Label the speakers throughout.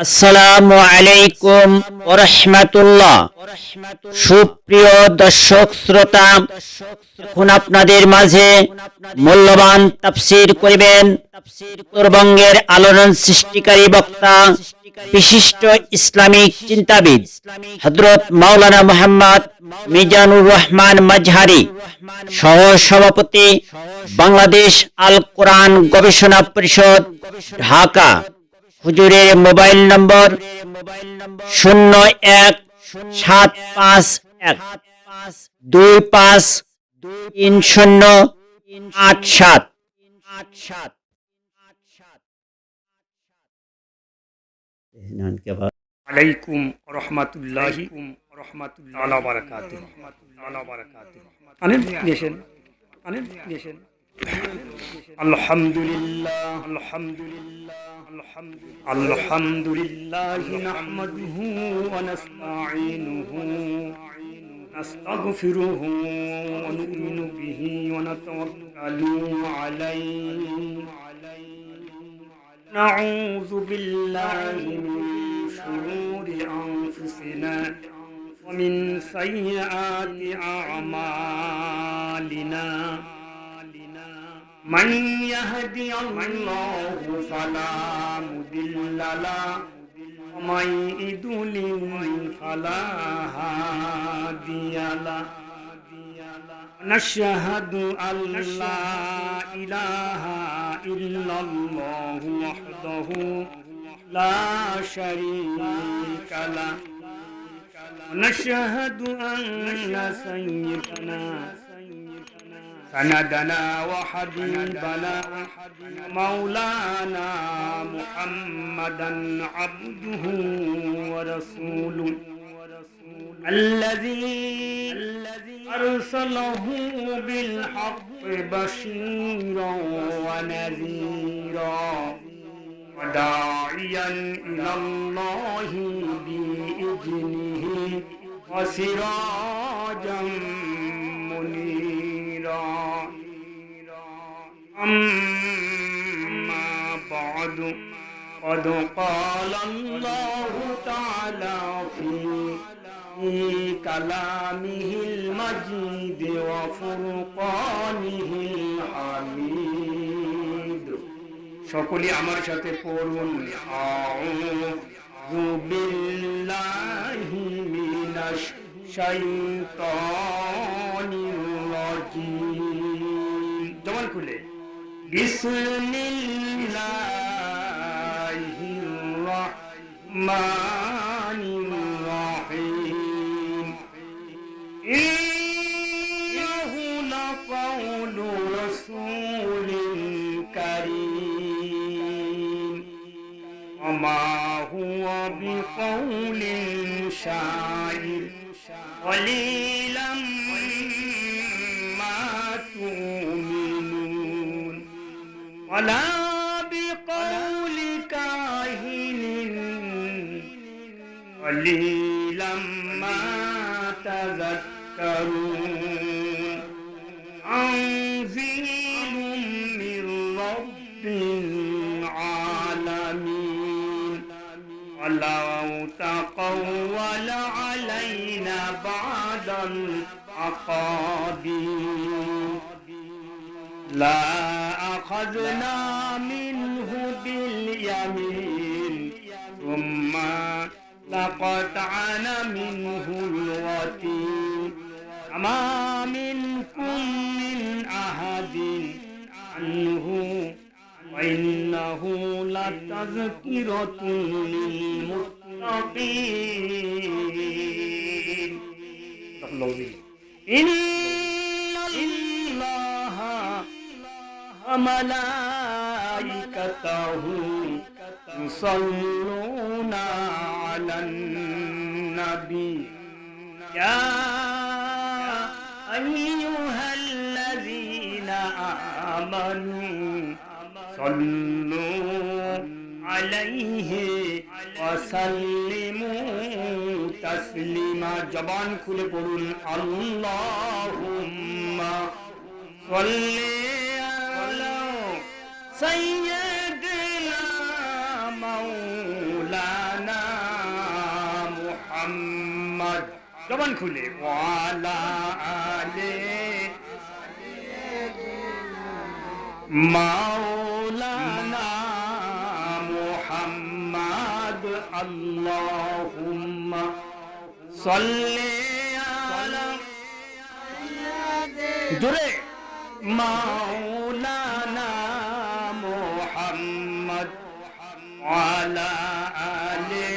Speaker 1: আসসালামু আলাইকুম ওয়া রাহমাতুল্লাহ। সুপ্রিয় দর্শক শ্রোতা, এখন আপনাদের মাঝে মূল্যবান তাফসীর করিবেন উত্তরবঙ্গের আলোড়ন সৃষ্টিকারী বক্তা, বিশিষ্ট ইসলামিক চিন্তাবিদ হযরত মাওলানা মুহাম্মদ মিজানুর রহমান মাজহারি, সহ সভাপতি বাংলাদেশ আল কোরআন গবেষণা পরিষদ, ঢাকা। হুজুরের মোবাইল নম্বর 01-751-253087।
Speaker 2: আলাইকুম রহমাতুল্লাহি তাআলা বারাকাতুহু। আলহামদুলিল্লাহ নাহমাদুহু ওয়া নাস্তাঈনুহু নাস্তাগফিরুহু ওয়া নু'মিনু বিহি ওয়া নাতাওয়াক্কালু আলাইহি। نعوذ بالله من شرور أنفسنا ومن سيئات أعمالنا، من يهدي الله فلا مضل له ومن يضلل فلا هادي له. نشهد أن لا إله إلا الله وحده لا شريك له، ونشهد أن سندنا وحبيبنا مولانا محمدا عبده ورسوله الذي أرسله بالحق بشيرا ونذيرا وداعيا إلى الله بإذنه وسراجا منيرا. أما بعد، قد قال الله تعالى في كلامه المجيد وفرقانه الحميد. সকলে আমার সাথে পড়ুন, আউযু বিল্লাহি মিনাশ শাইতানির রাজিম। জবান খুলে বিসমিল্লাহির রাহমানির রাহিম। ইন্নাহু লাকাউলু রাসূলিন কারীম ওয়া মা হুয়া বিকাউলিন শাইর ক্বালিলাম মা তু'মিনুন ওয়ালা বিকাউলি কাহিনিন ক্বালিলাম মা تذكرون. تنزيل من رب العالمين ولو تقول علينا بعض الأقاويل لا أخذنا منه باليمين ثم لقطعنا منه الوتين. وما منكم من أحد عنه وإنه لتذكرة للمتقين. إن الله وملائكته يصلون على النبي يا أيها الذين آمنوا صلوا عليه وسلموا تسليما. জবান খুলে পড়ুন, আল্লাহুম্মা সাল্লি আলা সাইয়্যিদিনা মাওলানা জবান খুলে ওয়ালা আলে মাওলানা মুহাম্মদ আল্লাহুম্মা সাল্লি আলা জোরে মাওলানা মুহাম্মদ ওয়ালা আলে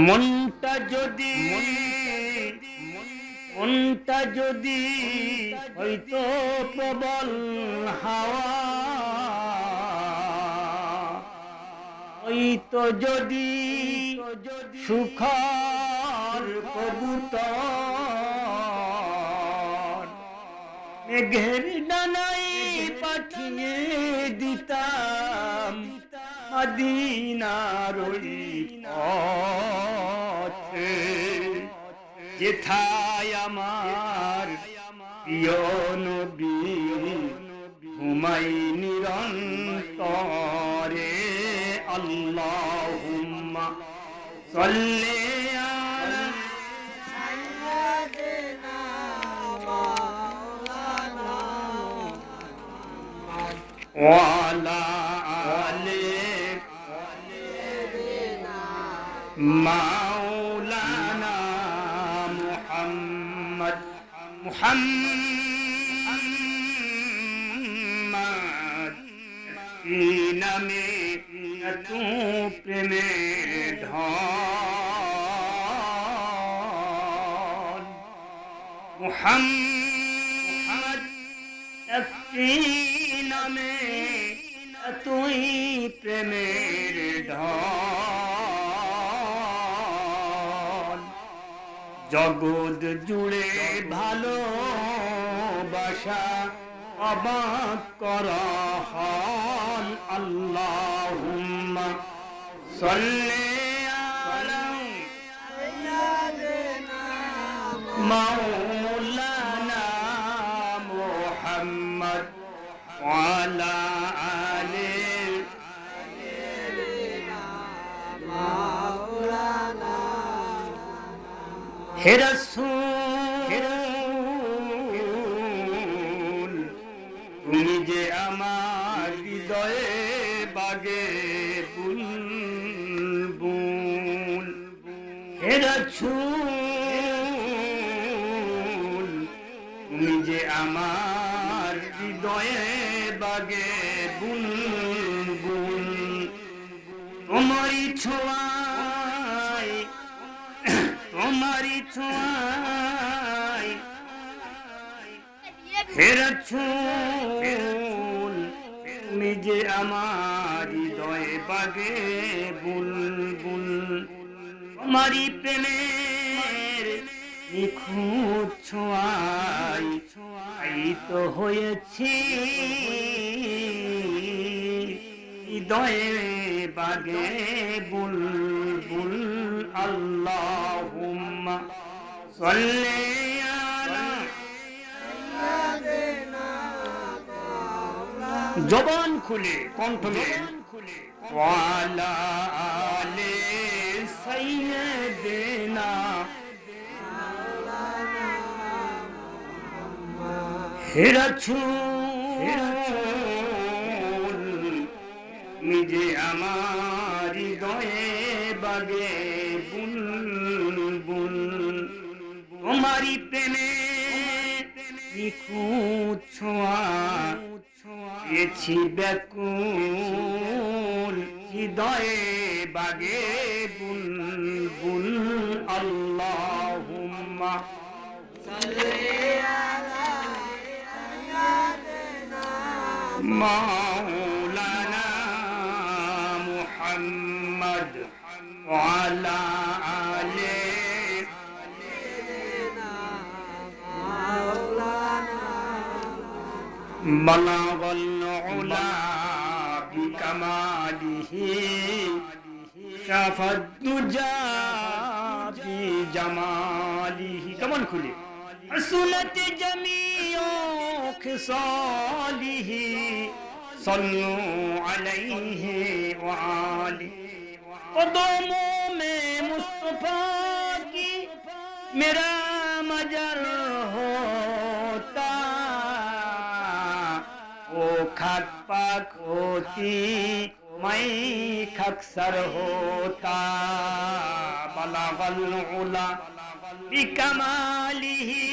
Speaker 2: মনটা যদি হয়তো প্রবল হাওয়া হয়তো যদি সুখর কবুতর মেঘের ডানায় পাঠিয়ে দিতাম মদিনার ওই পথে যেথায় আমার প্রিয় নবী ঘুমাই নিরন্তরে আল্লাহুম্মা সাল্লি আলা সাইয়্যিদিনা মাওলানা ওয়া আলা আলি মাওলানা মুহাম্মদ এই নামে এত প্রেমের ঢল মুহাম্মদ একটি নামে এতই প্রেমের ঢল জগৎ জুড়ে ভালোবাসা অবাক করা হল আল্লাহুম্মা সাল্লি আলা সাইয়্যিদিনা মাওলানা মুহাম্মদ ওয়া আলা আলি মাওলানা হে রাসূল তুমি যে আমার হৃদয়ে বাগে বুলবুল হে রাসূল তুমি যে আমার হৃদয়ে বাগে বুলবুল তোমারই ছোঁয়ায় হে রাসূল তুমি যে আমার হৃদয়ে বাগে বুলবুল তোমারই প্রেমের নিখুঁত ছোঁয়ায় তো হয়েছি হৃদয়ে বাগে বুলবুল আল্লাহুম্মা সাল্লি আলা জবান খুলে কণ্ঠ খুলে ওয়ালা আলে সাইয়্যিদিনা হে রাসূল নিজে আমার হৃদয়ে বাগে বুলবুল তোমারই প্রেমে নিখুঁত ছোঁয়া পেয়েছি ব্যাকুল হৃদয়ে বাগে বুলবুল আল্লাহুম্মা সাল্লি আলা সাইয়্যিদিনা মাওলানা মুহাম্মদ ওয়া আলা আলি بلغ العلا بكماله شاف الدجى بجماله كمان كله حسنت جميع خصاله सल्लु अलैहि व आलिहि। कदमों में मुस्तफा की मेरा मजर होता, वो खाक पाक होती मैं खक्सर होता। बलगल उला बिकमालिही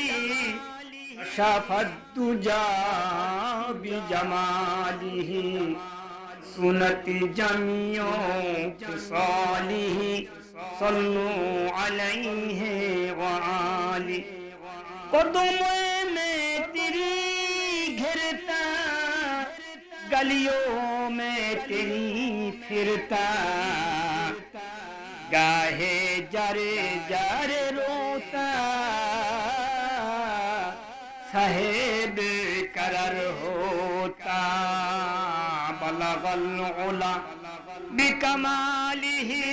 Speaker 2: शफद दुजा बिजमालिही सुनती जमियों खिसालिही सल्लु अलैहि व आलिहि। कदमों में तेरी घिरता, गलियों में तेरी फिरता, गाहे जरे जरे रोता, साहेब करर होता। बलगल उला बिकमालिही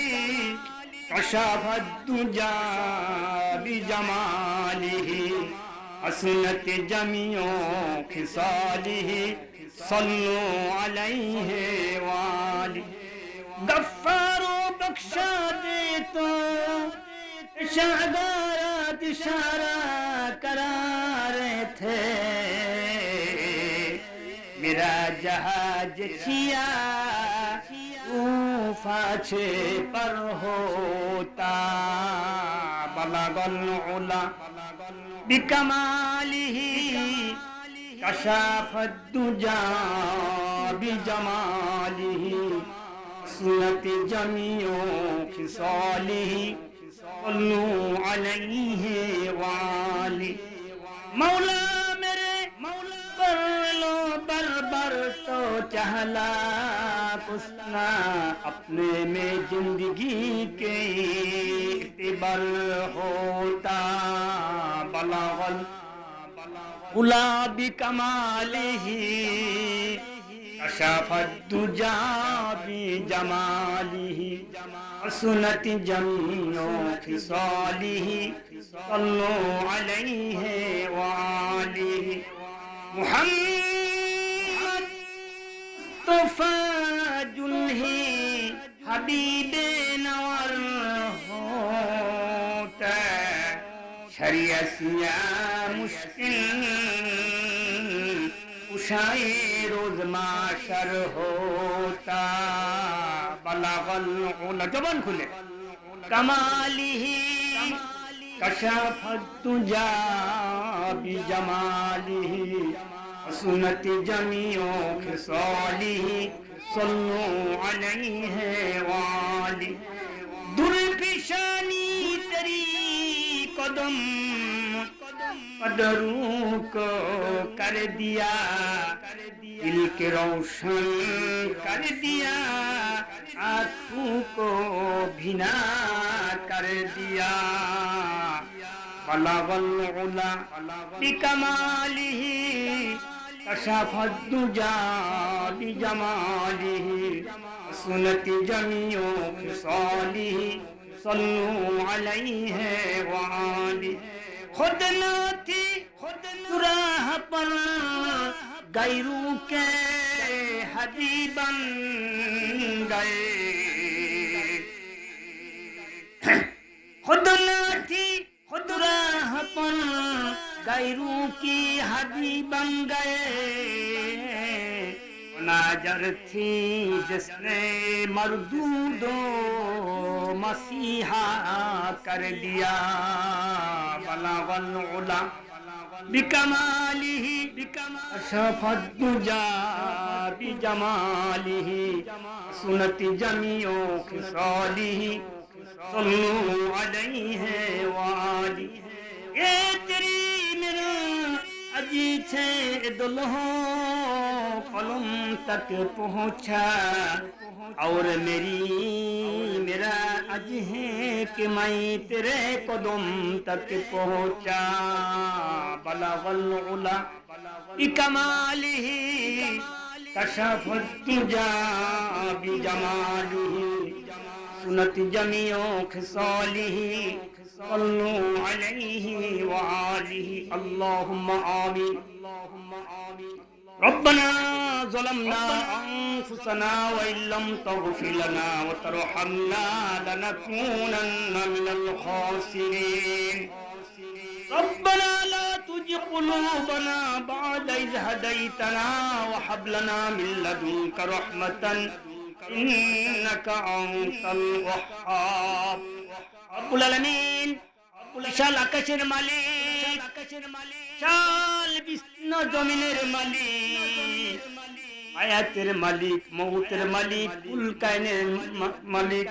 Speaker 2: कशफद दुजा बिजमालिही हसनत जमियों खिसालिही सल्लु अलैहि व आलिहि। गफ्फारो बख्शा दे तो शाहगारात इशारा करा रहे थे, मेरा जहाज छिया फाछे पर होता। बलगल उला बिकमालिही कशफद दुजा बिजमालिही सुनती जमियों खिसालिही सल्लु अलैहि व आलिहि। मौला मेरे पर लो बर तो चहला पुसना, अपने में जिंदगी के इख्तिबार होता। बलगल उला बिकमालिही कशफद दुजा बिजमालिही सुनती जमियों खिसालिही सल्लु अलैहि व आलिहि। मुहम्मद मुस्तफा जुल्ही हबीबे नवर होता, शरियसिया मुश्किल उशाए रोज माशर होता। बलगल उला जबान खुले कमालिही कशफद दुजा बिजमालिही सुनती जमियों खिसालिही सल्लु अलैहि व आलिहि। दुर्पिशानी तेरी कदम कदरों को कर दिया, दिल के रोशन कर दिया, आँखों को भिना कर दिया। बलगल उला बिकमालिही कशफद दुजा बिजमालिही सुनती जमियों खिसालिही सल्लु अलैहि व आलिहि। खुद न थी राह पर गैरों के हदी बन गए, खुद न थी राह पर गैरों की हदी बन गए। नाजर थी जिसने मरदूदो मसीहा कर दिया। बलगल उला बिकमालिही कशफद दुजा बिजमालिही सुनती जमियों खिसालिही सल्लु अलैहि व आलिहि। ए तेरी मेरा अजी छे दुल्हो कलम तक पहुँचा, और मेरा अज है कि मैं तेरे कदम तक पहुँचा। बलगल उला बिकमालिही कशफद दुजा बिजमालिही सुनती जमियों खिसालिही सल्लु अलैहि व आलिहि। अल्लाहुम्मा आमीन। ربنا ظلمنا أنفسنا وإن لم تغفر لنا وترحمنا لنكونن من الخاسرين ربنا لا تزغ قلوبنا بعد إذ هديتنا وهب لنا من لدنك رحمة إنك أنت الوهاب رب العالمين বিশাল আকাশের মালিক বিশাল বিস্তীর্ণ জমিনের মালিক হায়াতের মালিক মউতের মালিক কুল কায়নের মালিক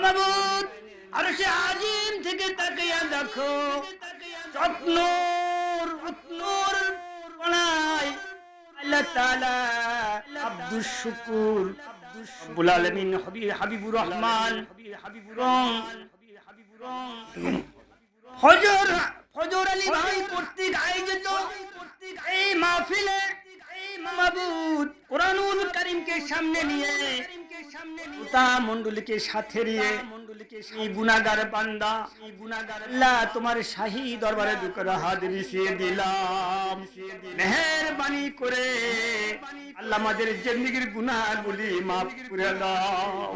Speaker 2: মাবুদ আরশে আজিম থেকে তাকিয়া দেখো রত্নর কোনায় আল্লাহ তাআলা আব্দুশ শুকুর রব্বুল আলামিন হাবিবুর রহমান ফজর আলী ভাই কর্তৃক আয়োজিত এই মাহফিলে মাবুদ কুরআনুল কারীমকে সামনে নিয়ে শ্রোতা মণ্ডলীকে সাথে নিয়ে এই গুনাহগার বান্দা আল্লাহ তোমার শাহী দরবারে দুকর হাত বিছিয়ে দিলাম মেহেরবানি করে আল্লাহ আমাদের জিন্দেগীর গুনাহগুলি maaf করে দাও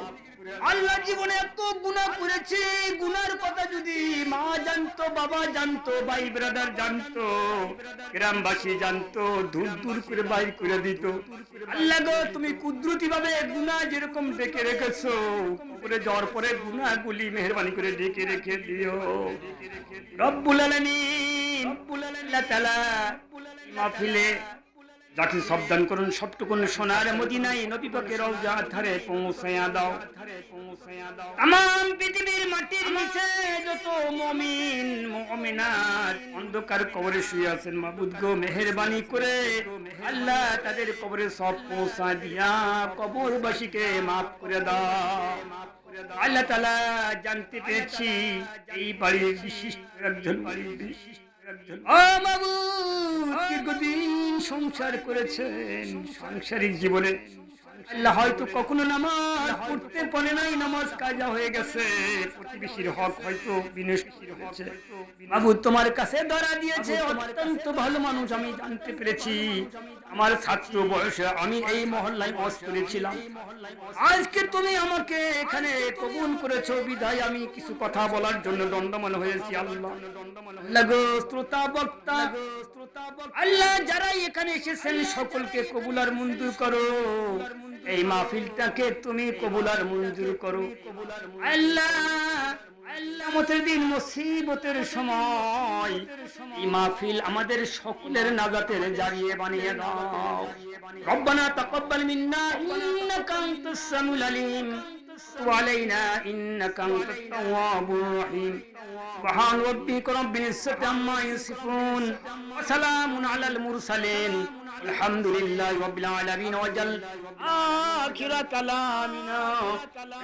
Speaker 2: আল্লাহ জীবনে এত গুনাহ করেছি গুনার কথা যদি মা জানতো বাবা জানতো ভাই ব্রাদার জানতো গ্রামবাসী জানতো দূর দূর করে বাইর করে দিত আল্লাহ গো তুমি কুদরতি ভাবে গুনাহ যেরকম ডেকে রেখেছো উপরে যাওয়ার পরে গুনাহগুলি মেহেরবানি করে ডেকে রেখে দিও রব্বুল আলামিন আল্লাহ তাআলা মাহফিলে যাকে সাবধান করুন সবটুকুন সোনার মদিনায় নবী পাকের রওজা ধারে পৌঁছায়া দাও तमाम পৃথিবীর মাটির নিচে যত মুমিন মুমিনাত অন্ধকার কবরে শুয়ে আছেন মাবুদ গো মেহেরবানি করে আল্লাহ তাদের কবরে সব পৌঁছা দিয়া কবরবাসীকে maaf করে দাও আল্লাহ তাআলা জানতে পেরেছি এই বাড়ির বিশিষ্ট একজন দীর্ঘদিন সংসার করেছেন সাংসারিক জীবনে আল্লাহ হয়তো কখনো নামাজ পড়তে পারে নাই নামাজ কাজা হয়ে গেছে প্রতিবেশীর হক হয়তো বিনষ্ট হয়েছে বাবু তোমার কাছে ধরা দিয়েছে অত্যন্ত ভালো মানুষ আমি জানতে পেরেছি আমার ছাত্র বয়সে আমি এই মহল্লায় ওয়াজ করেছিলাম আজকে তুমি আমাকে এখানে কবুল করেছো বিদায় আমি কিছু কথা বলার জন্য দণ্ডমান হয়েছি আল্লাহ লাগো শ্রোতা বক্তা আল্লাহ যারা এখানে এসেছেন সকলকে কবুল আর মঞ্জুর করো এই মাহফিলটাকে তুমি কবুল আর মঞ্জুর করো আল্লাহ কিয়ামতের দিন মুসিবতের সময় এই মাহফিল আমাদের সকলের নাজাতের জারিয়ে বানিয়ে দাও রব্বানা তাকাব্বাল মিন্না ইন্নাকা আনতাস সামিউল আলিম ওয়া আলাইনা ইন্নাকা আনতাত তাওয়াবুর রহিম সুবহান রাব্বিকা রাব্বিল ইজ্জাতি আম্মা ইয়াসিফুন ওয়া সালামুন আলাল মুরসালিন আলহামদুলিল্লাহি রাব্বিল আলামিন ওয়া জাল আখিরা কালামিনা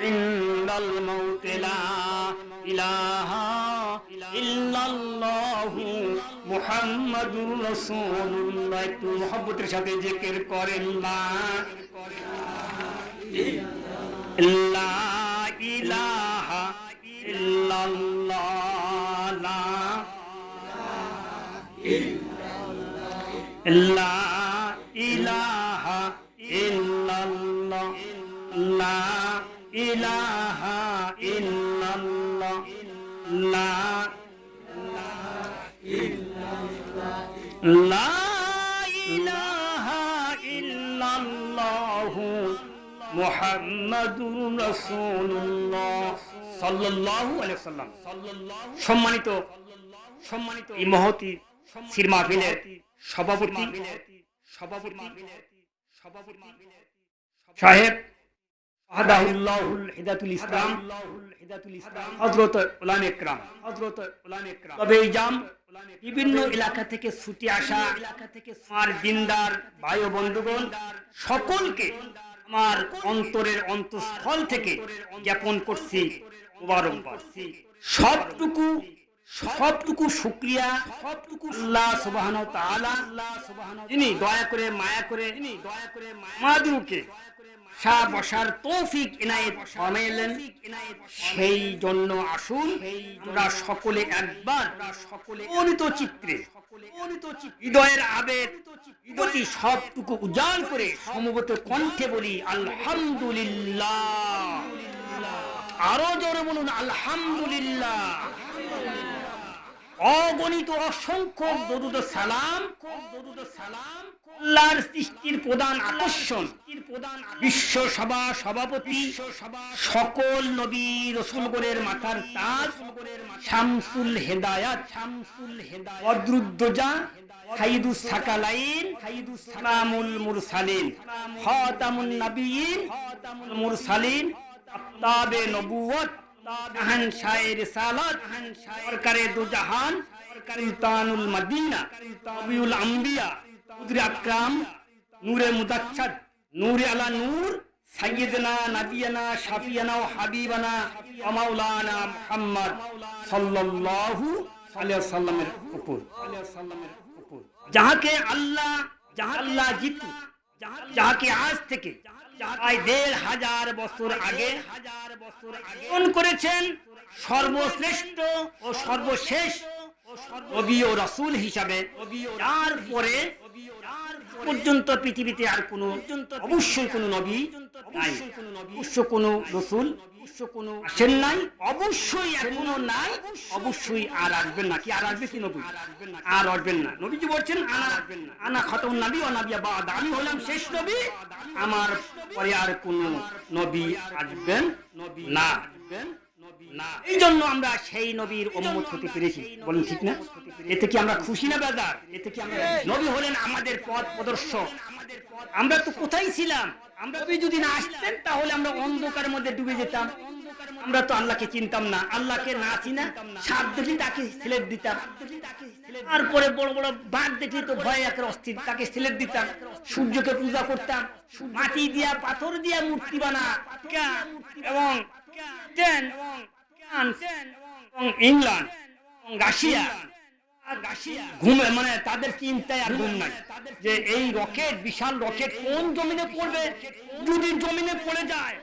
Speaker 2: ইন্দাল মাউত লা ইলাহা ইল্লাল্লাহু মুহাম্মাদুর রাসূলুল্লাহ একটু মুহাব্বতের সাথে জিকির করেন লা ইলাহা ইল্লাল্লাহ লা ইলাহা ইল্লাল্লাহ লা ইলাহা ইল্লাল্লাহ লা ইলাহা ইল্লাল্লাহ মুহাম্মাদুর রাসূলুল্লাহ সাল্লাল্লাহু আলাইহি ওয়াসাল্লাম সম্মানিত এই মহতি সির মাহফিলের সভাপতি সাহেব আদাহুল্লাহুল হিদায়াতুল ইসলাম হযরত উলামা ইকরাম তবে এই জাম বিভিন্ন এলাকা থেকে ছুটে আসা আমার দিনদার ভাই ও বন্ধুগণ সকলকে আমার অন্তরের অন্তঃস্থল থেকে জ্ঞাপন করছি মুবারকবাদ সবটুকু শুকরিয়া আল্লাহ সুবহানাহু ওয়া তাআলা যিনি দয়া করে মায়া করে আমাদেরকে বসার তৌফিক ইনায়েত ফরমাইলেন সেই জন্য আসুন আমরা সকলে একবার অনিত চিত্রে হৃদয়ের আবেগ প্রতি সবটুকু উজাড় করে সমবেত কণ্ঠে বলি আলহামদুলিল্লাহ। আরো জোরে বলুন আলহামদুলিল্লাহ। অগণিত অসংখ্য দরুদ ও সালাম আল্লাহর সৃষ্টির প্রধান আকর্ষণ, বিশ্ব সভা সভাপতি, সকল নবী রাসূলগণের মাথার তাজ, শামসুল হেদায়াত, বদরুদ্দোজা, সাইয়্যিদুস সাকালাইন, ইমামুল মুরসালিন, খাতামুন নবিয়্যিন মুরসালিন, আফতাবে নবুওয়াত, শাহনশাহে রিসালাত, সরকারে দু জাহান, সুলতানুল মদিনা, নবিউল আম্বিয়া, কুদরে আকরাম, নূরে মুদাচ্ছাদ, নূরে আলা নূর, সাইয়্যিদনা নবিয়ানা শাফিয়ানা ও হাবিবানা ওয়া মাওলানা মুহাম্মদ সাল্লাল্লাহু আলাইহি ওয়াসাল্লামের উপর, যাহাকে আল্লাহ জিতু, যাহাকে আজ থেকে প্রায় ১৫০০ বছর আগে প্রেরণ করেছেন সর্বশ্রেষ্ঠ ও সর্বশেষ নবী ও রাসূল হিসাবে। তার পরে পর্যন্ত পৃথিবীতে আর কোনো অবশ্যই কোনো নবী নাই, অবশ্য কোনো রাসূল আসেন নাই, অবশ্যই এখনো নাই, অবশ্যই আর আসবেন না। কি আর আসবে? কি নবী আর আসবেন না। নবীজি বলছেন আনা খাতামুন নবী ওয়া নাবিয়্যা বা'দ, আমি হলাম শেষ নবী, আমার পরে আর কোনো নবী আসবেন না। এই জন্য আমরা সেই নবীর উম্মত হতে পেরেছি। বলেন ঠিক না? এতে কি আমরা খুশি না বেজার? এতে কি আমরা, নবী হলেন আমাদের পথ প্রদর্শক। আমরা তো কোথায় ছিলাম? আমরা যদি না আসতেন তাহলে আমরা অন্ধকারের মধ্যে ডুবে যেতাম। আমরা তো আল্লাহকে চিনতাম না, আল্লাহকে না চিনা সাপ দেখলি তাকে সিলেট দিতাম, তারপরে বড় বড় বাঘ দেখলি তো ভয় একের অস্থির, তাকে সিলেট দিতাম। সূর্যকে পূজা করতাম, মাটি দিয়া পাথর দিয়া মূর্তি বানা এবং ইংল্যান্ড, রাশিয়া ঘুমে, মানে তাদের চিন্তায় আর ঘুম নাই যে এই রকেট, বিশাল রকেট কোন জমিনে পড়বে, যদি জমিনে পড়ে যায়,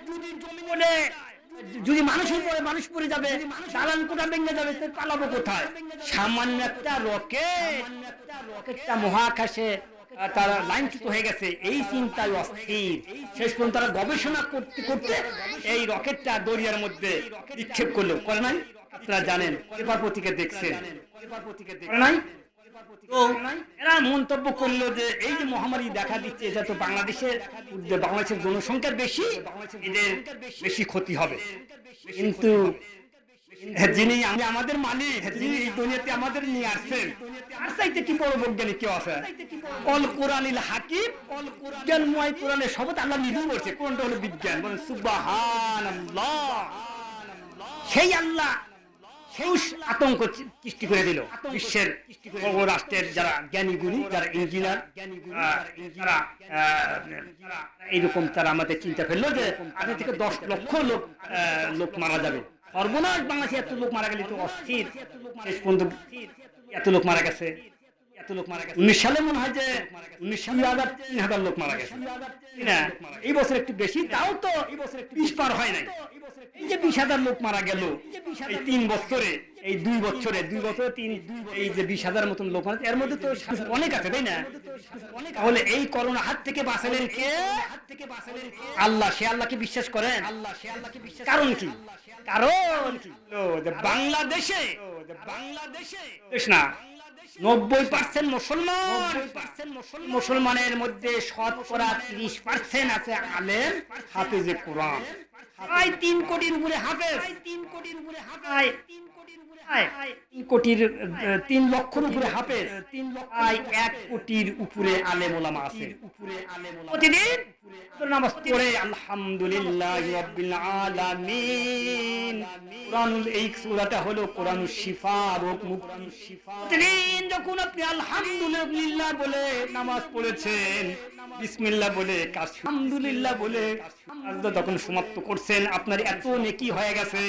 Speaker 2: যদি মানুষের পরে মানুষ পড়ে যাবে, চালান কোটা ভেঙে যাবে, তো পালাবো কোথায়? সামান্য একটা রকেটটা মহাকাশে তারা লাইনচ্যুত হয়ে গেছে, এই চিন্তায় অস্থির। শেষ পর্যন্ত তারা গবেষণা করতে করতে এই রকেটটা দরিয়ার মধ্যে নিক্ষেপ করলো, করে নাই? আপনারা জানেন, পেপার পত্রিকা দেখছেন, নাই? তো এরা মন্তব্য করলো যে এই যে মহামারী দেখা দিচ্ছে, এটা তো বাংলাদেশের জনসংখ্যার বেশি, এদের বেশি ক্ষতি হবে। কিন্তু যিনি আমাদের মালিক, যিনি এই দুনিয়াতে আমাদের নিয়ে আসছেন, তার চাইতে কি বড় বৈজ্ঞানিক কেউ আছে? অল কোরআনিল হাকিম, বিজ্ঞানময় কোরআনের শপথ আল্লাহ নিজেই বলছে, কোরআনটা হলো বিজ্ঞান। বলেন সুবহানাল্লাহ। সেই আল্লাহ আতঙ্ক সৃষ্টি করে দিল বিশ্বের বড় রাষ্ট্রের যারা জ্ঞানী গুণী, যারা ইঞ্জিনিয়ার, তারা এইরকম তারা আমাদের চিন্তা ফেললো যে আগে থেকে ১০ লক্ষ লোক মারা যাবে। সর্বনাশ, বাংলাদেশে এত লোক মারা গেলে তো অস্থির। শেষ পর্যন্ত এত লোক মারা গেছে। 19 সালে মনে হয় যে 3,000 লোক মারা গেছে, এই বছর একটু বেশি, তাও তো 20 পার হয় নাই। এই যে 20,000 লোক মারা গেল এই 3 বছরে, এই 2 বছরে, এই যে 20,000 মতন লোক মারা, এর মধ্যে তো অনেক আছে, তাই না? তাহলে এই করোনা হাত থেকে বাঁচালেন কে? আল্লাহ। সে আল্লাহকে বিশ্বাস করেন? কারণ কি? বাংলাদেশে না 90% মুসলমানের মধ্যে শতকরা 30% আছে আলেম, হাফেজে কোরআন। প্রায় 3 কোটির উপরে হাফেজ, 3 লক্ষের উপরে হাফেজ, 1 কোটির উপরে আলেম ওলামা আছে। প্রতিদিন নামাজ পড়ে আলহামদুলিল্লাহি রাব্বিল আলামিন। কোরআনুল, এই সূরাটা হলো কোরআনুশ শিফা, রোগ মুক্তি। প্রতিদিন যখন আপনি আলহামদুলিল্লাহ বলে নামাজ পড়েছেন, বিসমিল্লাহ বলে, আলহামদুলিল্লাহ বলে যখন সমাপ্ত করছেন, আপনার এত নেকি হয়ে গেছে,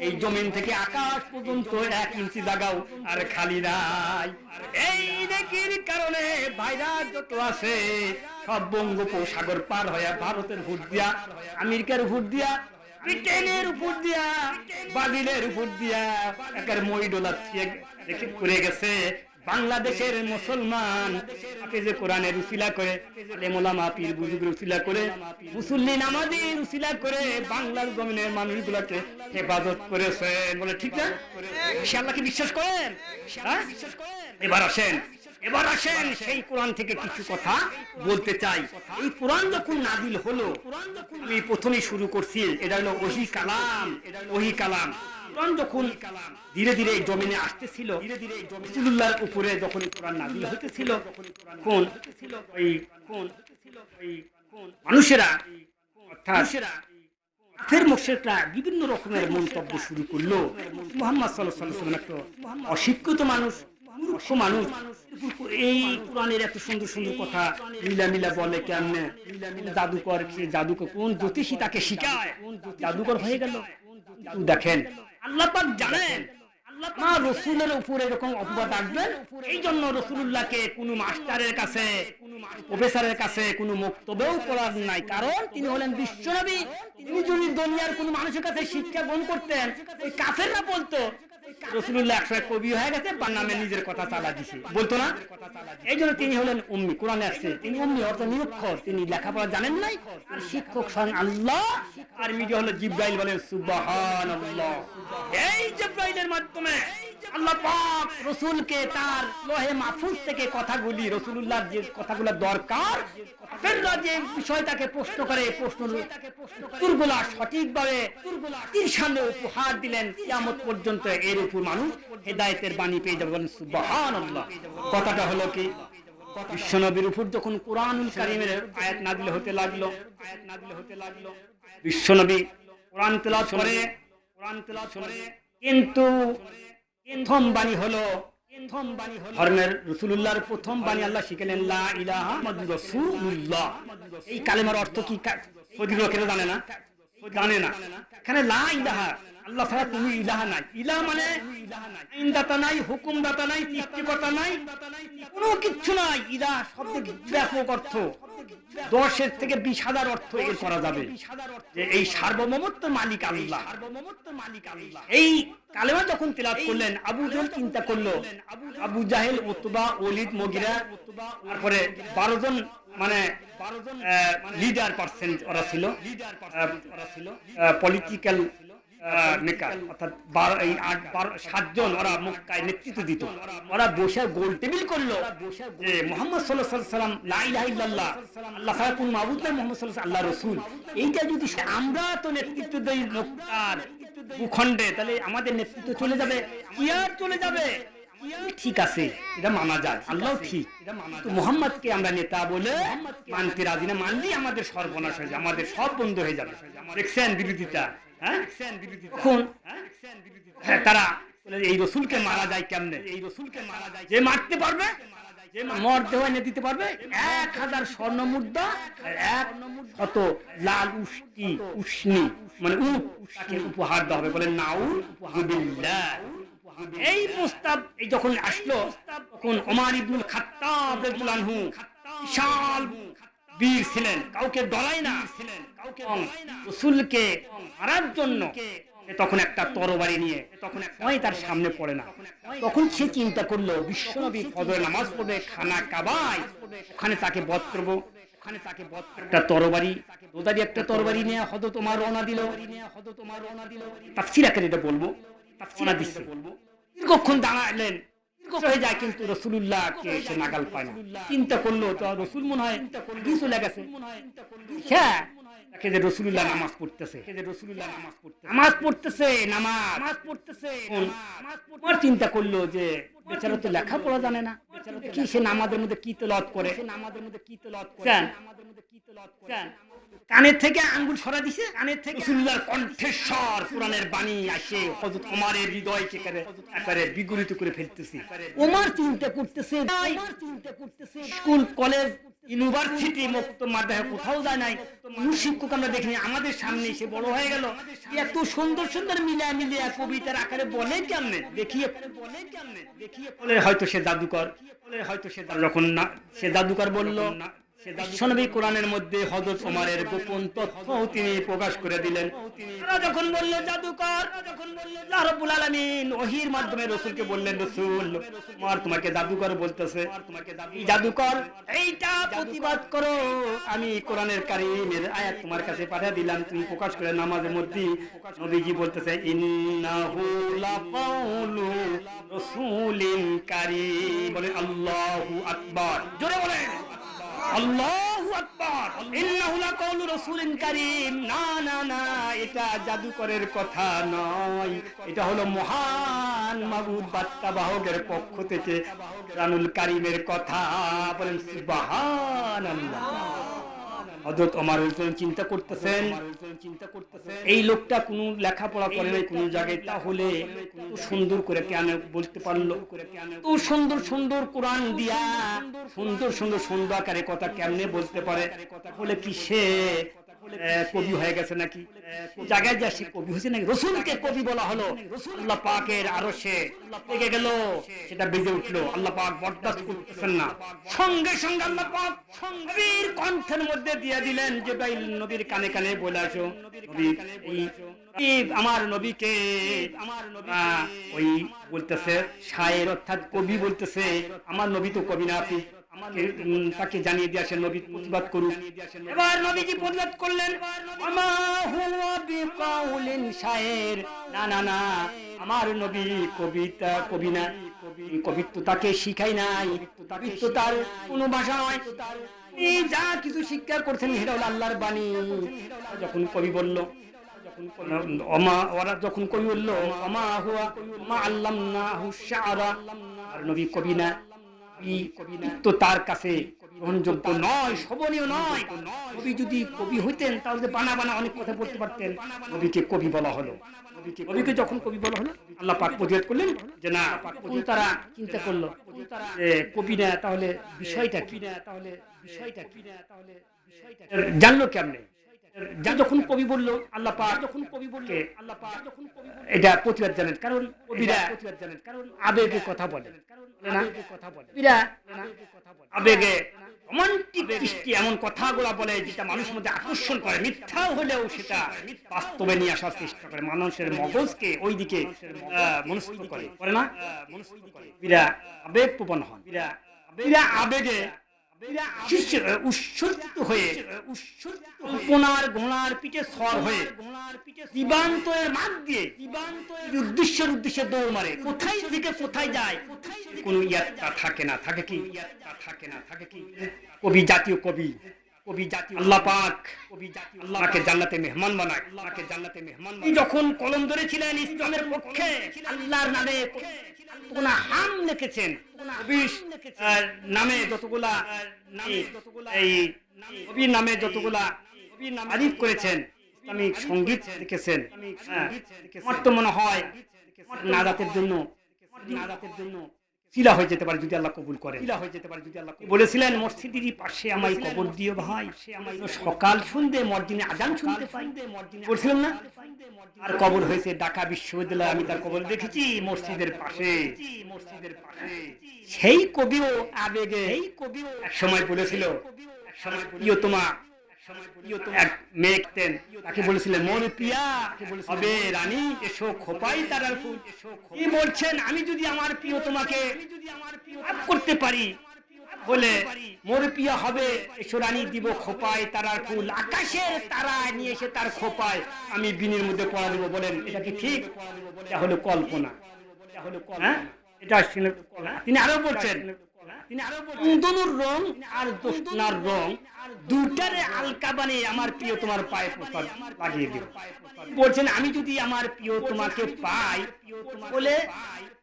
Speaker 2: এই জমিন থেকে আকাশ পর্যন্ত 1 ইঞ্চি জায়গাও আর খালি নাই। এই নেকির কারণে ভাইরাস যত আছে সব বঙ্গোপসাগর পার হয়ে ভারতের উপর দিয়া, আমেরিকার উপর দিয়া, ব্রিটেনের উপর দিয়া, ব্রাজিলের উপর দিয়া একের মই ডলার রেখে করে গেছে বাংলাদেশের মুসলমান আপনি যে কোরআনের উসিলা করে আলেম ওলামা পীর বুজুর্গের উসিলা করে মুসল্লি নামাজীর উসিলা করে বাংলার জমিনের মানুষগুলোকে হেফাজত করেছেন বলে ঠিক না? সে আল্লাহকে বিশ্বাস করেন? হ্যাঁ? এবার আসেন সেই কোরআন থেকে কিছু কথা বলতে চাই। এই কোরআন যখন নাজিল হলো, আমি প্রথমেই শুরু করছি, এটা হলো ওহী কালাম। কোরআন যখন ধীরে ধীরে জমিনে আসতেছিল, রাসূলুল্লাহর উপরে যখন কোরআন নাজিল হতেছিল, কোন মানুষেরা অর্থাৎ কাফের মুশরিকরা বিভিন্ন রকমের মন্তব্য শুরু করলো। মুহাম্মদ সাল্লাল্লাহু আলাইহি ওয়াসাল্লাম একটা অশিক্ষিত মানুষ, মূর্খ মানুষ, এই কোরআনের এত সুন্দর সুন্দর কথা মিলা বলে কেমনে? জাদুকর কোন জ্যোতিষী তাকে শিখায়, জাদুকর হয়ে গেল। দেখেন আল্লাহ পাক জানেন মা রসুলের উপরে এরকম অপবাদ আসবেন, এই জন্য রসুলুল্লাহকে কোনো মাস্টারের কাছে, কোনো প্রফেসরের কাছে কোনো বক্তব্যও করার নাই। কারণ তিনি হলেন বিশ্বনবী। তিনি যদি দুনিয়ার কোনো মানুষের কাছে শিক্ষা গ্রহণ করতেন, ওই কাফেররা বলতো রসুলুল্লাহ একসময় কবি হয়ে গেছে, তার নামে নিজের কথা চালা দিছে, বলতো না? এই জন্য তিনি হলেন উম্মি। কোরআনে আসছে তিনি উম্মি অর্থাৎ নিরক্ষর, তিনি লেখাপড়া জানেন নাই। আর শিক্ষক স্বয়ং আল্লাহ, আর মিডিয়া হলো জিব্রাইল, বলেন সুবহানাল্লাহ। এই জিব্রাইলের মাধ্যমে আল্লাহ পাক রসুলকে তার লোহে মাহফুজ থেকে কথাগুলি, রসুলুল্লাহর যে কথাগুলো দরকার, কাফেররা যে বিষয়টাকে প্রশ্ন করে, প্রশ্নের উত্তরগুলো সঠিকভাবে তির সামনে উপহার দিলেন, কিয়ামত পর্যন্ত এর উপর মানুষ হেদায়েতের বাণী পেয়ে যাবে, বলেন সুবহানাল্লাহ। কথাটা হলো কি, বিশ্বনবীর উপর যখন কোরআনুল কারীমের আয়াত নাযিল হতে লাগলো, বিশ্বনবী কোরআন তেলাওয়াত করে, কিন্তু প্রথম বাণী হলো ধর্মের রসুলুল্লাহর প্রথম বাণী আল্লাহ শিখালেন লা ইলাহা মুহাম্মাদুর রাসূলুল্লাহ। এই কালেমার অর্থ কি সৌদি লোকেরা জানে না? এখানে লা ইলাহা, আল্লাহ ছাড়া কোনো ইলাহা নাই। ইলাহ মানে আইনদাতা নাই, হুকুমদাতা নাই, সৃষ্টিকর্তা নাই, কোনো কিচ্ছু নাই। ইলাহ শব্দের ব্যাপক অর্থ, 10 থেকে 20,000 অর্থ এর করা যাবে, যে এই সার্বভৌমত্ব মালিক আল্লাহ। এই কালেমা যখন তেলাওয়াত করলেন, আবু জাহেল চিন্তা করলো, আবু জাহেল, উতবা, ওলীদ, মুগীরা, তারপরে 12 জন মানে লিডার পার্সেন্ট ওরা ছিল, পলিটিক্যাল মেকার, অর্থাৎ 7 জন ওরা মক্কায় নেতৃত্ব দিত। ওরা বসে গোল টেবিল করলো যে মুহাম্মদ সাল্লাল্লাহু আলাইহি ওয়াসাল্লাম লা ইলাহা ইল্লাল্লাহ, আল্লাহ ছাড়া কোন মাবুদ নাই, মুহাম্মদ সাল্লাল্লাহু আলাইহি ওয়াসাল্লাম আল্লাহর রাসূল। এইটা যদি আমরা তো নেতৃত্ব দেই মক্কার ভূখণ্ডে, তাহলে আমাদের নেতৃত্ব চলে যাবে, কি আর চলে যাবে? ঠিক আছে, এটা মানা যায়, আল্লাহ ঠিক, তো মুহাম্মদকে আমরা নেতা বলে মানতে রাজি না। মানলি আমাদের সর্বনাশ হয়ে যাবে, আমাদের সব বন্ধ হয়ে যাবে। দেখছেন বিরোধিতা? তখন তারা এই রসুলকে মারা যায় কেমনে? যে মারতে পারবে, যে মরতে হয় দিতে পারবে 1000 স্বর্ণ মুদ্রা, 100 লাল উষ্ণি মানে উট তাকে উপহার দেওয়া হবে, বলেন নাউযুবিল্লাহ। এই প্রস্তাব এই যখন আসলো, তখন ওমর ইবনুল খাত্তাব রাদিয়াল্লাহু আনহু বিশাল বীর ছিলেন, কাউকে ডরায় না, রাসূলকে মারার জন্য তখন একটা তরবারি নিয়ে, তখন তার সামনে পড়ে না। তখন সে চিন্তা করলো, বিশ্বনবী ফজরের নামাজ পড়বে খানা কাবায়, ওখানে তাকে বধ করব, একটা তরবারি, দোদারি একটা তরবারি নিয়ে হযরত ওমর রওনা দিল। তাফসীর আকারে এটা বলবো, তাফসীর দিচ্ছে, দীর্ঘক্ষণ দাঁড়ালেন, হয়ে যায়, কিন্তু রাসূলুল্লাহকে সে নাগাল পায় না। চিন্তা করলো তো রাসূল মনে হয় চলে গেছে। হ্যাঁ, তাকে যে রাসূলুল্লাহ নামাজ পড়তেছে, ওমর চিন্তা করলো যে বেচারা তো লেখাপড়া জানে না, কি সে নামাজের মধ্যে কি তেলাওয়াত করে, কানের থেকে আঙ্গুল সরা দিছে, কানের থেকে রাসূলুল্লাহর কণ্ঠস্বর কোরআনের বাণী আসে হযরত ওমরের হৃদয়কে একেবারে বিগলিত করে ফেলতেছে। ওমর চিন্তা করতেছে, স্কুল, কলেজ, ইউনিভার্সিটি, মুক্ত মাদ্রাসা কোথাও যায় নাই, কোন শিক্ষক আমরা দেখিনি, আমাদের সামনে এসে বড় হয়ে গেল, এত সুন্দর সুন্দর মিলিয়া কবিতার আকারে বলে কেমনে, দেখিয়ে হয়তো সে জাদুকর, যখন সে জাদুকর বলল, বিশ্বনবী কোরআনের মধ্যে হযরত ওমরের গোপন তথ্য তিনি প্রকাশ করে দিলেন। তারা যখন বলল জাদুকর, আল্লাহ রাব্বুল আলামিন ওহীর মাধ্যমে রাসূলকে বললেন, রাসূল ওমর তোমাকে জাদুকর বলতেছে, এই জাদুকর এইটা প্রতিবাদ করো। আমি কোরআনের কারীমের আয়াত তোমার কাছে পাঠিয়ে দিলাম, তুমি প্রকাশ করে নামাজের মধ্যে। নবীজি বলতেছে ইন্নাহু লাকাউলু রাসূলিন কারীম। বলে আল্লাহু আকবার, জোরে বলেন আল্লাহু আকবার। ইন্নাহু লাকাউলু রাসূলিন কারীম। না না না, এটা জাদুকরের কথা নয়, এটা হলো মহান মাবুদ বার্তাবাহকের পক্ষ থেকে কোরআনুল কারীমের কথা। বলেন সুবহানাল্লাহ। হযরত ওমর চিন্তা করতেছেন, এই লোকটা কোনো লেখাপড়া করে নাই কোনো জায়গায়, তাহলে সুন্দর করে কেন বলতে পারলো? তো সুন্দর সুন্দর কোরআন দিয়া সুন্দর সুন্দর সুন্দর আকারে কথা কেমনে বলতে পারে? তাহলে কি সে কবি হয়ে গেছে নাকি? জায়গায় যা সে কবি হয়েছে নাকি? রাসূলকে কবি বলা হলো, আল্লাহ পাকের আরশে লেগে গেল, সেটা বেজে উঠলো। আল্লাহ পাক বরদাস্ত করতেছেন না, সঙ্গে সঙ্গে আল্লাহ পাক নবীর কণ্ঠের মধ্যে দিয়ে দিলেন, জিবরাইল নবীর কানে কানে বলে আসো, নবী এই আমার নবীকে ওই বলতেছে শায়ের অর্থাৎ কবি বলতেছে, আমার নবী তো কবি না, আপনি তাকে জানিয়ে দিয়ে আসেন, নবী প্রতিবাদ করুক। এবার নবীজি প্রতিবাদ করলেন, আমা হুয়া বিকাউলিন শায়ের। না না না, আমার নবী কবি না, কবিত্ব তাকে শিখাই নাই, কবিত্ব তার কোনো ভাষা নয়। এই যা কিছু শিক্ষা করছেন সেটা হলো আল্লাহর বাণী। যখন কবি বলল, ওরা যখন কবি বললো আমা হুয়া মা আল্লামনাহু শা'রা, আর নবী কবি না, তো তার কাছে গ্রহণযোগ্য নয়, শোভনীয় নয়। নবী যদি কবি হইতেন তাহলে বানা বানা অনেক কথা বলতে পারতেন। নবীকে কবি বলা হলো, নবীকে যখন কবি বলা হলো, আল্লাহ পাক প্রতিবাদ করলেন যে না, তারা চিন্তা করলো যে কবি না, তাহলে বিষয়টা কি? জানলো কেমনে? যা যখন কবি বললো, আল্লাহ পাক যখন কবি বললে, আল্লাহ পাক যখন এটা প্রতিবাদ জানেন, কারণ কবিরা আবেগে কথা বলে না, আবেগে রোমান্টিক দৃষ্টি এমন কথাগুলো বলে যেটা মানুষের মধ্যে আকর্ষণ করে, মিথ্যা হলেও সেটা বাস্তবে নিয়ে আসার চেষ্টা করে, মানুষের মগজকে ওই দিকে মনস্থ করে না, কবিরা আবেগপ্রবণ হন, কবিরা আবেগে উৎসর্জিত হয়ে কল্পনার ঘোড়ার পিঠে সর হয়ে দিবান্তরের মাঠ দিয়ে উদ্দেশ্যে দৌড় মারে, কোথায় থেকে কোথায় যায়, কোন ইয়াত্রা থাকে না। থাকে কি? কবি জাতীয় কবি, আল্লাহ পাক আল্লাহকে জান্নাতে মেহমান বানায়, যখন কলম ধরেছিলেন ইসলামের পক্ষে আল্লাহর নামে হাম লিখেছেন, নামে যতগুলা এই কবির নামে যতগুলা আলিফ করেছেন, ইসলামিক সঙ্গীত লিখেছেন, আমার তো মনে হয় নাজাতের জন্য শিলা হয়ে যেতে পারে যদি আল্লাহ কবুল করেন। বলেছিলেন মসজিদের পাশে আমায় কবর দিও ভাই, সকাল সন্ধ্যে মসজিদে আজান শুনতে পাই, বলছিলাম না? আর কবর হয়েছে ঢাকা বিশ্ববিদ্যালয়ে, আমি তার কবর দেখেছি মসজিদের পাশে। সেই কবিও আবেগে এক সময় বলেছিল, প্রিয়তমা এক মেয়েতেন, তাকে বলেছিলেন মোর প্রিয়া হবে রানী, এসো খোপাই তারার ফুল। কি বলছেন? আমি যদি আমার প্রিয়তমাকে লাভ করতে পারি বলে মোর প্রিয়া হবে, এসো রানী, দিব খোপায় তারার ফুল, আকাশের তারা নিয়ে এসে তার খোপায় আমি বিনের মধ্যে পড়া দেবো। বলেন এটা কি ঠিক? এটা হলো কল্পনা, এটা তিনি আরো বলছেন, চন্দনের রং আর জ্যোৎস্নার রং দুটারে আলকা বানিয়ে আমার প্রিয় তোমার পায়ে প্রসাদ লাগিয়ে দেব। বলছেন আমি যদি আমার প্রিয় তোমাকে পাই বলে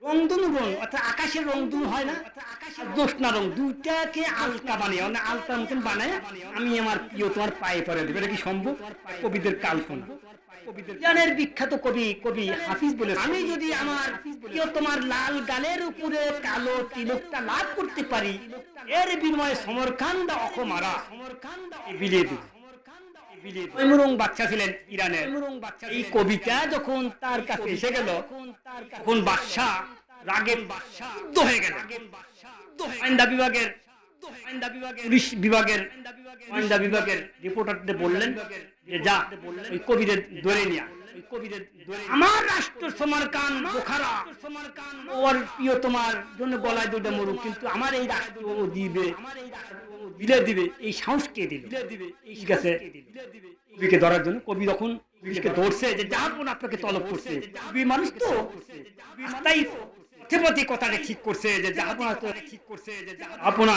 Speaker 2: রংধনু রং অর্থাৎ আকাশের রংধনু হয় না, জ্যোৎস্না রং, দুটাকে আলকা বানিয়ে মানে আলকার মতন বানায় আমি আমার প্রিয় তোমার পায়ে পরে দেবো। এটা কি সম্ভব? কবিদের কাল্পনা। ইরানের বিখ্যাত কবি হাফিজ বলে, আমি যদি আমার প্রিয় তোমার লাল গালের উপরে কালো তিলকটা লাভ করতে পারি, এর বিনিময়ে সমরকান্দা অকমারা বিলিয়ে দেব। তৈমুরং বাদশা ছিলেন ইরানের। এই কবিতা যখন তার কাছে এসে গেল, তখন বাদশা রাগে যুদ্ধ হয়ে গেল। পুলিশ বিভাগের গোয়েন্দা বিভাগের রিপোর্টারদের বললেন যে যা ওই কবিদের ধরে নিয়া আমার রাষ্ট্র সমারকান বোখারা ওর প্রিয় তোমার জন্য গলায় দুটো মরুক, কিন্তু আমার এই রাষ্ট্র ও দিবে দিলে দিবে এই সাহস কে দিল? ঠিক আছে, কবিকে ধরার জন্য কবি তখন পুলিশকে ধরছে যে যাহাপন আপনাকে তলব করছে। কবি মানুষ তো তাই পথে কথাটা ঠিক করছে যে যাহাপন ঠিক করছে যে আপনা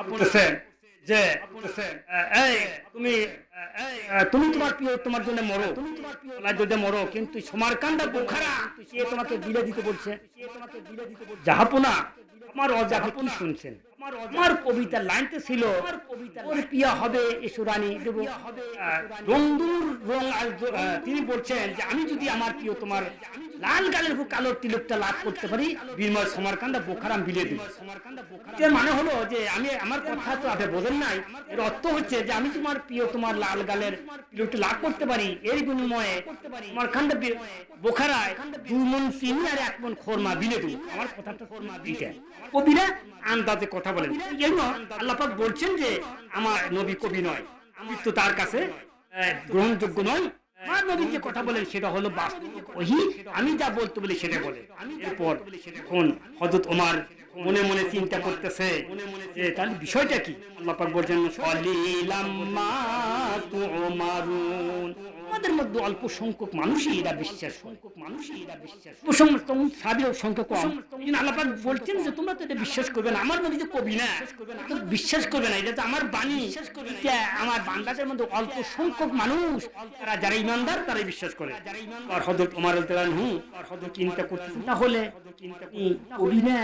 Speaker 2: আপনার যে এই তুমি তুমি তোমার প্রিয় তোমার জন্য মরো, তুমি তোমার প্রিয় জন্য মরো, কিন্তু সমারকান্দা বোখারা সে তোমাকে বিলে দিতে বলছে, জাহাপনা আমার অজাহাপ কি শুনছেন? আমার কবিতার লাইনতে ছিল ওর প্রিয়া হবে এসুরানি দেব রংদুর রং। তিনি বলছেন যে আমি যদি আমার প্রিয় তোমার লাল গালের উপর কালো তিলকটা লাভ করতে পারি বিনিময় সমারকান্দা বোখারাম বিলে দিব। এর মানে হলো যে আমি আমার কথা তো আপনি বোঝেন নাই, এর অর্থ হচ্ছে যে আমি তোমার প্রিয় তোমার লাল গালের তিলকটা লাভ করতে পারি, এর বিনিময়ে সমারকান্দা বোখারায় 2 মণ চিনি আর 1 মণ খোরমা বিলে দেব। আমার কথাটা খোরমা দিতে কবিরা আন্দাজে কথা বলেন। এই জন্য আল্লাহ পাক বলছেন যে আমার নবী কবি নয়, মৃত্যু তার কাছে গ্রহণযোগ্য নয়। আমার নবী যে কথা বলেন সেটা হলো বাস্তবিক ওহী, আমি যা বলতে বলি সেটা বলে। এরপর এখন হযরত ওমর মনে মনে চিন্তা করতেছে যে তাহলে বিষয়টা কি। আল্লাহ পাক বলছেন কলিলাম মা তুমারুন, আমাদের মধ্যে অল্প সংখ্যক মানুষই এরা বিশ্বাস, সংখ্যক কম। আল্লাহ পাক বলছেন যে তোমরা তো এটা বিশ্বাস করবে না, আমার নবী যে কবি না বিশ্বাস করবে না, এটা তো আমার বাণী, আমার বান্দাদের মধ্যে অল্প সংখ্যক মানুষ তারা যারা ইমানদার তারাই বিশ্বাস করে। আর হযরত ওমর রাদিয়াল্লাহু আনহু চিন্তা করতেছেন তাহলে কবি না,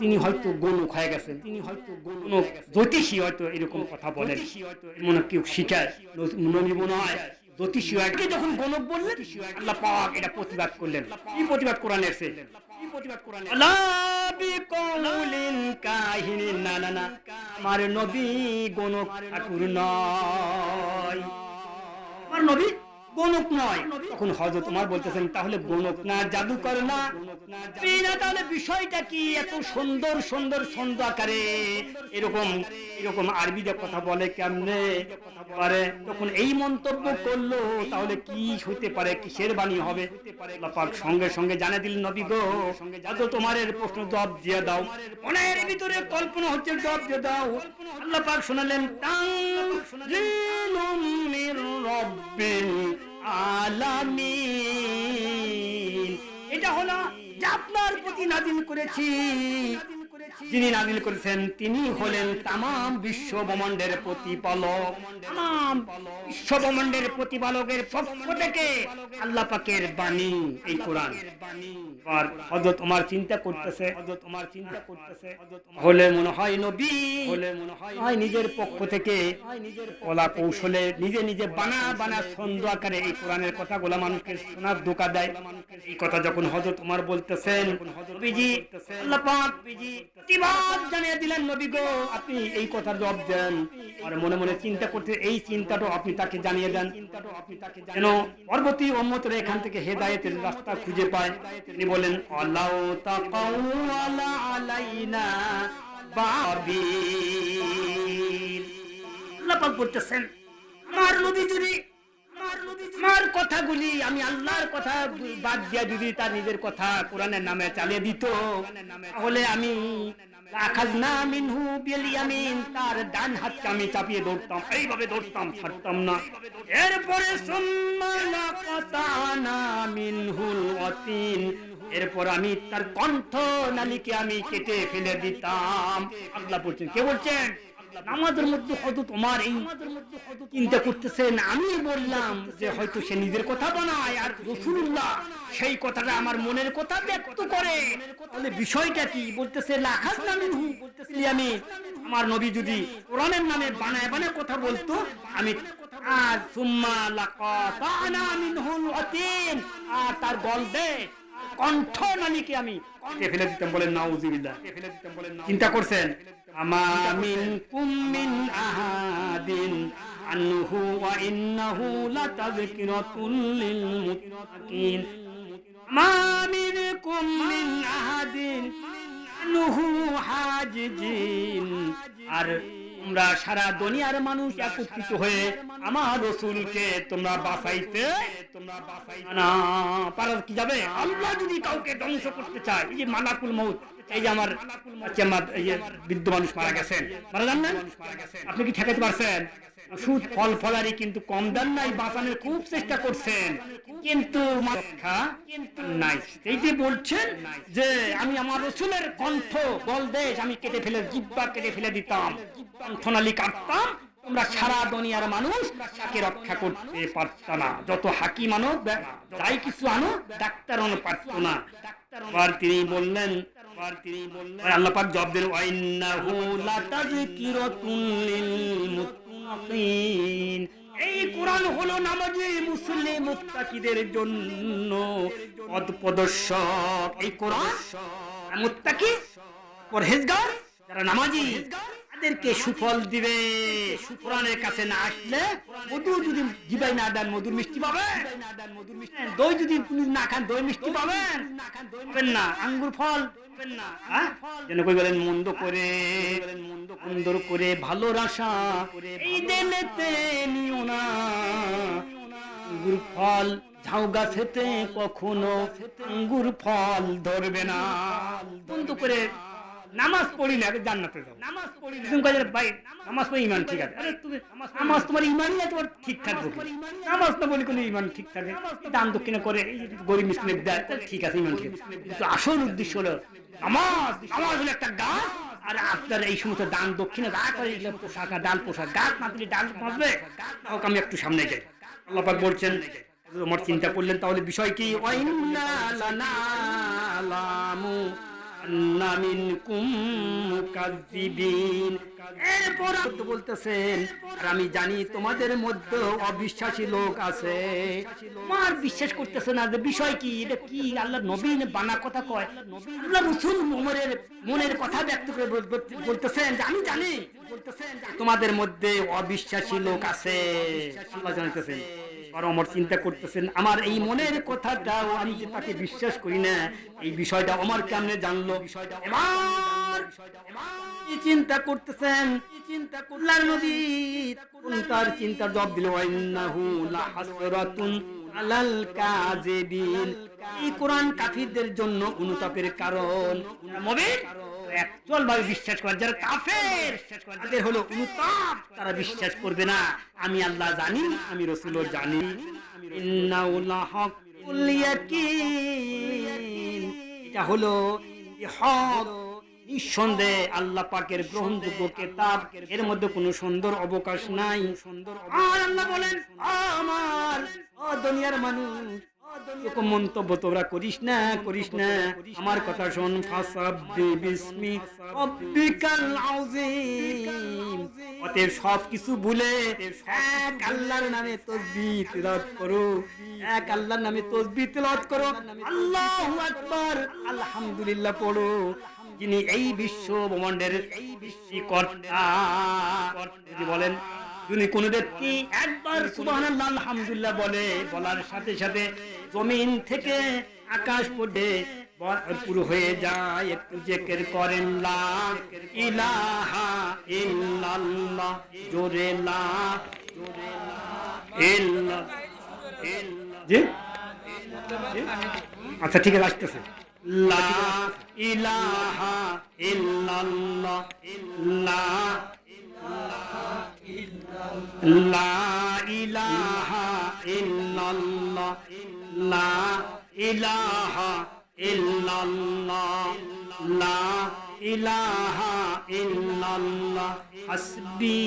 Speaker 2: তিনি হয়তো গণক হয়ে গেছেন, তিনি হয়তো গণক জ্যোতিষী, হয়তো এরকম কথা বলেন, মনে কেউ শিখায় নবী মনে হয় জ্যোতিষী। যখন গণক বললেন আল্লাহ পাক এটা প্রতিবাদ করলেন। কি প্রতিবাদ কোরআনে আছে? না না না, আমার নবী গণক ঠাকুর নয়, আমার নবী গণক নয়। তখন হযরত ওমর বলতেছেন তাহলে গণক না, জাদুকর না, তাহলে বিষয়টা কি? এত সুন্দর সুন্দর ছন্দ আকারে এরকম এরকম আরবিতে কথা বলে কেমনে পারে? তখন এই মন্তব্য করলো, তাহলে কি হতে পারে, কিসের বাণী হবে? আল্লাহ পাক সঙ্গে সঙ্গে জানিয়ে দিলেন নবী গো হযরত ওমরের প্রশ্ন জবাব দিয়ে দাও। মনের ভিতরে কল্পনা হচ্ছে জবাব দিয়ে দাও। আল্লাহ পাক শোনালেন তানজিলুম মির রাব্বিল আলামিন, এটা হলো যা আপনার প্রতি নাযিল করেছি। যিনি নাযিল করেছেন তিনি হলেন তামাম বিশ্ব ব্রহ্মাণ্ডের প্রতিপালক, তামাম বিশ্ব ব্রহ্মাণ্ডের প্রতিপালকের পক্ষ থেকে আল্লাহ পাকের বাণী এই কোরআন। আর হযরত ওমর চিন্তা করতেছে হলে মনে হয় নবী হয় নিজের পক্ষ থেকে কলা কৌশলে নিজে নিজে বানা ছন্দ আকারে এই কোরআনের কথাগুলো মানুষকে শোনার ধোঁকা দেয়। এই কথা যখন হযরত ওমর বলতেছেন নবীজি আল্লাহ পাক প্রতিবাদ জানিয়ে দিলেন নবী গো আপনি এই কথা জবাব দেন। আর মনে মনে চিন্তা করতে এই চিন্তাটা আপনি তাকে জানিয়ে দেন যেন পরবর্তী উম্মতরা এখান থেকে হেদায়েতের রাস্তা খুঁজে পায়। তিনি বলেন আল্লাহু তাকাওয়ালা আলাইনা বাবিল, আল্লাহ পাক বলতেছেন আমার নবী যদি আমার কথাগুলি আমি আল্লাহর কথা বাদ দিয়ে যদি তার নিজের কথা কোরআনের নামে চালিয়ে দিত তাহলে আমি আখাযনা মিনহু বিল ইয়ামিন, তার ডান হাতকে আমি চাপিয়ে ধরতাম, এইভাবে ধরতাম, ছাড়তাম না। এরপরে সুম্মা লাকাতানা মিনহুল ওয়াতিন, এরপর আমি তার কণ্ঠ নালীকে আমি কেটে ফেলে দিতাম। আল্লাহ বলছেন, কে বলছেন? নামাজের মধ্যে হযরত ওমর এই চিন্তা করতেছেন। আমি বললাম যে হয়তো সে নিজের কথা বানায় আর রাসূলুল্লাহ সেই কথাটা আমার মনের কথা ব্যক্ত করে, তাহলে বিষয়টা কি? বলতেছে লাখাযনা মিনহু, বলতেছি আমি আমার নবী যদি কোরআনের নামে বানায় বানায় কথা বলতো আমি আর সুম্মা লাকাতানা মিনহুল ওয়াতিন, আর তার গলবে কণ্ঠ নালীকে আমি কেটে ফেলে দিতাম। বলেন নাউযুবিল্লাহ। চিন্তা করছেন আমা মিনকুম মিন আহাদিন আনহু ওয়া ইন্নাহু লাতাযকিরাতুল লিল মুত্তাকিন। আমা মিনকুম মিন আহাদিন, আনহু হাজিজিন। আর তোমরা সারা দুনিয়ার মানুষ একত্রিত হয়ে আমার রাসূলকে তোমরা বাঁচাইতে না পারা কি যাবে? আল্লাহ যদি কাউকে ধ্বংস করতে চায়, এই যে মালাকুল মউত, এই যে আমার এই যে বৃদ্ধ মানুষ মারা গেছেন, মারা যান না, আপনি কি ঠেকাতে পারছেন? সুদ ফল ফলারি কিন্তু কম দেন নাই, বাঁচানোর খুব চেষ্টা করছেন, কিন্তু রক্ষা নাই। এই যে বলছেন যে আমি আমার রাসূলের কণ্ঠ বলদেশ আমি কেটে ফেলে, জিহ্বা কেটে ফেলে দিতাম, কণ্ঠনালী কাটতাম, তোমরা সারা দুনিয়ার মানুষ তাকে রক্ষা করতে পারত না। যত হাকিম আনো, যাই কিছু আনো, ডাক্তার আনো পারত না। আর তিনি বললেন, আল্লাহ পাক জবাব দেন, ওয়াইন্নাহু লাতাযকিরাতুন লিল মুত্তাকিন। এই কোরআন হলো নামাজি মুসলিম মুত্তাকিদের জন্য পথ প্রদর্শক। এই কোরআন মুত্তাকি পরহেজগার যারা নামাজি তাদেরকে সুফল দিবে। কোরআনের কাছে না আসলে মধু যদি জিবাই না দেন, মধুর মিষ্টি পাবেন, দই যদি না খান, দই মিষ্টি পাবেন না, আঙ্গুর ফল না। যেন কই বলেন মন্দ করে সুন্দর করে ভালো রাশা এই দেনেতে নিও না। আঙ্গুর ফল ঝাউ গাছেতে কখনো আঙ্গুর ফল ধরবে না। বন্ধ করে নামাজ পড়ি না জান্নাতে যাও, নামাজ পড়ি না তুমি কইলে ভাই নামাজ পড়ি ইমান ঠিক আছে। আরে তুমি নামাজ তোমার ইমান না, তোমার ঠিক থাকবে, নামাজ না বলি কোন ইমান ঠিক থাকে, দান দক্ষিণা করে গরিব মিসকিনের দেয়, ঠিক আছে ইমান ঠিক আছে। কিন্তু আসল উদ্দেশ্য হলো নামাজ। নামাজ হলো একটা গাছ, আর আপনার এই সমস্ত দান দক্ষিণা যা করে পোশাক ডাল পোশাক, গাছ না দিলে ডাল বাঁচবে। হোক আমি একটু সামনে যাই। আল্লাহ পাক বলছেন, আমার চিন্তা করলেন তাহলে বিষয় কি? ওয়াইন্না লানালামু আন্না মিনকুম মুকাজ্জিবিন। এরপর বলতেছেন, আর আমি জানি তোমাদের মধ্যে অবিশ্বাসী লোক আছে। আমার বিশ্বাস করতেছে না যে বিষয় কি, এটা কি? আল্লাহ নবী বানা কথা কয়, আল্লাহ রাসূল মনের কথা ব্যক্ত করে বলতেছেন যে আমি জানি, বলতেছেন তোমাদের মধ্যে অবিশ্বাসী লোক আছে। আল্লাহ জানাইতেছেন, আর আমার চিন্তা করতেছেন আমার এই মনের কথাটাও আমি যে তাকে বিশ্বাস করি না, এই বিষয়টা আমার কেমনে জানলো? চিন্তা করতেছেন, চিন্তা করলেন নবী তার চিন্তার জবাব দিল, ওয়াইন্নাহু লাহাসরাতুন আলাল কাযিবিন। এই কোরআন কাফিরদের জন্য অনুতাপের কারণ। মুমিন একচুয়াল ভাবে বিশ্বাস করে, যারা কাফের তাদের হলো অনুতাপ, তারা বিশ্বাস করবে না। আমি আল্লাহ জানি, আমি রাসূলও জানি। ইন্নাহু লাহাকুল ইয়াকিন, এটা হলো হক, নিঃসন্দেহে আল্লাহ পাকের গ্রহণযোগ্য কিতাব, এর মধ্যে কোনো সুন্দর অবকাশ নাই। আর আল্লাহ বলেন, আমার দুনিয়ার মানুষ এরকম মন্তব্য তোমরা করিস না, করিস না, আমার কথা শোন। ফাসাব্বি বিসমি রাব্বিকাল আযীম। অতএব সবকিছু ভুলে এক আল্লাহর নামে তাসবিহ তিলাওয়াত করো, এক আল্লাহর নামে তাসবিহ তিলাওয়াত করো, আল্লাহু আকবার, আলহামদুলিল্লাহ পড়ো। যিনি এই বিশ্ব ব্রহ্মাণ্ডের এই সৃষ্টিকর্তা। যদি বলেন, যদি কোনো ব্যক্তি একবার সুবহানাল্লাহ আলহামদুলিল্লাহ বলে, বলার সাথে সাথে জমিন থেকে আকাশ পর্যন্ত পুরো হয়ে যায়। একটু জিকির করেন, লা ইলাহা ইল্লাল্লাহ, জোরে লা ইল্লাল্লাহ। জি আচ্ছা ঠিক আছে, আসতেছে। লা ইলাহা ইল্লাল্লাহ, লা ইলাহা ইল্লাল্লাহ, লা ইলাহা ইল্লাল্লাহ, লা ইলাহা ইল্লাল্লাহ। হাসবি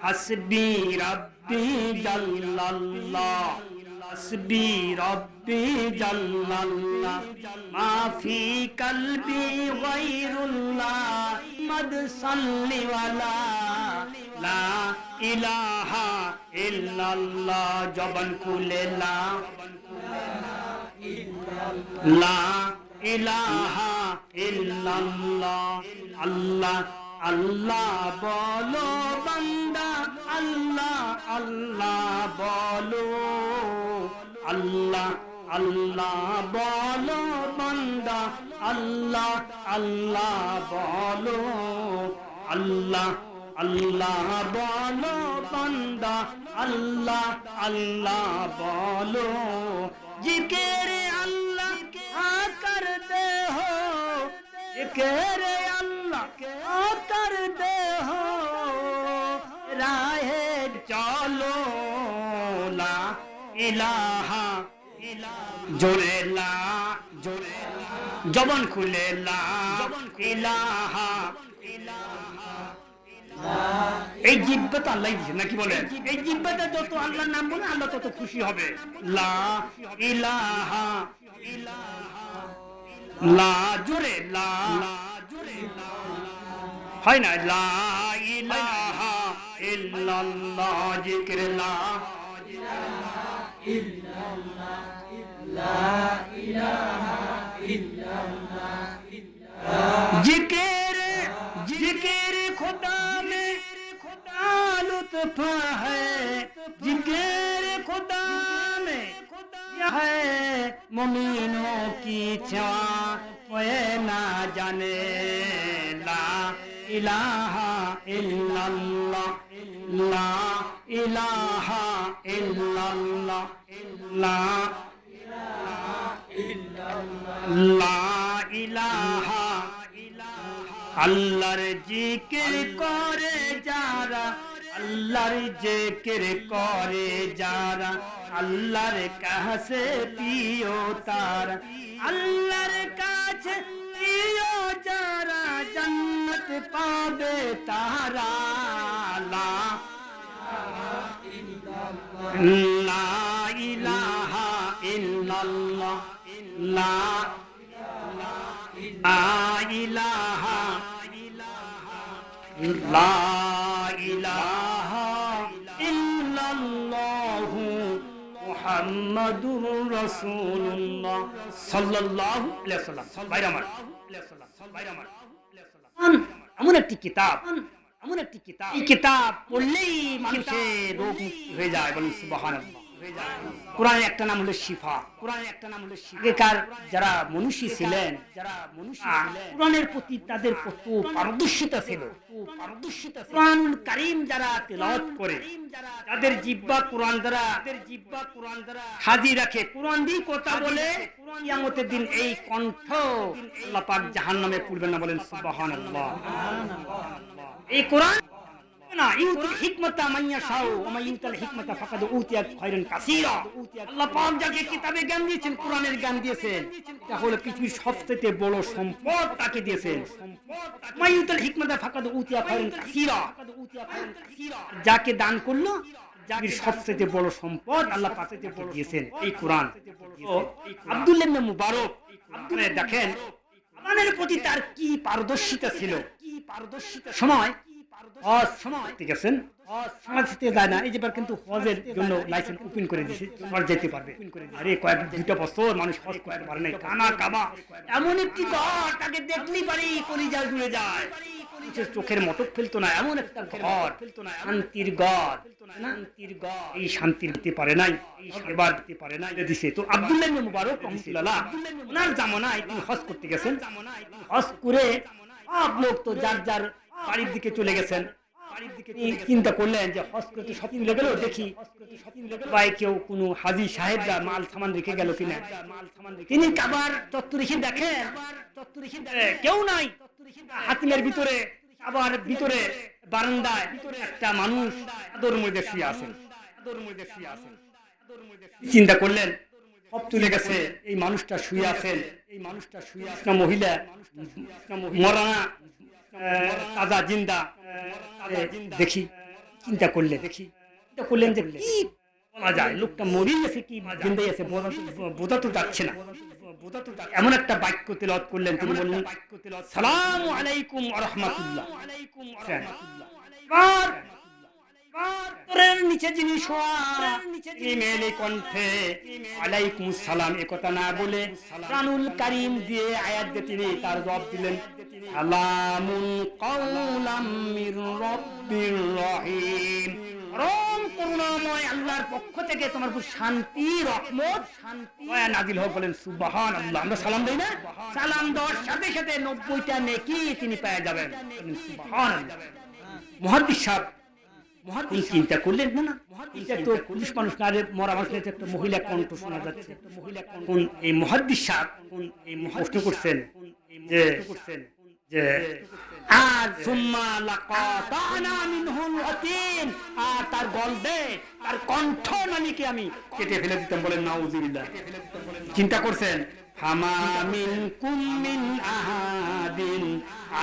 Speaker 2: হাসবি রাব্বি জাল্লাল্লাহ, হাসবি রাব্বি জাল্লাল্লাহ, মা ফি কলবি গায়রুল্লাহ, মদ সাল্লি ওয়ালা লা ইলাহা ইল্লাল্লাহ। জবান খুলে লা ইলাহা ইল্লাল্লাহ। আল্লাহ আল্লাহ বলো বান্দা, আল্লাহ আল্লাহ বলো, আল্লাহ আল্লাহ বলো বান্দা, আল্লাহ আল্লাহ বলো, আল্লাহ আল্লাহ বলো বান্দা, আল্লাহ আল্লাহ বলো। জিকির আল্লাহ করতে হো, জিকির আল্লাহ করতে হো, রাহে চলো লা ইলাহা জোরে লা, জোরে জবান খুলে লা ইলাহা। এই জিহ্বাটা আল্লাহ দিয়েছে নাকি বলেন? এই জিহ্বাটা যত আল্লাহর নাম বলে আল্লাহ তত খুশি হবে। লা ইলাহা, লা জোরে লা, হয় না লা ইলাহা ইল্লাল্লাহ, জিকির লা जिक्र जिक्र खुदा में खुदा लुत्फ है, जिक्र खुदा में है मुमीनों की छां कोई ना जाने। ला इलाहा इल्लल्लाह, ला इलाहा इल्लल्लाह, ला লা ইলাহা। আল্লাহর জিকির করে যারা, আল্লাহর জিকির করে যারা, আল্লাহর কাছে প্রিয় তারা, আল্লাহর কাছে প্রিয় যারা, জান্নাত পাবে তারা। লা ইলাহা ইল্লাল্লাহ, লা ইলাহা, লা ইলাহা ইল্লাল্লাহু মুহাম্মাদুর রাসূলুল্লাহ সাল্লাল্লাহু আলাইহি ওয়াসাল্লাম। ভাইরা আমার, এমন একটি কিতাব, এমন একটি কিতাব, এই কিতাব পড়লেই মানুষের রোগ মুক্তি হয়ে যায়। বলুন সুবহানাল্লাহ। কোরআনের একটা নাম হলো শিফা, কোরআনের একটা নাম হলো শিফা। আগেকার যারা মনীষী ছিলেন, যারা মনীষী ছিলেন, কোরআনের প্রতি তাদের কত পারদর্শিতা ছিল। কোরআনুল কারীম যারা তেলাওয়াত করে, তাদের জিহ্বা কোরআন দ্বারা, হাজির রাখে, কোরআন দিয়ে কথা বলে, কিয়ামতের দিন এই কণ্ঠ আল্লাহ পাক জাহান্নামে পুরবেন না। বলেন সুবহানাল্লাহ। এই কোরআন না ইউতিল হিকমাতা মান ইয়াশাউ ওয়া মান ইউতিল হিকমাতা ফাকাদ উতিয়া খায়রান কাসীরা। আল্লাহ পাক যাকে কিতাবে জ্ঞান দিয়েছেন, কোরআনের জ্ঞান দিয়েছেন, তাহলে পৃথিবীর সবচেয়ে বড় সম্পদ তাকে দিয়েছেন। মান ইউতিল হিকমাতা ফাকাদ উতিয়া খায়রান কাসীরা, যাকে দান করলো যাকে সবচেয়ে বড় সম্পদ আল্লাহ পাক তাকে দিয়েছেন এই কোরআন। আব্দুল্লাহ ইবনে মুবারক, আপনি দেখেন কোরআনের প্রতি তার কি পারদর্শিতা ছিল। সময় ঠিক আছেন, যায় না, এই যেবার কিন্তু হজের জন্য লাইসেন্স ওপেন করে দিয়েছে, যেতে পারবে। আরে কয়েক দুটা বছর মানুষ হজ করতে পারে না, কানা কাবা এমন একটি ঘর, তাকে দেখলেই পারি কলিজা জুড়ে যায়, চোখের মটক ফেলতো না, এমন একটা ঘর, শান্তির ঘর, শান্তির ঘর। এই শান্তি দিতে পারে নাই, এবার দিতে পারে নাই দিছে। তো আব্দুল্লাহ ইবনে মুবারক রাহমাতুল্লাহ ওনার জামানায় তিনি হজ করতে গেছেন। হজ করে সব লোক তো যার যার বাড়ির দিকে চলে গেছেন। চিন্তা করলেন যে হজ করতে সব মিলে গেল, দেখি ভাই কেউ কোনো হাজী সাহেবরা মাল সামান রেখে গেল কিনা। তিনি কাবার চত্বর রেখে দেখেন, কেউ নাই। হাতিমের ভিতরে, আবার ভিতরে বারান্দায় একটা মানুষ আদর মধ্যে শুয়ে আছেন। চিন্তা করলেন সব চলে গেছে, এই মানুষটা শুয়ে আছেন, এই মানুষটা শুয়ে আছেন, মহিলা মরানা তাজা জিন্দা। দেখি চিন্তা করলেন যে কি বলা যায়, লোকটা মরে গেছে কি জিন্দাই আছে বোঝা তো যাচ্ছে না। এমন একটা বাক্য তেলাওয়াত করলেন, তিনি বললেন সালামু আলাইকুম ওয়া রাহমাতুল্লাহ। নিচে যিনি মেলে কণ্ঠে আলাইকুম সালাম এ কথা না বলে কোরআনুল কারীম দিয়ে আয়াত দিয়ে তিনি তার জবাব দিলেন সালামুন কাওলাম মির রাব্বির রহিম। পরম করুণাময় আল্লাহর পক্ষ থেকে তোমার উপর শান্তি, রহমত, দয়া নাজিল হোক। বলেন সুবহানাল্লাহ। আমরা সালাম দেই না? সালাম দেওয়ার সাথে সাথে 90টা নেকি তিনি পেয়ে যাবেন। বলেন সুবহানাল্লাহ। মুহাদ্দিস সাহেব কোন চিন্তা করলেন না? এটা তো পুরুষ মানুষ না, মরা মানুষ, একটা মহিলা কণ্ঠ শোনা যাচ্ছে। কোন এই মুহাদ্দিস সাহেব প্রশ্ন করছেন যে আর সুম্মা লাকাতানা মিনহুল ওয়াতিন, আর তার গলবে, তার কণ্ঠ নালিকে আমি কেটে ফেলে দিতাম। বলেন নাউযুবিল্লাহ। চিন্তা করছেন? ফামা মিনকুম মিন আহাদিন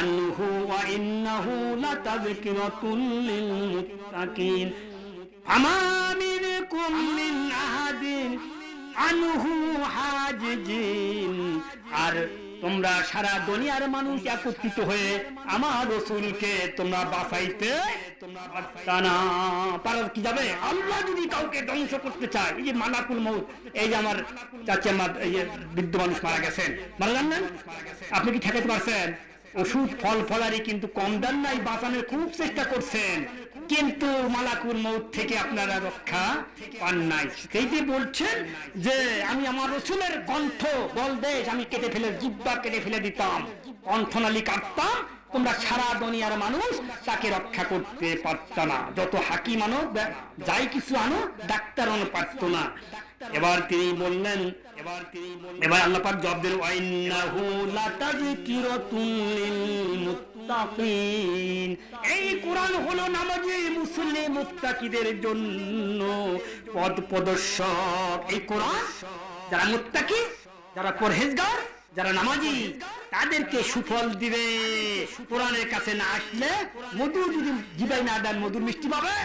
Speaker 2: আনহু ওয়া ইন্নাহু লাতাযকিরাতুল লিল মুত্তাকিন। ফামা মিনকুম মিন আহাদিন আনহু হাজিজিন। আর তোমরা সারা দুনিয়ার মানুষ একত্রিত হয়ে আমার রাসূলকে তোমরা বাঁচাইতে পারার কি যাবে? আল্লাহ যদি কাউকে ধ্বংস করতে চায়, এই যে মালাকুল মউত, এই যে আমার চাচা এই যে বৃদ্ধ মানুষ মারা গেছেন, মারা যান না, আপনি কি ঠেকাতে পারছেন? ওষুধ ফল ফলারি কিন্তু কম দেন নাই, বাঁচানোর খুব চেষ্টা করছেন, কিন্তু মালাকুল মউত থেকে আপনারা রক্ষা পান নাই। সেইটি বলছেন যে আমি আমার রাসূলের কণ্ঠ বলদেশ আমি কেটে ফেলে, জিহ্বা কেটে ফেলে দিতাম, কণ্ঠনালী কাটতাম, তোমরা সারা দুনিয়ার মানুষ তাকে রক্ষা করতে পারত না। যত হাকিম আনো, যাই কিছু আনো, ডাক্তার আনো পারত না। এবার তিনি বললেন, এবার আল্লাহ পাক জবাব দিলেন ওয়াইন্নাহু লাতাযকিরাতুল লিল মুত্তাকিন। এই কোরআন হলো নামাজি মুসলিম মুত্তাকিদের জন্য পথ প্রদর্শক। এই কোরআন যারা মুত্তাকি, যারা পরহেজগার, যারা নামাজি, তাদেরকে সুফল দিবে। কোরআনের কাছে না আসলে মধু যদি জিবাই না দেন, মধুর মিষ্টি পাবেন?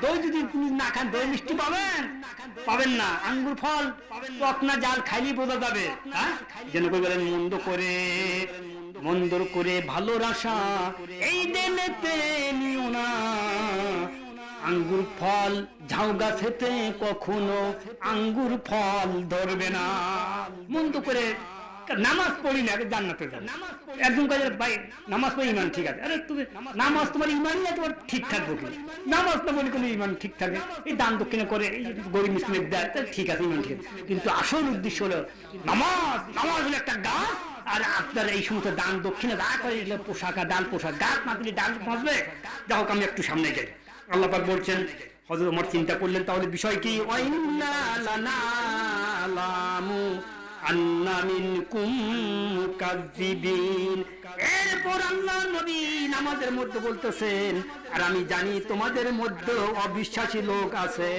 Speaker 2: দই যদি তুমি না খান, দই মিষ্টি পাবেন না। আঙ্গুর ফল টক না জাল খাইলেই বোঝা যাবে। হ্যাঁ, যেন কই বলেন মন্দর করে ভালোর আশা এই দেনেতে নিও না। আঙ্গুর ফল ঝাউ গাছেতে কখনো আঙ্গুর ফল ধরবে না। মন্দ করে নামাজ পড়ি না, জান্নাতে যাবে। একদম কাজে ভাই নামাজ পড়ি ইমান ঠিক আছে। আরে তুমি নামাজ, তোমার ইমানই না, তোমার ঠিক থাকবো কি? নামাজ না বলে কোনো ইমান ঠিক থাকবে? এই দান দক্ষিণা করে, এই গরিব মুসলিমের দেয়, ঠিক আছে, ইমান ঠিক আছে, কিন্তু আসল উদ্দেশ্য হলো নামাজ। নামাজ হলো একটা গাছ, আর আপনার এই সমস্ত দান দক্ষিণা যা করে পোশাক আর ডাল পোশাক, গাছ না দিলে ডাল বাঁচবে। যাই হোক, আমি একটু সামনে যাই। আল্লাহ পাক বলছেন, হযরত ওমর চিন্তা করলেন তাহলে বিষয় কি? ওয়াইন্না লানালামু আন্না মিনকুম মুকাজ্জিবিন। এরপর আল্লাহর নবী নামাজের মধ্যে বলতেছেন, আর আমি জানি তোমাদের মধ্যে অবিশ্বাসী লোক আছে।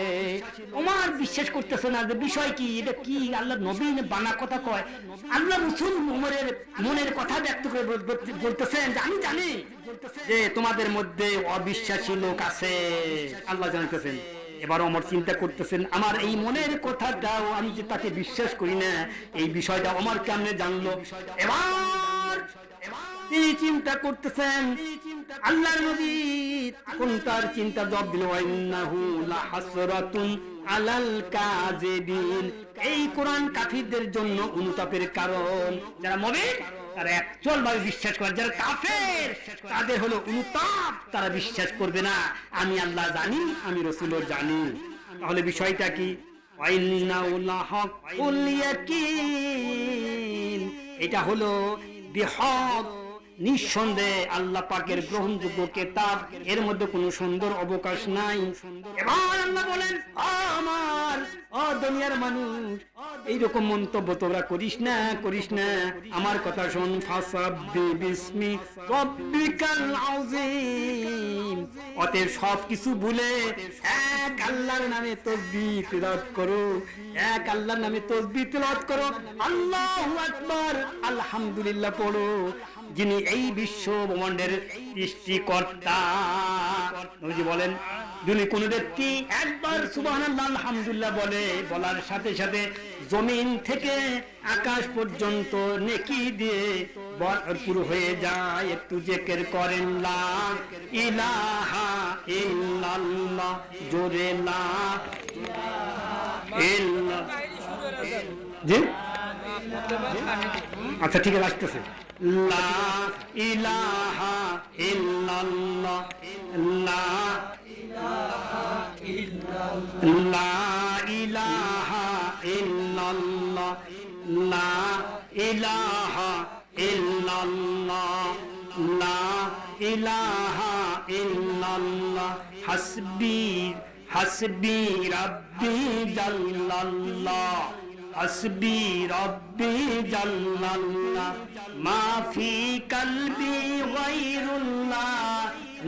Speaker 2: ওমর বিশ্বাস করতেছে না যে বিষয় কি, এটা কি? আল্লাহর নবী বানা কথা কয়? আল্লাহ রাসূল ওমরের মনের কথা ব্যক্ত করে বলতেছেন যে আমি জানি যে তোমাদের মধ্যে অবিশ্বাসী লোক আছে। আল্লাহ জানতেছেন। এবার ওমর চিন্তা করতেছেন, আমার এই মনের কথাটাও আমি যে তাকে বিশ্বাস করি না, এই বিষয়টা ওমর কেমনে জানলো? এবার তিনি চিন্তা করতেছেন, আল্লাহর নবী এখন তার চিন্তা জবাব দিল, ওয়াইন্নাহু লাহাসরাতুন আলাল কাযিবিন। এই কোরআন কাফিরদের জন্য অনুতাপের কারণ। যারা মুমিন তারা একচল ভাবে বিশ্বাস করে, যারা কাফের তাদের হলো অনুতাপ, তারা বিশ্বাস করবে না। আমি আল্লাহ জানি, আমি রাসূলও জানি। তাহলে বিষয়টা কি? ওয়াইন্নাহু লাহাকুল ইয়াকিন। এটা হলো বিহক, নিঃসন্দেহে আল্লাহ পাকের গ্রহণযোগ্য কিতাব, এর মধ্যে কোনো সুন্দর অবকাশ নাই। এবার আল্লাহ বলেন, আমার দুনিয়ার মানুষ এইরকম মন্তব্য তোরা করিস না, আমার কথা শোন। ফাসাব্বি বিসমি রাব্বিকাল আযীম। অতএব সব কিছু ভুলে এক আল্লাহর নামে তাসবিহ তিলাওয়াত করো, এক আল্লাহর নামে তাসবিহ তিলাওয়াত করো, আল্লাহু আকবার, আলহামদুলিল্লাহ পড়ো, যিনি এই বিশ্ব ব্রহ্মাণ্ডের সৃষ্টিকর্তা। নবীজি বলেন, যদি কোনো ব্যক্তি একবার সুবহানাল্লাহ আলহামদুলিল্লাহ বলার সাথে সাথে জমিন থেকে আকাশ পর্যন্ত নেকি দিয়ে ভরপুর হয়ে যায়। একটু জিকির করেন, লা ইলাহা ইল্লাল্লাহ, জোরে লা ইল্লাল্লাহ। জি আচ্ছা, ঠিক আছে, আসতেছে। লা ইলাহা ইল্লাল্লাহ, লা ইলাহা লা ইলাহা ইল্লাল্লাহ, লা ইলাহা ইল্লাল্লাহ, লা ইলাহা ইল্লাল্লাহ, হাসবি হাসবি রাব্বি জাল্লাল্লাহ, হাসবি রাব্বি জাল্লাল্লাহ, মা ফি কলবি গায়রুল্লাহ,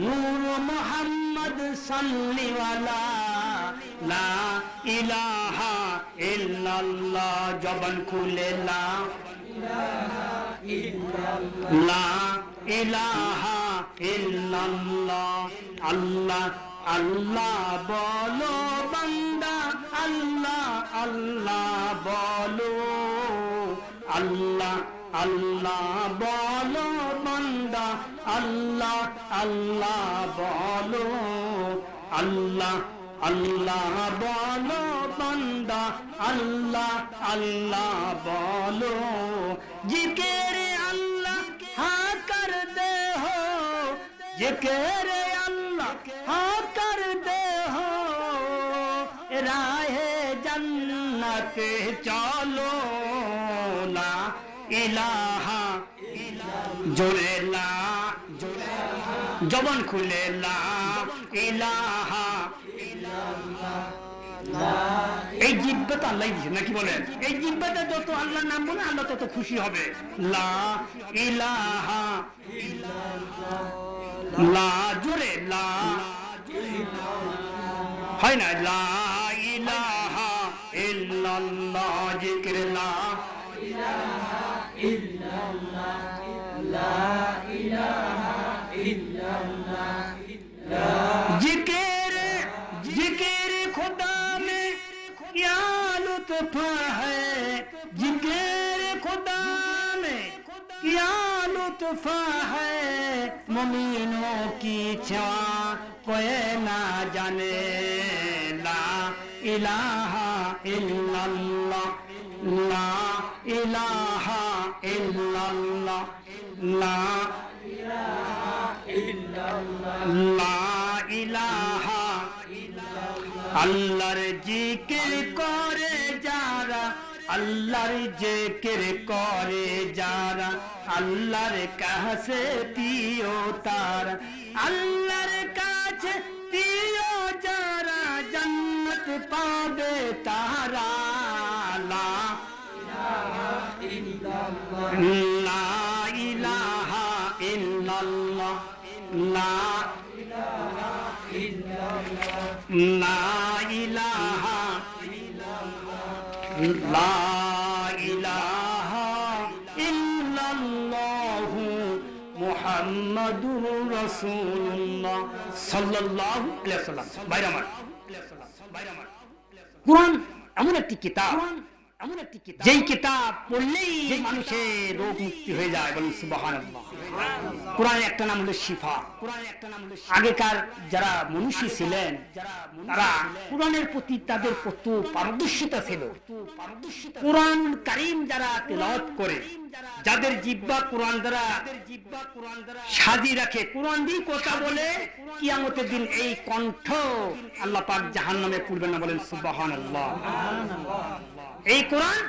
Speaker 2: নূর মুহাম্মদ সাল্লি আলা, লা ইলাহা ইল্লাল্লাহ। জবান খুলে লা লা ইলাহা ইল্লাল্লাহ। আল্লাহ আল্লাহ বলো বান্দা, আল্লাহ আল্লাহ বলো, আল্লাহ আল্লাহ বলো বান্দা, আল্লাহ আল্লাহ বলো, আল্লাহ আল্লাহ বলো বান্দা, আল্লাহ আল্লাহ বলো। জিকির আল্লাহ हाँ कर दे हो, जिक्र अल्लाह हाँ कर दे हो, राहे जन्नत चलो, ला इलाहा जोरे ला, जबान खुले ला इलाहा। এই জিহ্বাটা আল্লাহ দিয়েছে নাকি বলেন? এই জিহ্বাটা যত আল্লাহর নাম বলে আল্লাহ তত খুশি হবে। লা ইলাহা লা জোরে লা হয় না, লা ইলাহা ইল্লাল্লাহ, জিকির লা ইলাহা ইল্লাল্লাহ, লা ইলাহা ইল্লাল্লাহ, জিকির জিকির खुदा में क्या लुत्फ है, जिक्र खुदा में क्या लुत्फ है, मोमिनों की छावा कोई ना जाने, ला इलाहा इल्लल्लाह, ला इलाहा इल्लल्लाह, ला इलाहा इल्लल्लाह, ला इलाहा আল্লাহর জিকির করে যারা, আল্লাহর জিকির করে যারা, আল্লাহর কাছে প্রিয় তারা, আল্লাহর কাছে প্রিয় যারা, জান্নাত পাবে তারা, লা ইলাহা ইল্লাল্লাহ, লা ইলাহা ইল্লাল্লাহ, লা ইলাহা ইল্লাল্লাহ, লা ইলাহা লা ইলাহা ইল্লাল্লাহু মুহাম্মাদুর রাসূলুল্লাহ সাল্লাল্লাহু আলাইহি ওয়াসাল্লাম। ভাইরা আমার, কুরআন এমন একটি কিতাব, যেই কিতাব পড়লেই মানুষের রোগ মুক্তি হয়ে যায়। বলুন সুবহানাল্লাহ। কুরআনের একটা নাম হলো শিফা। আগেকার যারা মনীষী ছিলেন তারা কুরআনের প্রতি তাদের কত পারদর্শিতা ছিল। কুরআন কারীম যারা তেলাওয়াত করে, যাদের জিহ্বা কুরআন দ্বারা সাজিয়ে রাখে, কুরআন দিয়ে কথা বলে, কিয়ামতের দিন এই কণ্ঠ আল্লাহ পাক জাহান্নামে পুরবে না। বলেন সুবহানাল্লাহ। এই কোরআন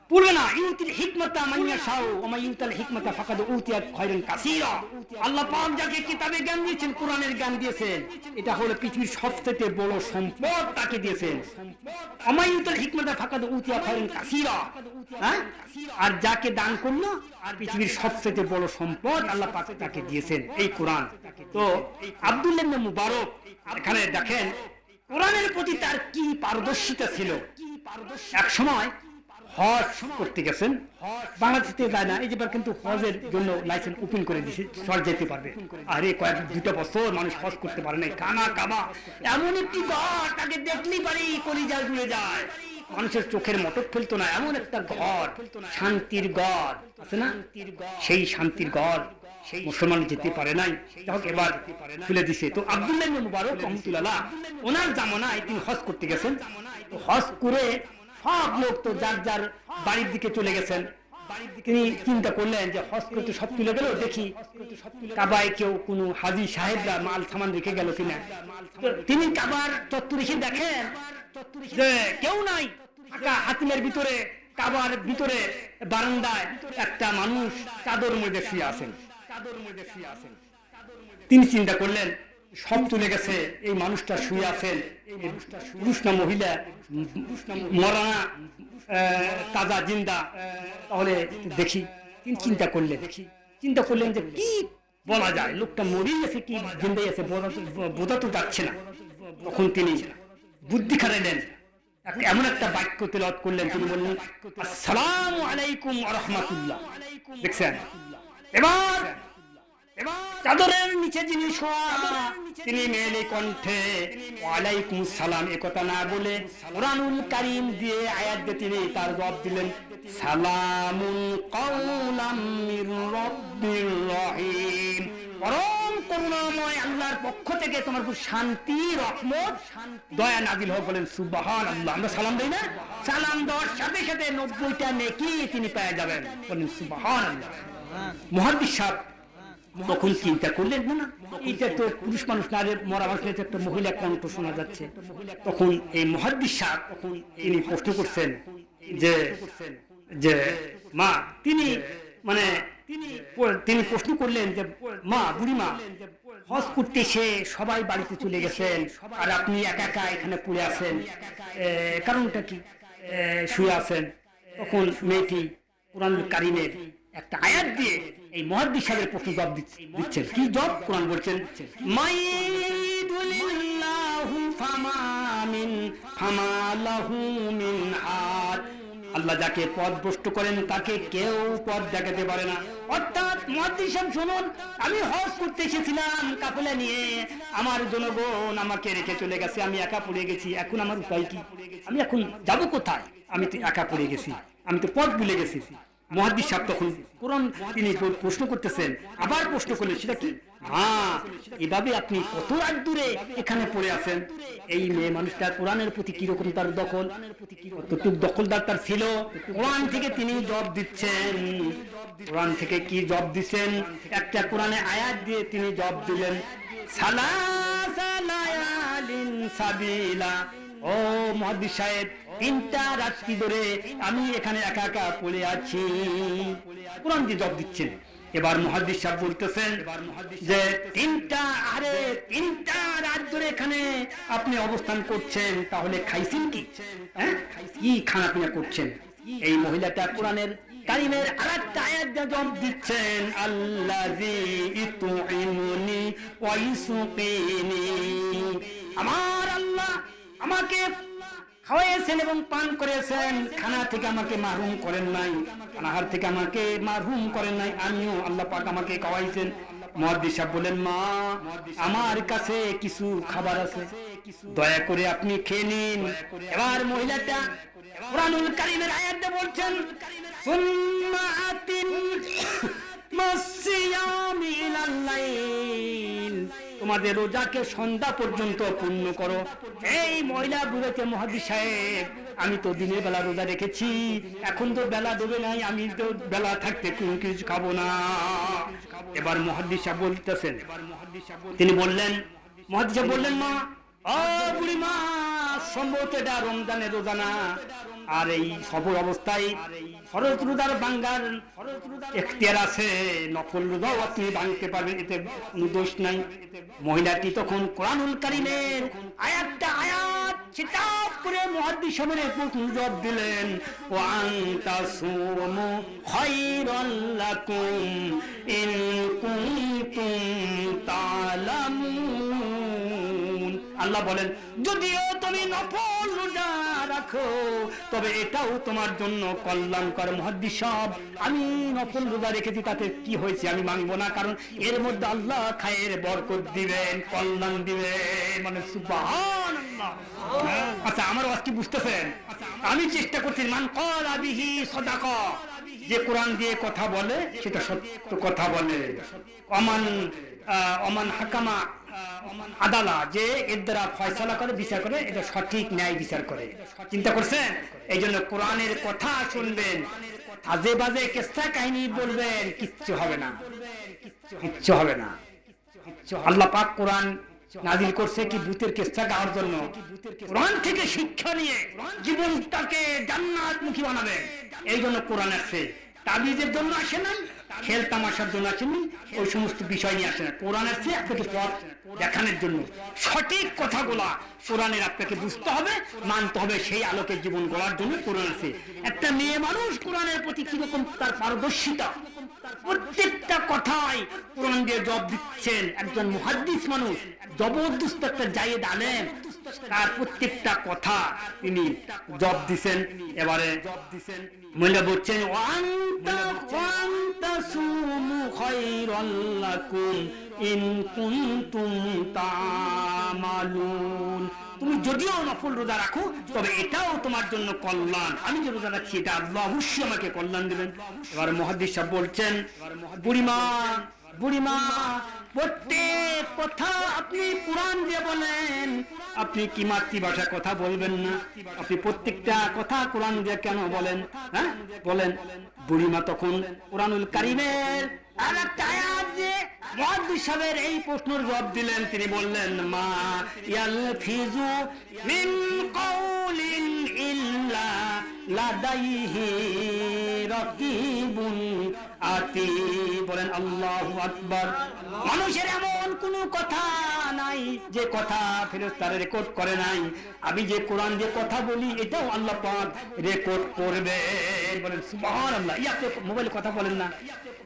Speaker 2: পূর্বে না, ইউতিল হিকমাতা মান ইয়াশাউ ওয়া মান ইউতাল হিকমাতা ফাকাদ উতিয়া খায়রান কাসীরা। আল্লাহ পাক যাকে কিতাবে জ্ঞান দিয়েছেন, কোরআনের জ্ঞান দিয়েছেন, এটা হলো পৃথিবীর সবচেয়ে বড় সম্পদ তাকে দিয়েছেন। ওয়া মান ইউতাল হিকমাতা ফাকাদ উতিয়া খায়রান কাসীরা। হ্যাঁ, আর যাকে দান করলো আর পৃথিবীর সবচেয়ে বড় সম্পদ আল্লাহ পাক তাকে দিয়েছেন এই কোরআন। তো আব্দুল্লাহ ইবনে মুবারক এখানে দেখেন কোরআনের প্রতি তার কি পারদর্শিতা ছিল। এক সময় হজ করতে গেছেন, বাংলাদেশ থেকে যায় না, এই যেবার কিন্তু হজের জন্য লাইসেন্স ওপেন করে দিয়েছে, সর যেতে পারবে। আরে দুটো বছর মানুষ হজ করতে পারে নাই, কানা কাবা এমন একটি ঘর, তাকে দেখলেই পারি কলিজা জুড়ে যায়, মানুষের চোখের মটক ফেলতো না, এমন একটা ঘর, শান্তির ঘর আছে না, সেই শান্তির ঘর সেই মুসলমান যেতে পারে নাই, এবার খুলে দিছে। তো আব্দুল্লাহ ইবনে মুবারক রাহমাতুল্লাহ ওনার জামানায় তিনি হজ করতে গেছেন। হজ করে সব লোক তো যার যার বাড়ির দিকে চলে গেছেন, তিনি চিন্তা করলেন যে হজ করতে সব তুলে গেল, দেখি কাবায় কেউ কোনো হাজি সাহেবরা মাল সামান রেখে গেল কিনা। তিনি কাবার চত্বরে এসে দেখেন যে কেউ নাই, ফাঁকা হাতিমের ভিতরে, কাবার ভিতরে বারান্দায় একটা মানুষ চাদর মধ্যে শুয়ে আছেন। তিনি চিন্তা করলেন সব তুলে গেছে, এই মানুষটা শুয়ে আছেন, পুরুষ না মহিলা, মরা না তাজা জিন্দা, তাহলে দেখি। তিনি চিন্তা করলেন যে কি বলা যায়, লোকটা মরেই আছে কি জিন্দাই আছে বোঝা তো যাচ্ছে না। তখন তিনি বুদ্ধি খাটাইলেন, এমন একটা বাক্য তেলাওয়াত করলেন, তিনি বললেন আসসালামু আলাইকুম ওয়া রাহমাতুল্লাহ। দেখছেন, এবার চাদরের নিচে যিনি শোয়া তিনি মেলে কণ্ঠে ওয়ালাইকুম সালাম এ কথা না বলে কুরআনুল কারীম দিয়ে আয়াত দিয়ে তিনি তার জবাব দিলেন সালামুন কাওলাম মির রাব্বির রহিম, পরম করুণাময় আল্লাহর পক্ষ থেকে তোমার উপর শান্তি, রহমত, দয়া নাযিল হোক। বলেন সুবহানাল্লাহ। আমরা সালাম দেই না? সালাম দেওয়ার সাথে সাথে 90টা নেকি তিনি পেয়ে যাবেন। বলেন সুবহানাল্লাহ। মুহাদ্দিস সাহেব তখন চিন্তা করলেন, না এটা তো পুরুষ মানুষ না, মরা মানুষ, একটা মহিলা কণ্ঠ শোনা যাচ্ছে। তখন এই মুহাদ্দিস সাহেব তিনি প্রশ্ন করছেন যে মা, তিনি প্রশ্ন করলেন যে মা, বুড়ি মা, হজ করতে এসে সবাই বাড়িতে চলে গেছেন আর আপনি একা একা এখানে পড়ে আছেন, কারণটা কি, শুয়ে আছেন? তখন মেয়েটি কুরআনুল কারীমের একটা আয়াত দিয়ে এই মুহাদ্দিস সাহেবের প্রশ্ন জবাব দিচ্ছেন। কি জবাব? কুরআন বলছেন মাইদুলিল্লাহু ফামালাহু মিন হাদ, আল্লাহ যাকে পথ ভ্রষ্ট করেন তাকে কেউ পথ দেখাতে পারে না। অর্থাৎ মুহাদ্দিস সাহেব শুনুন, আমি হজ করতে এসেছিলাম কাফেলা নিয়ে, আমার জনগণ আমাকে রেখে চলে গেছে, আমি একা পড়ে গেছি, এখন আমার উপায় কি? আমি এখন যাব কোথায়? আমি তো একা পড়ে গেছি, আমি তো পথ ভুলে গেছি। মুহাদ্দিস সাহেব তখন কোরআন তিনি প্রশ্ন করতেছেন, আবার প্রশ্ন করলেন, সেটা কি? হ্যাঁ, এভাবে আপনি কত রাত দূরে এখানে পড়ে আছেন। এই মেয়ে মানুষটা কোরআনের প্রতি কিরকম তার দখল, কতটুক দখলদার তার ছিল, কোরআন থেকে তিনি জবাব দিচ্ছেন। কোরআন থেকে কি জবাব দিচ্ছেন? একটা কোরআনে আয়াত দিয়ে তিনি জবাব দিলেন সালাসা লায়ালিন সাবিলা। ও মুহাদ্দিস সাহেব, 3টা রাত্রি ধরে আমি এখানে একা একা পড়ে আছি। কোরআন দিয়ে জবাব দিচ্ছেন। এবার মুহাদ্দিস সাহেব বলতেছেন যে 3টা রাত ধরে এখানে আপনি অবস্থান করছেন, তাহলে খাইছেন কি? কি খানা পিনা করছেন? এই মহিলাটা কোরআনের কারীমের আরেকটা আয়াত দিয়ে জবাব দিচ্ছেন আল্লাযী ইতুইমুনি ওয়া ইসুকিনি, আমার আল্লাহ আমাকে খাওয়াইছেন এবং পান করেছেন, খানা থেকে আমাকে মাহরুম করেন নাই, আহার থেকে আমাকে মাহরুম করেন নাই, আমিও আল্লাহ পাক আমাকে খাওয়াইছেন। মুহাদ্দিস সাহেব বলেন, মা, আমার কাছে কিছু খাবার আছে, দয়া করে আপনি খেয়ে নিন। এবার মহিলাটা কুরআনুল কারীমের আয়াতে বলছেন সুম্মা আতিম মাসিয়ামি ইলাল লাইল, তোমাদের রোজাকে সন্ধ্যা পর্যন্ত পূর্ণ করো। এই মহিলা বুঝেছে, মুহাদ্দিস সাহেব আমি তো দিনের বেলা রোজা রেখেছি, এখন তো বেলা দেবে নাই, আমি তো বেলা থাকতে কোনো কিছু খাবো না। এবার মুহাদ্দিস সাহেব বলতেছেন, তিনি বললেন, মুহাদ্দিস সাহেব বললেন, মা, ও বুড়ি মা, সম্ভবত এটা রমজানের রোজা না, আর এই সফর অবস্থায় ফরজ রোজার ভাঙার এখতিয়ার আছে, নফল রোজাও আপনি ভাঙতে পারবেন, এতে কোনো দোষ নাই। মহিলাটি তখন কোরআনুল কারীমের আয়াত চিতাব করে মুহাদ্দিস সাহেবের প্রশ্ন জবাব দিলেন ওয়া আনতাসুমু খায়রাল লাকুম ইন কুনতুম তা'লামুন। আল্লাহ বলেন, যদিও তুমি নফল রোজা রাখো তবে এটাও তোমার জন্য কল্যাণকর। মুহাদ্দিস সাহেব, আমি নফল রোজা রেখেছি, তাতে কি হয়েছে? আমি মানবো না, কারণ এর মধ্যে আল্লাহ খায়ের বরকত দিবেন, কল্যাণ দিবেন। মানে সুবহানাল্লাহ। আচ্ছা, আমার ওয়াজ কি বুঝতেছেন? আমি চেষ্টা করছি মান ক্বালা বিহি সাদাকা, যে কোরআন দিয়ে কথা বলে সেটা সত্য কথা বলে। অমান হাকামা আদালা, যে এর দ্বারা ফয়সালা করে, বিচার করে, এটা সঠিক ন্যায় বিচার করে। চিন্তা করছেন? এই জন্য কোরআনের কথা শুনবেন, আজে বাজে কিচ্ছা কাহিনী বলবেন, কিচ্ছু হবে না, কিচ্ছু হবে না। আল্লাহ পাক কোরআন নাজিল করছে কি ভূতের কিচ্ছা গাওয়ার জন্য? কোরআন থেকে শিক্ষা নিয়ে জীবনটাকে জান্নাতমুখী বানাবে, এই জন্য কোরআন আসছে। তাবিজের জন্য আসে না, খেল তামাশার জন্য আসেনি, ওই সমস্ত বিষয় নিয়ে আসে না। কোরআন আসছে আপনাকে পথ দেখানোর জন্য। সঠিক কথাগুলা কোরআনের আপনাকে বুঝতে হবে, মানতে হবে, সেই আলোকে জীবন গড়ার জন্য কোরআন আছে। একটা মেয়ে মানুষ কোরআনের প্রতি কিরকম তার পারদর্শিতা, প্রত্যেকটা কথায় কোরআন দিয়ে জবাব দিচ্ছেন। একজন মুহাদ্দিস মানুষ, জবরদস্ত একটা জায়েদ আলেম, তার প্রত্যেকটা কথা তিনি জবাব দিছেন। এবারে মহিলা বলছেন ওয়ান্তাসুমু খায়রাল লাকুম ইন কুনতুম তা'মালুন। তুমি যদিও নফল রোজা রাখো তবে এটাও তোমার জন্য কল্যাণ। আমি যে রোজা রাখছি এটা আল্লাহ অবশ্যই আমাকে কল্যাণ দেবেন। এবার মুহাদ্দিস সাহেব বলছেন, বুড়িমা বুড়িমা প্রত্যেক কথা আপনি কোরআন দিয়ে বলেন, আপনি কি মাতৃভাষা কথা বলবেন না? আপনি প্রত্যেকটা কথা কোরআন দিয়ে কেন বলেন? হ্যাঁ বলেন। বুড়িমা তখন কোরআনুল কারীমের আর একটা আয়াত দিয়ে মুহাদ্দিস সাহেবের এই প্রশ্নের জবাব দিলেন। তিনি বললেন, মা ইয়ালফিজু মিন কাউলিন ইল্লা লাদাইহি রাকিবুন আতীদ। বলেন আল্লাহু আকবার। মানুষের এমন কোনো কথা নাই যে কথা ফেরেশতারা রেকর্ড করে নাই। আমি যে কোরআন দিয়ে কথা বলি এটাও আল্লাহ পাক রেকর্ড করবে। বলেন সুবহানাল্লাহ। আপনি মোবাইলে কথা বলেন না,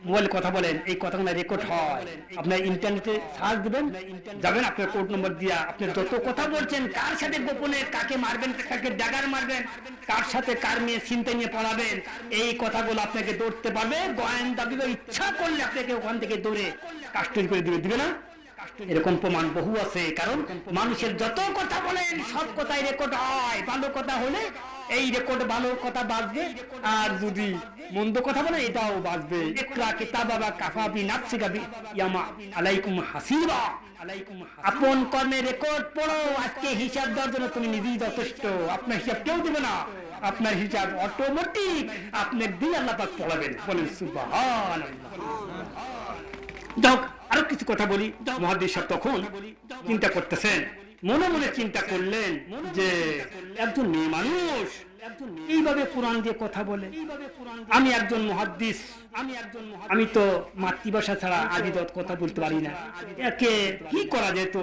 Speaker 2: মোবাইলে কথা বলেন, এই কথাগুলো রেকর্ড হয়। আপনার ইন্টারনেটে সার্চ দিবেন, যাবেন আপনার কোড নম্বর দিয়া, আপনি যত কথা বলছেন, কার সাথে গোপনে কাকে মারবেন, কাকে ডাগার মারবেন, কার সাথে কার মেয়ে চিন্তা নিয়ে পড়াবেন, এই কথাগুলো আপনাকে ধরতে পারবে। গোয়েন্দা বিভাগ ইচ্ছা করলে আপনাকে ওখান থেকে ধরে কাস্টডি করে দিবে, দিবে না? এরকম প্রমাণ বহু আছে। কারণ মানুষের যত কথা বলেন সব কথাই রেকর্ড হয়। ভালো কথা হলে এই রেকর্ড ভালো কথা বাজবে, আর যদি মন্দ কথা বলে এটাও বাজবে। ইকরা কিতাবাকা কাফা বিনাফসিকা ইয়ামা আলাইকুম হাসিবা। আপন কর্মের রেকর্ড পড়ো, আজকে হিসাব দেওয়ার জন্য তুমি নিজেই যথেষ্ট। আপনার হিসাব কেউ দেবে না, আপনার হিসাব অটোমেটিক আপনার দিয়ে আল্লাহ পাক পড়াবেন। বলেন সুবহানাল্লাহ। যাক, আরো কিছু কথা বলি। মুহাদ্দিস সাহেব তখন চিন্তা করতেছেন, মনে মনে চিন্তা করলেন যে একজন মেয়ে মানুষ এইভাবে কোরআন দিয়ে কথা বলে। আমি একজন মুহাদ্দিস, আমি তো মাতৃভাষা ছাড়া আদিদত কথা বলতে পারি না। একে কি করা যেত?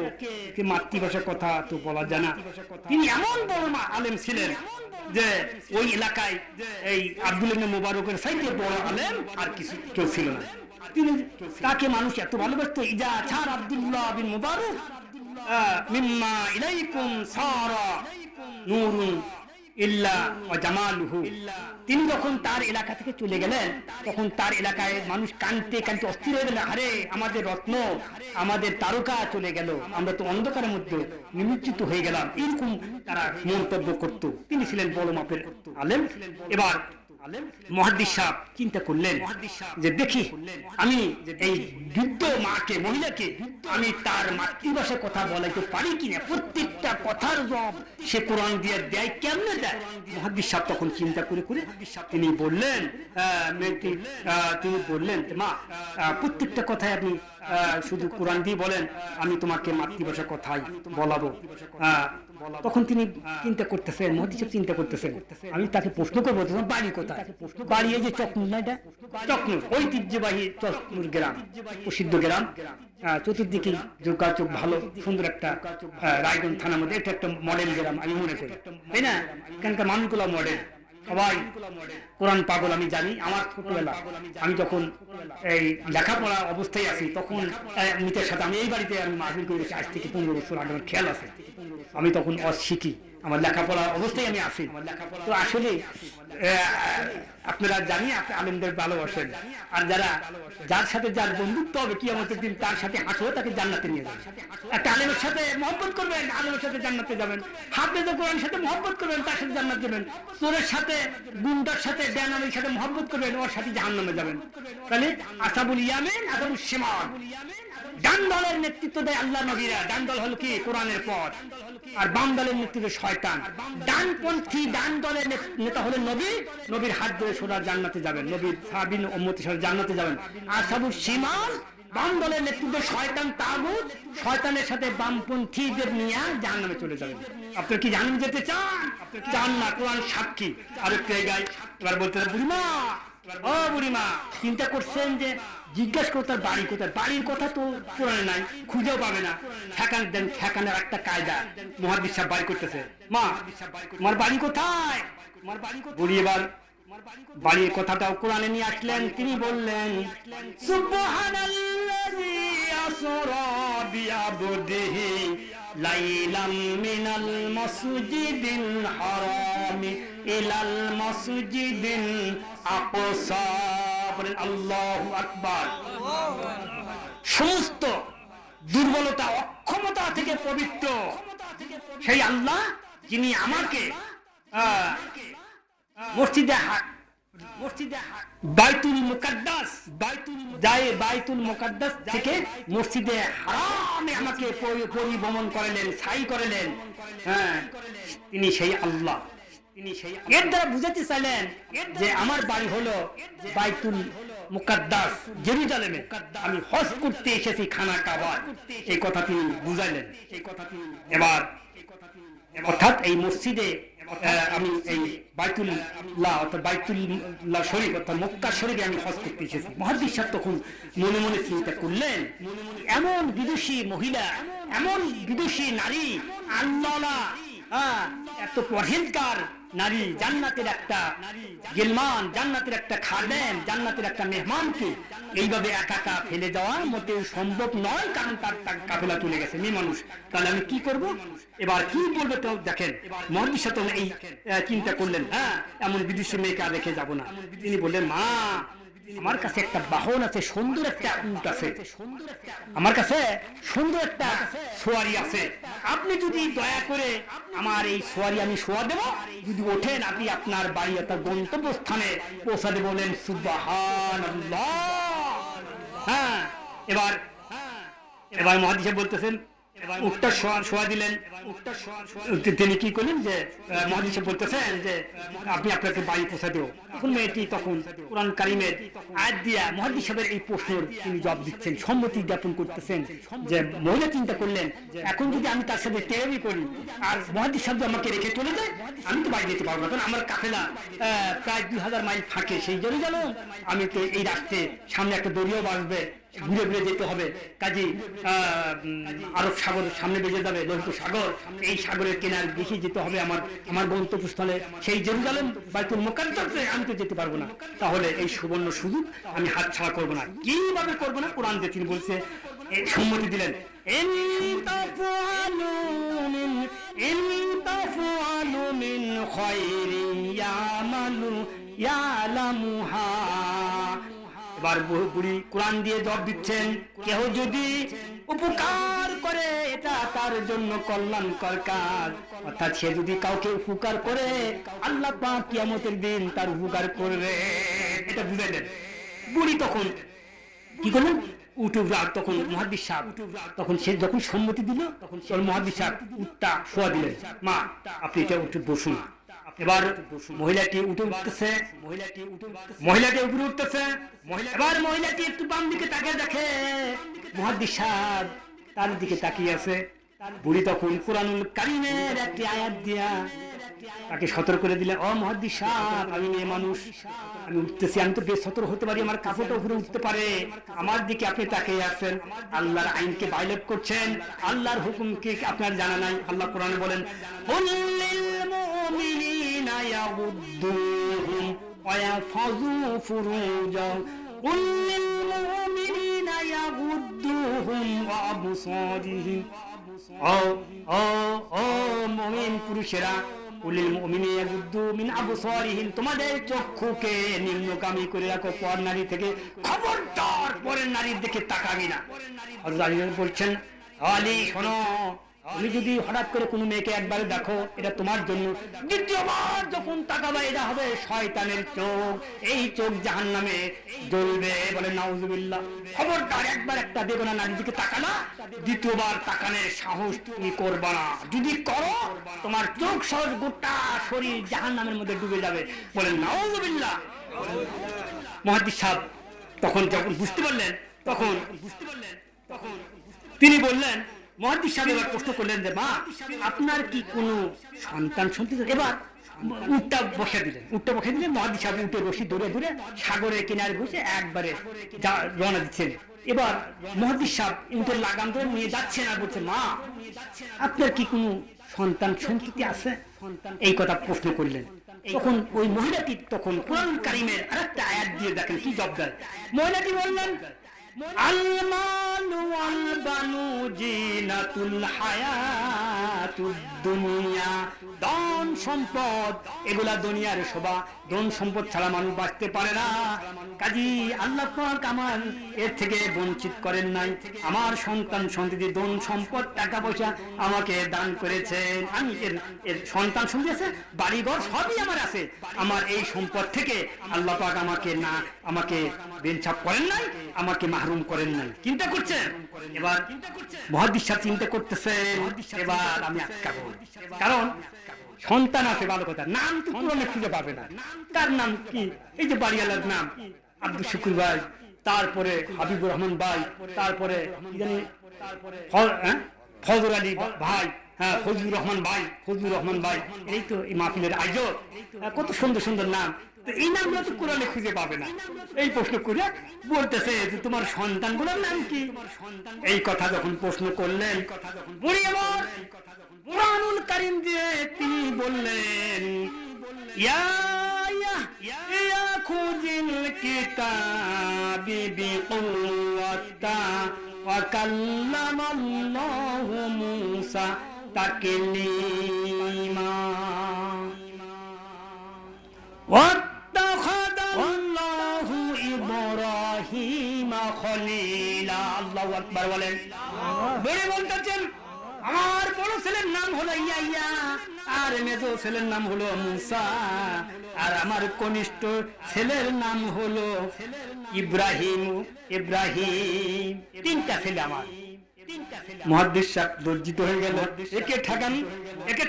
Speaker 2: মাতৃভাষার কথা তো বলা যায় না। তিনি এমন বড় আলেম ছিলেন যে ওই এলাকায় এই আব্দুল ইবনে মুবারকের চাইতে বড় আলেম আর কিছু কেউ ছিল না। তিনি তাকে মানুষ এত ভালোবাসতো। ইজা ছাড় আব্দুল্লাহ বিন মুবারক মিম্মা ইলাইকুম সারা নূরুন ইল্লা ওয়া জামালুহু। তিনি যখন তার এলাকা থেকে চলে গেলেন তখন তার এলাকায় মানুষ কাঁদতে কাঁদতে অস্থির হয়ে গেল, আরে আমাদের রত্ন, আমাদের তারকা চলে গেল, আমরা তো অন্ধকারের মধ্যে নিমজ্জিত হয়ে গেলাম। এরকম তারা মন্তব্য করত। তিনি ছিলেন বড় মাপের আলেম। এবার মুহাদ্দিস সাহেব চিন্তা করলেন যে দেখি আমি এই বৃদ্ধ মাকে, মহিলাকে আমি তার মাতৃভাষায় কথা বলাইতে পারি কিনা। প্রত্যেকটা কথার জবাব সে কোরআন দিয়ে দেয়, কেমনে দেয়? মুহাদ্দিস সাহেব তখন চিন্তা করে করে তিনি বললেন, তিনি বললেন, মা প্রত্যেকটা কথায় আপনি শুধু কোরআন দিয়ে বলেন, আমি তোমাকে মাতৃভাষার কথাই বলাবো। তখন তিনি চিন্তা করতেছেন, মুহাদ্দিস সাহেব চিন্তা করতেছেন, আমি তাকে প্রশ্ন করবো তোমার বাড়ি কোথায়? বাড়ি এই যে চকনুর, না এটা চকনুর, ঐতিহ্যবাহী চকনুর গ্রাম, প্রসিদ্ধ গ্রাম। চতুর্দিকে যোগাযোগ ভালো, সুন্দর একটা রায়গঞ্জ থানার মধ্যে। এটা একটা মডেল গ্রাম আমি মনে করি, তাই না? এখানকার মানুষগুলো মডেল, সবাই কোরআন পাগল। আমি জানি আমার ছোটবেলা আমি যখন এই লেখাপড়া অবস্থায় আছি তখন মিতের সাথে আমি এই বাড়িতে আমি মাহফিল করেছি আজ থেকে 15 বছর আগে। আমার খেয়াল আছে আমি তখন শিখি, আমার লেখাপড়া অবস্থায় আমি আছি। তো আসলে আপনারা জানি আপনি আলেমদের ভালোবাসেন, আর যার সাথে যার বন্ধুত্ব হবে কিয়ামতের দিন তার সাথে হাঁটবো, তাকে জান্নাতে নিয়ে যাবেন। একটা আলেমের সাথে মহব্বত করবেন, আলেমের সাথে জান্নাতে যাবেন। হাফেজে কোরআনের সাথে মহব্বত করবেন, তার সাথে জান্নাত যাবেন। চোরের সাথে, গুন্ডার সাথে, বেনামির সাথে মহব্বত করবেন, ওর সাথে জাহান্নামে যাবেন। তাহলে আসাবুল ইয়ামিন, আসাবুল শিমাল, ডান দলের নেতৃত্ব দেয় আল্লাহ নবীরা। ডান দল হলো কি? কোরআনের পথ। আর বাম দলের নেতৃত্ব শয়তান, ডানপন্থী ডান দলের নেতা হলেন নবী, নবীর হাত ধরে সোজা জান্নাতে যাবেন, নবীর সাহাবীন উম্মতের সাথে জান্নাতে যাবেন। আর সাবুল শিমাল বাম দলের নেতৃত্ব শয়তান তাগুত, শয়তানের সাথে বামপন্থীদের নিয়ে জাহান্নামে চলে যাবেন। আপনি কি জাহান্নামে যেতে চান? চান না, কোরআন সাক্ষী। আরেকটু এগাই, এবার বলতে বুড়িমা, ও বুড়িমা, চিন্তা করছেন যে জিজ্ঞেস করো তার বাড়ি কোথায়, বাড়ির কথা তো কোরআনে নাই, খুঁজেও পাবে না। ঠেকান দেন, ঠেকানোর একটা কায়দা মুহাদ্দিস সাহেব বাড়ি করতেছে। মা, তোমার বাড়ি কোথায়? বুড়ি এবার বাড়ির কথাটাও কোরআনে নিয়ে আসলেন। তিনি বললেন, সুবহানাল্লাযী আসরা বিআবদিহি লাইলাম মিনাল মাসজিদিল হারামি ইলাল মাসজিদিল আকসা। বলেন আল্লাহু আকবার। সমস্ত দুর্বলতা অক্ষমতা থেকে পবিত্র সেই আল্লাহ, যিনি আমাকে মসজিদে বাইতুল মুকাদ্দাস থেকে মসজিদে হারামে আমাকে পরিভ্রমণ করালেন, সাই করালেন। হ্যাঁ, তিনি সেই আল্লাহ। এর দ্বারা বুঝাতে চাইলেন যে আমার বাড়ি হলো বাইতুল মুকাদ্দাস, জেরুজালেমে। আমি হজ করতে এসেছি খানা কাবা, এই কথা তিনি বুঝাইলেন। এবার অর্থাৎ এই মসজিদে আমি এই বাইতুল্লাহ অর্থাৎ বাইতুল্লাহ শরীফ অর্থাৎ মক্কা শরীফে আমি হজ করতে এসেছি। মুহাদ্দিস সাহেব তখন মনে মনে চিন্তা করলেন, এমন বিদুষী মহিলা, এমন বিদুষী নারী, আল্লাহ, এত পরহেজগার নারী, জান্নাতের একটা গিলমান, জান্নাতের একটা খাদেম, জান্নাতের একটা মেহমানকে এইভাবে একা একা ফেলে দেওয়া মোটেও সম্ভব নয়, কারণ তার কাফেলা চলে গেছে, মেয়ে মানুষ। তাহলে আমি কি করব? এবার কি বলবে তো দেখেন। মুহাদ্দিস সাহেব এই চিন্তা করলেন, হ্যাঁ, এমন বিদেশি মেয়েকে আর রেখে যাব না। তিনি বললেন, মা, আমার কাছে একটা বাহন আছে, সুন্দর একটা উট আছে, আমার কাছে সুন্দর একটা সোয়ারি আছে। আপনি যদি দয়া করে আমার এই সোয়ারি আমি শোয়া দেব, যদি ওঠেন আপনি আপনার বাড়ি অর্থাৎ গন্তব্যস্থানে পৌঁছাতে। বলেন সুবহানাল্লাহ। হ্যাঁ, এবার মুহাদ্দিস সাহেব বলতেছেন, উটটা শোয়া দিলেন। তিনি কি করলেন যে মুহাদ্দিস সাহেব বলতেছেন যে আপনি আপনাকে বাড়ি পৌঁছা দেব। তখন মেয়েটি তখন কোরআন কারিমের আয়াত দিয়া মুহাদ্দিস সাহেবের এই প্রশ্নের তিনি জবাব দিচ্ছেন, সম্মতি জ্ঞাপন করতেছেন। যে মহিলা চিন্তা করলেন, এখন যদি আমি তার সাথে টেরামি করি আর মুহাদ্দিস সাহেব আমাকে রেখে চলে যায়, আমি তো বাড়ি যেতে পারবো না, কারণ আমার কাফেলা প্রায় 2000 মাইল ফাঁকে সেই জেরুজালেম। আমি তো এই রাস্তায় সামনে একটা দরিয়াও বাসবে, ঘুরে ঘুরে যেতে হবে। কাজী আরব সাগর সামনে বেজে যাবে, লোহিত সাগর, এই সাগরের কেনার বেশি যেতে হবে আমার গন্তব্যস্থলে সেই জেরুজালেম বাইতুল মুকাদ্দাসে আমি তো যেতে পারবো না। তাহলে এই সুবর্ণ সুযোগ আমি হাতছাড়া করবো না। কিভাবে করবো না? কোরআন যে তিনি বলছে, সম্মতি দিলেন। এবার বুড়ি কোরআন দিয়ে জবাব দিচ্ছেন, কেউ যদি উপকার করে এটা তার জন্য কল্যাণকর কাজ। অর্থাৎ সে যদি কাউকে উপকার করে আল্লাহ পাক কিয়ামতের দিন তার উপকার করবে, এটা বুঝাইলেন। বুড়ি তখন কি করলেন? তখন মুহাদ্দিস সাহেব তখন সে যখন সম্মতি দিল, তখন মুহাদ্দিস সাহেব উটটা শোয়া দিলেন। মা, আপনি এটা উঠে বসুন। এবার মহিলাটি উঠে উঠতেছে, মহিলাটি উপরে উঠতেছে। এবার মহিলাটি একটু বাম দিকে তাকিয়ে দেখে মুহাদ্দিস সাহেব তার দিকে তাকিয়ে আছে। বুড়ি তখন কুরআনুল কারীমের একটি আয়াত দিয়া তাকে সতর্ক করে দিলেন, ও মুহাদ্দিস সাহেব, আমি মেয়ে মানুষ, আমি উঠতেছি, আমি তো বেসতর্ক হতে পারি, আমার কাপড়টা উপরে উঠতে পারে। আমার দিকে আপনি তাকিয়ে আছেন, আল্লাহর আইনকে ভায়োলেট করছেন, আল্লাহর হুকুমকে আপনার জানা নাই। আল্লাহ কোরআনে বলেন, কুল্লিল মুমিনিনা ইয়াগুদ্দুহুম ওয়া ইয়াহফাযু ফুরুজাহুম, কুল্লিল মুমিনিনা ইয়াগুদ্দুহুম ওয়া আবসারিহিম। ও মুমিন পুরুষেরা, কুল্লিল মুমিনিনা ইয়াগুদ্দু মিন আবসারিহিম, তোমাদের চক্ষুকে নিম্নগামী করে রাখো পর নারী থেকে, খবরদার পরের নারীর দিকে তাকাবি না। হযরত আলী বলছেন, আলী শোনো, তুমি যদি হঠাৎ করে কোনো মেয়েকে একবার দেখো, এটা তোমার জন্য। দ্বিতীয়বার যখন তাকাবা, এটা হবে শয়তানের চোখ, এই চোখ জাহান্নামে জ্বলবে। বলে নাউজুবিল্লাহ। খবরদার, একবার একটা বেগুনা নারীর দিকে তাকানা, দ্বিতীয়বার তাকানোর সাহস তুমি করবা না। যদি করো, তোমার চোখ সহ গোটা শরীর জাহান্নামের মধ্যে ডুবে যাবে। বলে নাউজুবিল্লাহ। মুহাদ্দিস সাহেব তখন যখন বুঝতে পারলেন, তখন তিনি বললেন, মুহাদ্দিস সাহেব এবার প্রশ্ন করলেন যে মা, আপনার কি কোনো সন্তান সন্ততি? এবার উটটা বসে দিলেন। মুহাদ্দিস সাহেব উঠে বসে দূরে দূরে সাগরের কিনারে বসে একবারে রওনা দিচ্ছেন। এবার মুহাদ্দিস সাহেব উটের লাগাম ধরে নিয়ে যাচ্ছেন আর বলছে, মা, আপনার কি কোনো সন্তান সন্ততি আছে? এই কথা প্রশ্ন করলেন। তখন ওই মহিলাটি তখন কোরআন কারীমের আরেকটা আয়াত দিয়ে দেখেন কি জবাব দেয়। মহিলাটি বললেন, আল মালু ওয়াল বানু জিনাতুল হায়াতুদ দুনিয়া। ধন সম্পদ এগুলা দুনিয়ার শোভা। ধন সম্পদ ছাড়া মানুষ বাঁচতে পারে না। কাজী আল্লাহ পাক আমার এর থেকে বঞ্চিত করেন নাই। আমার সন্তান সন্ততি, ধন সম্পদ, টাকা পয়সা আমাকে দান করেছেন। আমি এর সন্তান সন্ততি আছে, বাড়িঘর সবই আমার আছে। আমার এই সম্পদ থেকে আল্লাহ পাক আমাকে বেনছাপ করেন নাই, আমাকে মাহরুম করেন নাই। চিন্তা করছেন? এবার মুহাদ্দিস সাহেব চিন্তা করতেছেন, এবার আমি আটকাবো। কারণ সন্তান আছে, ভালো কথা, নাম তো কোরআনে খুঁজে পাবে না। তার নাম কি? এই যে বাড়িওয়ালার নাম আব্দুল শুকুর ভাই, তারপরে হাবিবুর রহমান ভাই, তারপরে কি জানি ফজর আলী ভাই, হ্যাঁ ফজলুর রহমান ভাই। এই তো এই মাহফিলের আয়োজক। কত সুন্দর সুন্দর নাম। এই নামগুলো তো কোরআনে খুঁজে পাবে না। এই প্রশ্ন করে বলতেছে যে তোমার সন্তানগুলোর নাম কি? এই কথা যখন প্রশ্ন করলেন, কুরআনুল কারীম দিয়ে তিনি বললেন, ইয়া খুযিল কিতাবি বিকুওয়াতা ওয়া কাল্লামাল্লাহু মূসা তাকলিমা ওয়াত্তাখাযাল্লাহু ইব্রাহিমা খলিলা। আল্লাহু আকবার বলেন। বলে বলতেছেন, আমার বড় ছেলের নাম হলো ইয়াইয়া, আর মেজো ছেলের নাম হলো মুসা, আর আমার কনিষ্ঠ ছেলের নাম হলো ইব্রাহিম। তিনটা ছেলে আমার। মুহাদ্দিস সাহেব লজ্জিত হয়ে গেল। একে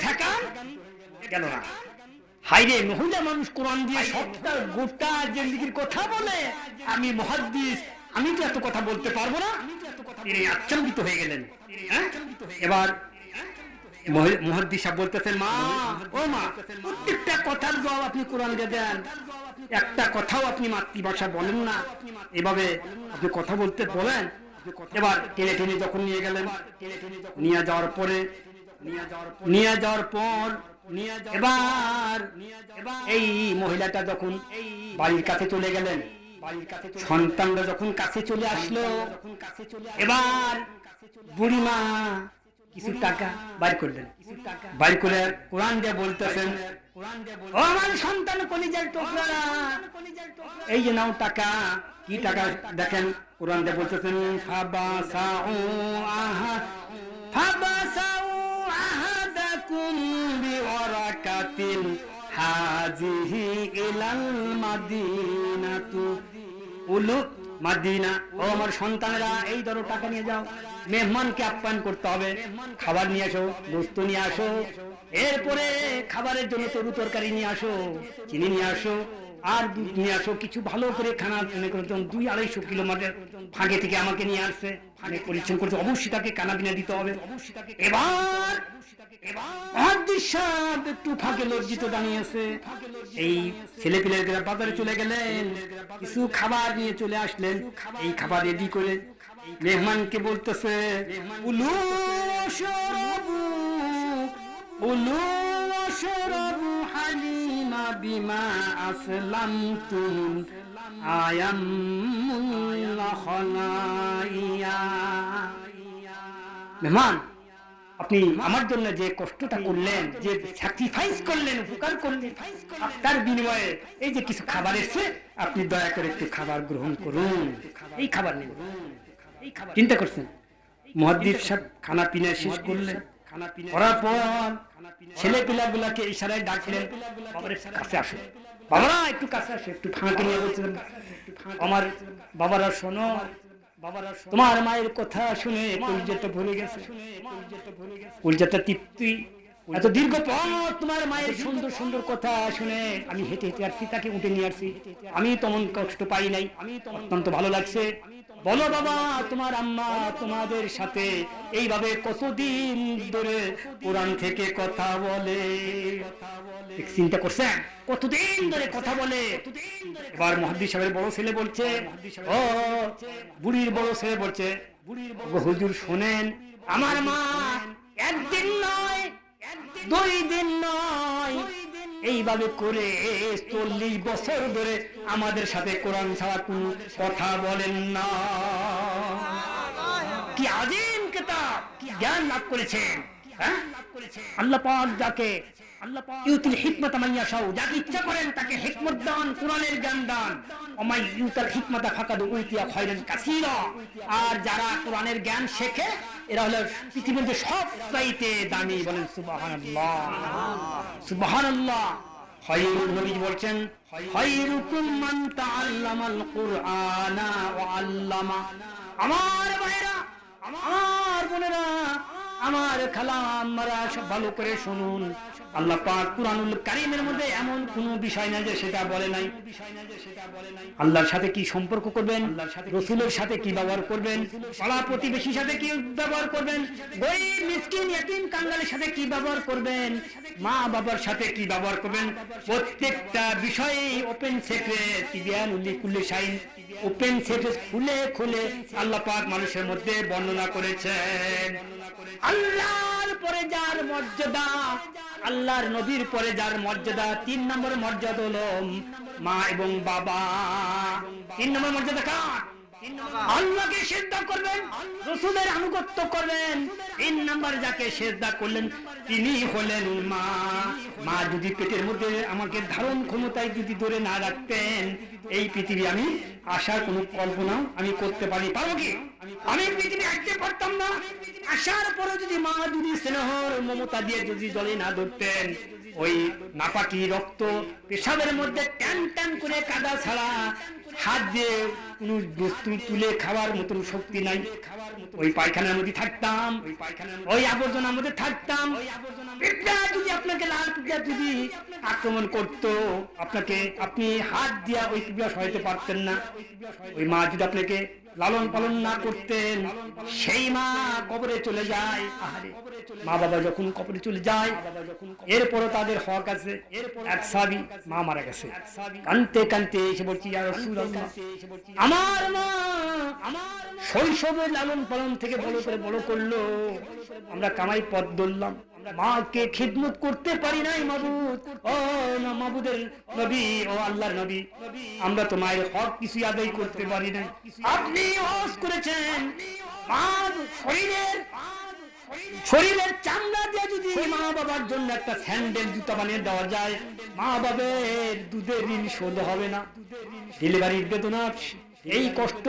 Speaker 2: ঠেকান গেল না। হাইরে, মহিলা মানুষ কোরআন দিয়ে সবটা গোটা জিন্দেগির কথা বলে, আমি মুহাদ্দিস, আমি তো এত কথা বলতে পারবো না। তিনি আশ্চর্যিত হয়ে গেলেন। এবার মুহাদ্দিস সাহেব বলতেছেন, মা, ও মা, প্রত্যেকটা কথার জবাব আপনি কোরআন দিয়ে দেন, একটা কথাও আপনি মাতৃভাষা বলেন না। এভাবে আপনি কথা বলতে বলেন। এবার টেনে টেনে যখন নিয়ে গেলেন, নিয়ে যাওয়ার পর এবার এই মহিলাটা যখন বাড়ির কাছে চলে গেলেন, সন্তানরা যখন কাছে চলে আসলো, এবার বুড়িমা কিছু টাকা বাইর করলেন। বাইর করে কোরআন দিয়ে বলতেছেন, ও আমার সন্তান কলিজার টুকরারা, এই যে নাও টাকা। কি টাকা দেখেন, কোরআন দিয়ে বলতেছেন, ফাবাসাউ আহাদাকুম বিওয়ারাকাতিন হাযিহি ইলাল মাদিনাতু উলু মাদিনা। ও আমার সন্তানেরা, এই ধরো টাকা নিয়ে যাও, মেহমানকে আপ্যায়ন করতে হবে, খাবার নিয়ে আসো, গোস্ত নিয়ে আসো, এরপরে খাবারের জন্য তরু তরকারি নিয়ে আসো, চিনি নিয়ে আসো, আর দুধ নিয়ে আসো, কিছু ভালো করে খানা। 200-250 কিলোমিটার ফাঁকে থেকে আমাকে নিয়ে আসছে, ফাঁকে পরিশ্রম করতে, অবশ্যই তাকে কানা বিনা দিতে হবে। এবার মুহাদ্দিস সাহেব একটু ফাঁকে লজ্জিত দাঁড়িয়েছে। এই ছেলে পিলেরা বাজারে চলে গেলেন, কিছু খাবার নিয়ে চলে আসলেন। এই খাবার রেডি করে মেহমানকে বলতেছে, উলু ওয়াশরাবু হালিমা বিমা আসলামতুম আয়ামুল্লাহ খলাইয়া। মেহমান, আপনি আমার জন্য যে কষ্টটা করলেন, যে স্যাক্রিফাইস করলেন, উপকার করলেন, তার বিনিময়ে এই যে কিছু খাবার এসছে, আপনি দয়া করে একটু খাবার গ্রহণ করুন, এই খাবার নিন। চিন্তা করছেন, মুহাদ্দিস সাহেব খানা পিনা শেষ করলেন, করার পর ছেলে পিলাগুলাকে ইশারায় ডাকলেন, বাবার একটু কাছে আসো, বাবারা একটু কাছে আসো, একটু ফাঁকে নিয়ে বলছিলেন, আমার বাবারা শোনো, তোমার মায়ের কথা শুনে কলিজাটা ভরে গেছে, কলিজাটা তৃপ্তি। এত দীর্ঘ পথ তোমার মায়ের সুন্দর সুন্দর কথা শুনে আমি হেঁটে হেঁটে আসছি, তাকে উঠে নিয়ে আসছি, আমি তেমন কষ্ট পাই নাই, অত্যন্ত ভালো লাগছে। বলো বাবা, তোমার আম্মা তোমাদের সাথে এইভাবে কতদিন ধরে কোরআন থেকে কথা বলে? চিন্তা করছেন কতদিন ধরে কথা বলে? এবার মুহাদ্দিস সাহেবের বড় ছেলে বলছে, ও বুড়ির বড় ছেলে বলছে, হুজুর শোনেন, আমার মা একদিন নয়, 2 দিন নয়, এইভাবে করে 40 বছর ধরে আমাদের সাথে কোরআন ছাড়া কোনো কথা বলেন না। কি আযীম কিতাব, কি জ্ঞান লাভ করেছেন, হ্যাঁ? আল্লাহ পাক যাকে ইউতিল হিকমাতা মান ইয়াশাউ, যাকে ইচ্ছা করেন তাকে হিকমত দান, কোরআনের জ্ঞান দান। ওমাই ইউতাল হিকমাতা ফাকাদ উতিয়া খায়রান কাসীরা। আর যারা কোরআনের জ্ঞান শেখে এরা হলো পৃথিবীর যে সবচাইতে দামি। বলেন সুবহানাল্লাহ, সুবহানাল্লাহ। খায়রুন নবী বলছেন, খায়রুকুম মান তাআল্লামাল কুরআনা ওয়া আল্লামা। আমার ভাইরা, আমার বোনেরা, আমার খালাম্মারা, সব ভালো করে শুনুন। আল্লাহ পাক কুরআনুল কারীমের মধ্যে এমন কোন বিষয় নাই যে সেটা বলে নাই। আল্লাহর সাথে কি সম্পর্ক করবেন, রাসূলের সাথে কি ব্যবহার করবেন, পাড়া প্রতিবেশীর সাথে কি ব্যবহার করবেন, গরীব মিসকিন ইতিম কাঙ্গালের সাথে কি ব্যবহার করবেন, মা বাবার সাথে কি ব্যবহার করবেন, প্রত্যেকটা বিষয়ে ওপেন সিক্রেট, তিবিয়ানুল লিকুল্লি শাইইন, ওপেন সিক্রেট খুলে খুলে আল্লাহ পাক মানুষের মধ্যে বর্ণনা করেছেন। আল্লাহর পরে যার মর্যাদা, আল্লাহর নবীর পরে যার মর্যাদা, 3 নম্বর মর্যাদা হলো মা এবং বাবা। 3 নম্বর মর্যাদা কার? আল্লাহকে সিজদা করবেন, রাসূলের আনুগত্য করবেন। 3 নম্বর যাকে সিজদা করলেন তিনি হলেন মা। মা যদি পেটের মধ্যে আমাকে ধারণ ক্ষমতায় যদি ধরে না রাখতেন, এই পৃথিবী আমি আসার কোনো কল্পনা আমি করতে পারবো কি? আমি পৃথিবী আসতে পারতাম না। আসার পরে যদি মা যদি স্নেহর মমতা দিয়ে যদি জলে না ধরতেন, ওই নাপাকি রক্ত পেশাবের মধ্যে টান টান করে কাদা ছাড়া হাত দিয়ে কোনো বস্তু তুলে খাওয়ার মতন শক্তি নাই। ওই পায়খানার মধ্যে থাকতাম, ওই আবর্জনার মধ্যে থাকতাম। পিঁপড়া যদি আপনাকে, লাল পিঁপড়া যদি আক্রমণ করতো আপনাকে, আপনি হাত দিয়া ওই পিঁপড়া সহাইতে পারতেন না। ওই মা যদি আপনাকে লালন পালন না করতেন, সেই মা কবরে চলে যায়। মা বাবা যখন কবরে চলে যায়, এরপরও তাদের হক আছে। এক সাহাবী মা মারা গেছে, কানতে কানতে এসে বলছি, ইয়া রাসূলুল্লাহ, আমার মা আমার শৈশবে লালন পালন থেকে বড় করে বড় করলো, আমরা কামাই পথ ধরলাম, মাকে খিদমত করতে পারি নাই মাবুদ। ও না মাবুদের নবী, ও আল্লাহর নবী, আমরা তো মায়ের হক কিছু আদায় করতে পারি নাই। আপনি হজ করেছেন, মা শরীরের চামড়া দিয়ে যদি মা বাবার জন্য একটা স্যান্ডেল জুতা বানিয়ে দেওয়া যায়, মা বাবার দুধের ঋণ শোধ হবে না। ডেলিভারির বেদনা, এই কষ্ট,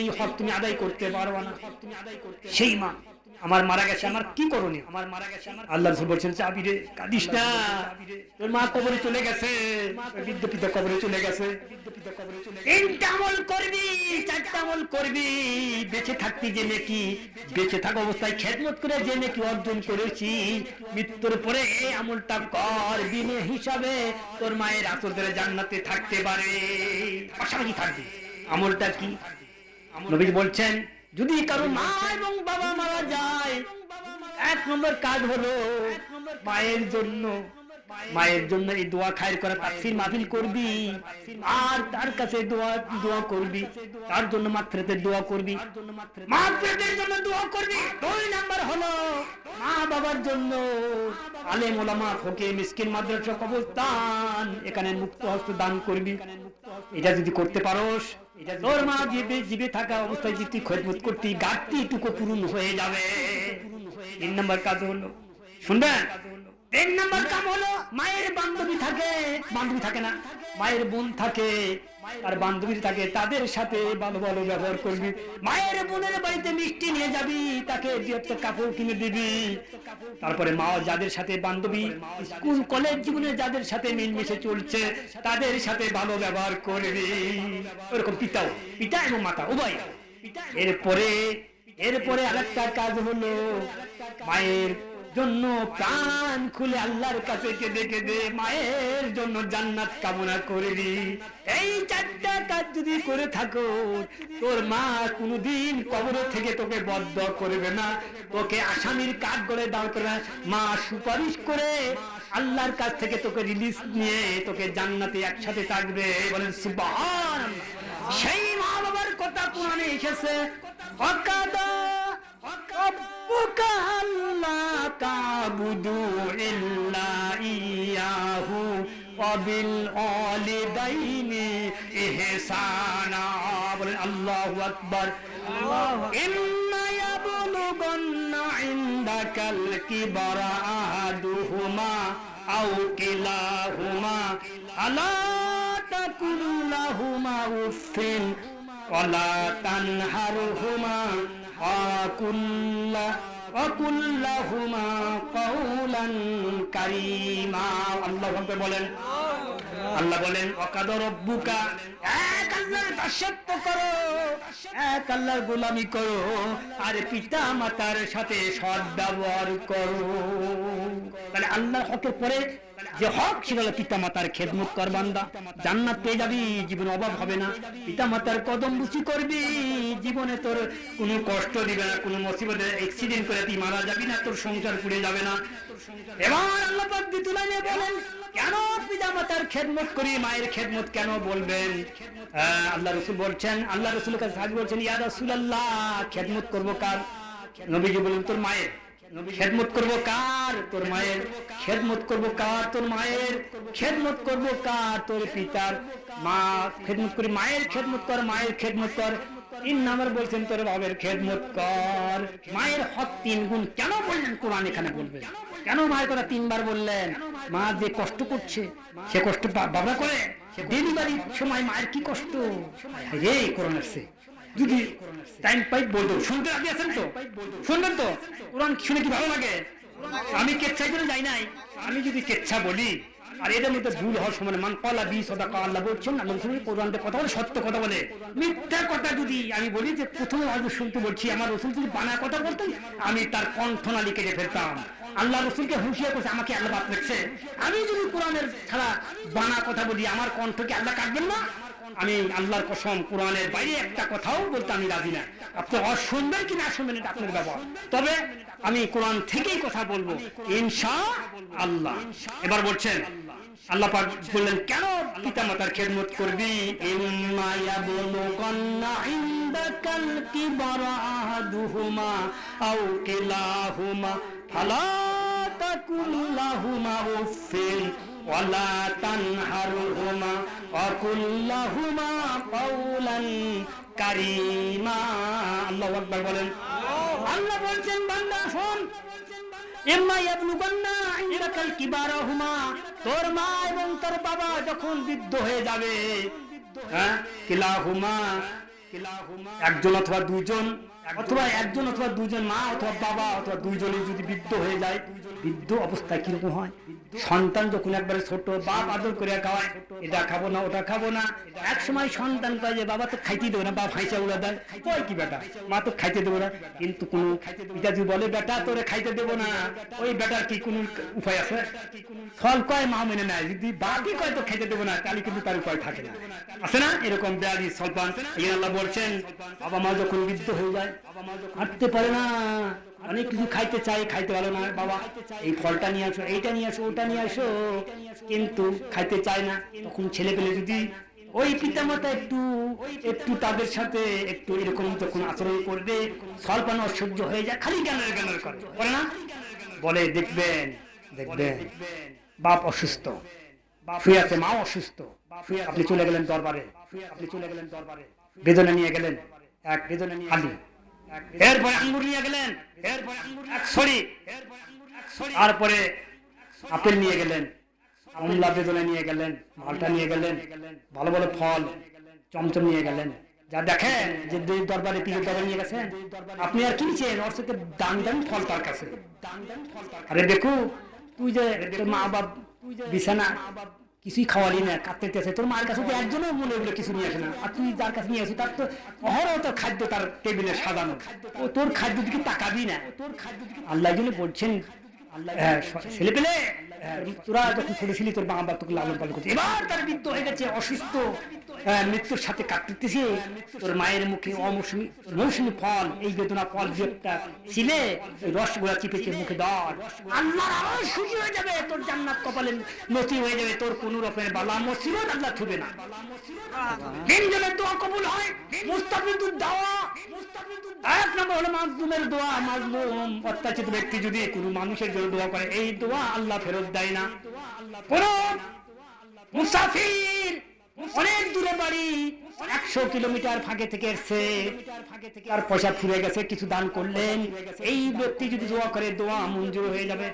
Speaker 2: এই হক তুমি আদায় করতে পারবে না। সেই মা আমার মারা গেছে, আমার কি করণীয়? আমার মারা গেছে, আল্লাহ রাসূল বলছেন, চাবি রে, কাঁদিস না, তোর মা কবরে চলে গেছে, বৃদ্ধ পিতা কবরে চলে গেছে। 3টা আমল করবি, 4টা আমল করবি। বেঁচে থাকতে যে নেকি, বেঁচে থাকা অবস্থায় খেদমত করে যে নেকি অর্জন করেছি, মৃত্যুর পরে এই আমলটা কর, বিনে হিসাবে তোর মায়ের আঁচল ধরে জান্নাতে থাকতে পারে, পাশাপাশি থাকবে। আমলটা কি? নবী বলছেন, যদি কারো মা এবং বাবা মারা যায়, 1 নম্বর কাজ হলো মায়ের জন্য এই দোয়া খায়ের করা, তাফসীর মাহফিল করবি, আর তার কাছে দোয়া করবি, তার জন্য মাগফিরাতের দোয়া করবি, মাগফিরাতের জন্য দোয়া করবি। 2 নম্বর হলো মা বাবার জন্য আলেম ওলামা ফকির মিসকিন মাদ্রাসা কবরস্থান, এখানে মুক্ত হস্ত দান করবি। এটা যদি করতে পারোস, তোর মা জীবে থাকা অবস্থায় যদি খেদমত করতি, ঘাটতিটুকু পূরণ হয়ে যাবে। 3 নম্বর কাজ হলো, শুনবেন, তিন নম্বর কাম হলো মায়ের বান্ধবী থাকে না, মায়ের বোন থাকে আর বান্ধবী থাকে, তাদের সাথে ভালো ভালো ব্যবহার করবি। মায়ের বোনের বাড়িতে মিষ্টি নিয়ে যাবি, তাকে একটা কাপড় কিনে দিবি। তারপরে মা যাদের সাথে বান্ধবী, স্কুল কলেজ জীবনে যাদের সাথে মিলমিশে চলছে, তাদের সাথে ভালো ব্যবহার করবি। ওরকম পিতা এবং মাতা উভয়। এরপরে আরেকটা কাজ হলো মায়ের জন্য প্রাণ খুলে আল্লাহর কাছে কেঁদে কেঁদে মায়ের জন্য জান্নাত কামনা করবি। এই চারটা কাজ যদি করে থাকো, তোর মা কোনোদিন কবর থেকে তোকে বদ্ধ করবে না, তোকে আসামির কাঠ গড়ে দাঁড় করবে না। মা সুপারিশ করে আল্লাহর কাছ থেকে তোকে রিলিজ নিয়ে তোকে জান্নাতে একসাথে থাকবে। বলেন সুবহানাল্লাহ। সেই মা বাবার কথা কোরআনে এসেছে, ওয়াকাদা রাব্বুকা আল্লা তা'বুদু ইল্লা ইয়াহু ওয়া বিল ওয়ালিদাইনি ইহসানা। বলেন আল্লাহু আকবার। ইম্মা ইয়াবলুগান্না ইনদাকাল কিবারা আহাদুহুমা আও কিলাহুমা আলা তাকুল লাহুমা উফিন ওয়ালা তানহারহুমা وقل لهما قولا كريما। আল্লাহু আকবার বলেন। আল্লাহ বলেন ওয়াকাদা রাব্বুকা, এক আল্লাহর দাসত্ব করো, এক আল্লাহর গোলামি করো, আর পিতা মাতার সাথে সৎ ব্যবহার করো। তাহলে আল্লাহর হকের পরে যে হক সেটা হলো পিতা মাতার খেদমত কর বান্দা, জান্নাত পেয়ে যাবি, জীবনে অভাব হবে না। পিতা মাতার কদম বুঝি করবি, জীবনে তোর কোনো কষ্ট দিবে না, কোনো মুসিবতে অ্যাক্সিডেন্ট করে তুই মারা যাবি না, তোর সংসার পুড়ে যাবে না। এবার আল্লাহ পাক দ্বিতীয় লাইনে বলেন, কেন পিতা মাতার খেদমত করি, মায়ের খেদমত কেন বলবেন? আল্লাহ রাসূল বলছেন, আল্লাহ রাসূলের কাছে সাহাবী বলছেন, ইয়া রাসূলুল্লাহ, খেদমত করব কার? নবীজি বলেন, তোর মায়ের। খেদমত করবো কার? তোর মায়ের। খেদমত করবো কার? তোর মায়ের। খেদমত করবো কার? তোর পিতার। মা খেদমত করি, মায়ের খেদমত কর, মায়ের খেদমত কর। 3 নাম্বার বলছেন তোর বাবার খেদমত কর। মায়ের হক 3 গুণ কেন বললেন কোরআন এখানে বলবেন? কেন মায়ের কথা 3 বার বললেন? মা যে কষ্ট করছে, সে কষ্ট বাবা করে। ডেলিভারির সময় মায়ের কি কষ্ট, রে কোরআন আসছে। যদি টাইম পাই বলতো, শুনতে রাজি আছেন তো? শুনবেন তো? কোরআন শুনে কি ভালো লাগে? আমি কেচ্ছার জন্য যাই নাই। আমি যদি কেচ্ছা বলি আর এদের মধ্যে ভুল হওয়ার সময় মান কলা বি সদাকা, আল্লাহ বলছেন, আল্লাহ রসুল কোরআনতে কথা বলে, সত্য কথা বলে। মিথ্যা কথা যদি আমি বলি, যে প্রথমে আজ শুনতে বলছি, আমার রসুল যদি বানা কথা বলতেন, আমি তার কণ্ঠনালী কেটে ফেলতাম। আল্লাহ রসুলকে হুঁশিয়ার করছে, আমাকে আল্লাহ বাদ রেখেছে। আমি যদি কোরআনের ছাড়া বানা কথা বলি, আমার কণ্ঠকে আল্লাহ কাটবেন না? আমি আল্লাহর কসম কোরআনের বাইরে একটা কথাও বলতে আমি রাজি না। আপনি শুনবেন কি না শুনবেন এটা আপনার ব্যাপার, তবে আমি কোরআন থেকেই কথা বলবো ইনশাআল্লাহ। এবার বলছেন আল্লাহ পাক বললেন, কেন পিতামাতার খেদমত করবি? ইম্মা ইয়াবলুগান্না ইনদাকাল কিবারা আহাদুহুমা আও কিলাহুমা ফালা তাকুল লাহুমা উফিন ওয়ালা তানহারহুমা ওয়াকুল লাহুমা কাওলান কারীমা। আল্লাহু আকবার বলেন। আল্লাহ বলছেন, বান্দা শোন, ইম্মা ইয়াবলুগান্না ইনদাকাল কিবারাহুমা, তোর মা এবং তোর বাবা যখন বৃদ্ধ হয়ে যাবে, কিলাহুমা, একজন অথবা দুইজন, অথবা একজন অথবা দুইজন, মা অথবা বাবা অথবা দুইজনে যদি বৃদ্ধ হয়ে যায়, বৃদ্ধ অবস্থায় কিরকম হয়? সন্তান যখন একবারে ছোট, বাপ আদর করে খাওয়ায়, এটা খাবো না ওটা খাবো না। এক সময় সন্তান কয় যে বাবা তো খাইতে দেবো না, বাপ হাইসা উড়া দেয়, কয় কি বেটা, মা তো খাইতে দেবো না। কিন্তু কোন পিতা যদি বলে বেটা তোরে খাইতে দেবো না, ওই বেটার কি কোন উপায় আছে? ফল কয় মা মেনে নেয়, যদি বাপই কয় তো খাইতে দেবো না, তাহলে কিন্তু তার উপায় থাকে না, আছে না এরকম বেয়াদি সলপান? এই আল্লাহ বলছেন, বাবা মা যখন বৃদ্ধ হয়ে যায়, হাঁটতে পারে না, অনেক কিছু খাইতে চাই, খাইতে পারো না, বাবা এই ফলটা নিয়ে আসো, এইটা নিয়ে আসো, ওটা নিয়ে আসো, কিন্তু খাইতে চায় না। তখন ছেলে পেলে যদি ওই পিতামাতা একটু তাদের সাথে একটু এরকম যখন আচরণ করবে, সলপান অসহ্য হয়ে যায়, খালি জ্ঞানের করে না, বলে দেখবেন বাপ অসুস্থ শুয়ে আছে, মা অসুস্থ, আপনি চলে গেলেন দরবারে, বেদনা নিয়ে গেলেন, এক বেদনা নিয়ে খালি, এরপরে আঙ্গুর নিয়ে গেলেন, তারপরে আপেল নিয়ে গেলেন, কমলা বেদনা নিয়ে গেলেন, মালটা নিয়ে গেলেন, ভালো ভালো ফল চমচম নিয়ে গেলেন, যা দেখেন যে দুই দরবারে পীরের দরবারে নিয়ে গেছেন, আপনি আর কিনছেন ওর সাথে দামি দামি ফল তার কাছে। আরে দেখো তুই যে তোর মা বাপ বিছানা কিছুই খাওয়ালি না, কাঁদতেছে, তোর মার কাছে তো একজনও মনে হলো কিছু নিয়ে আসে না, আর তুই যার কাছে নিয়ে আসি তার তো অহরহ তোর খাদ্য তার টেবিলে সাজানো, ও তোর খাদ্য দিকে তাকাবি না। আল্লাহ জন্য বলছেন ছেলে পেলে তোরা যখন ছোট ছিলি তোর মা বাবা তোকে লালন পালন করছে, এবার তার বৃদ্ধ হয়ে গেছে, অসুস্থ, মৃত্যুর সাথে কাটতেছে, তোর মায়ের মুখে অমৌসুমি মৌসুমি ফল, এই বেদনা ফল যে একটা ছিলে ওই রসগুলা চিপেছে মুখে দর, আল্লাহ আরো খুশি হয়ে যাবে, তোর জান্নাত কপালে নতি হয়ে যাবে, তোর কোন রকমের বালা মুসিবত আল্লাহ থুবে না। তিনজনের দোয়া কবুল হয়, মুস্তাফিজুর দোয়া, এক নম্বর হলো মাজলুমের দোয়া। মাজলুম অত্যাচারিত ব্যক্তি যদি কোনো মানুষের জন্য দোয়া করে, এই দোয়া আল্লাহ ফেরত দেয় না। কোন মুসাফির অনেক দূরে বাড়ি, 100 কিলোমিটার ফাঁকে থেকে এসছে, তার পয়সা ফুরে গেছে, কিছু দান করলেন, এই ব্যক্তি যদি দোয়া করে দোয়া মঞ্জুর হয়ে যাবে।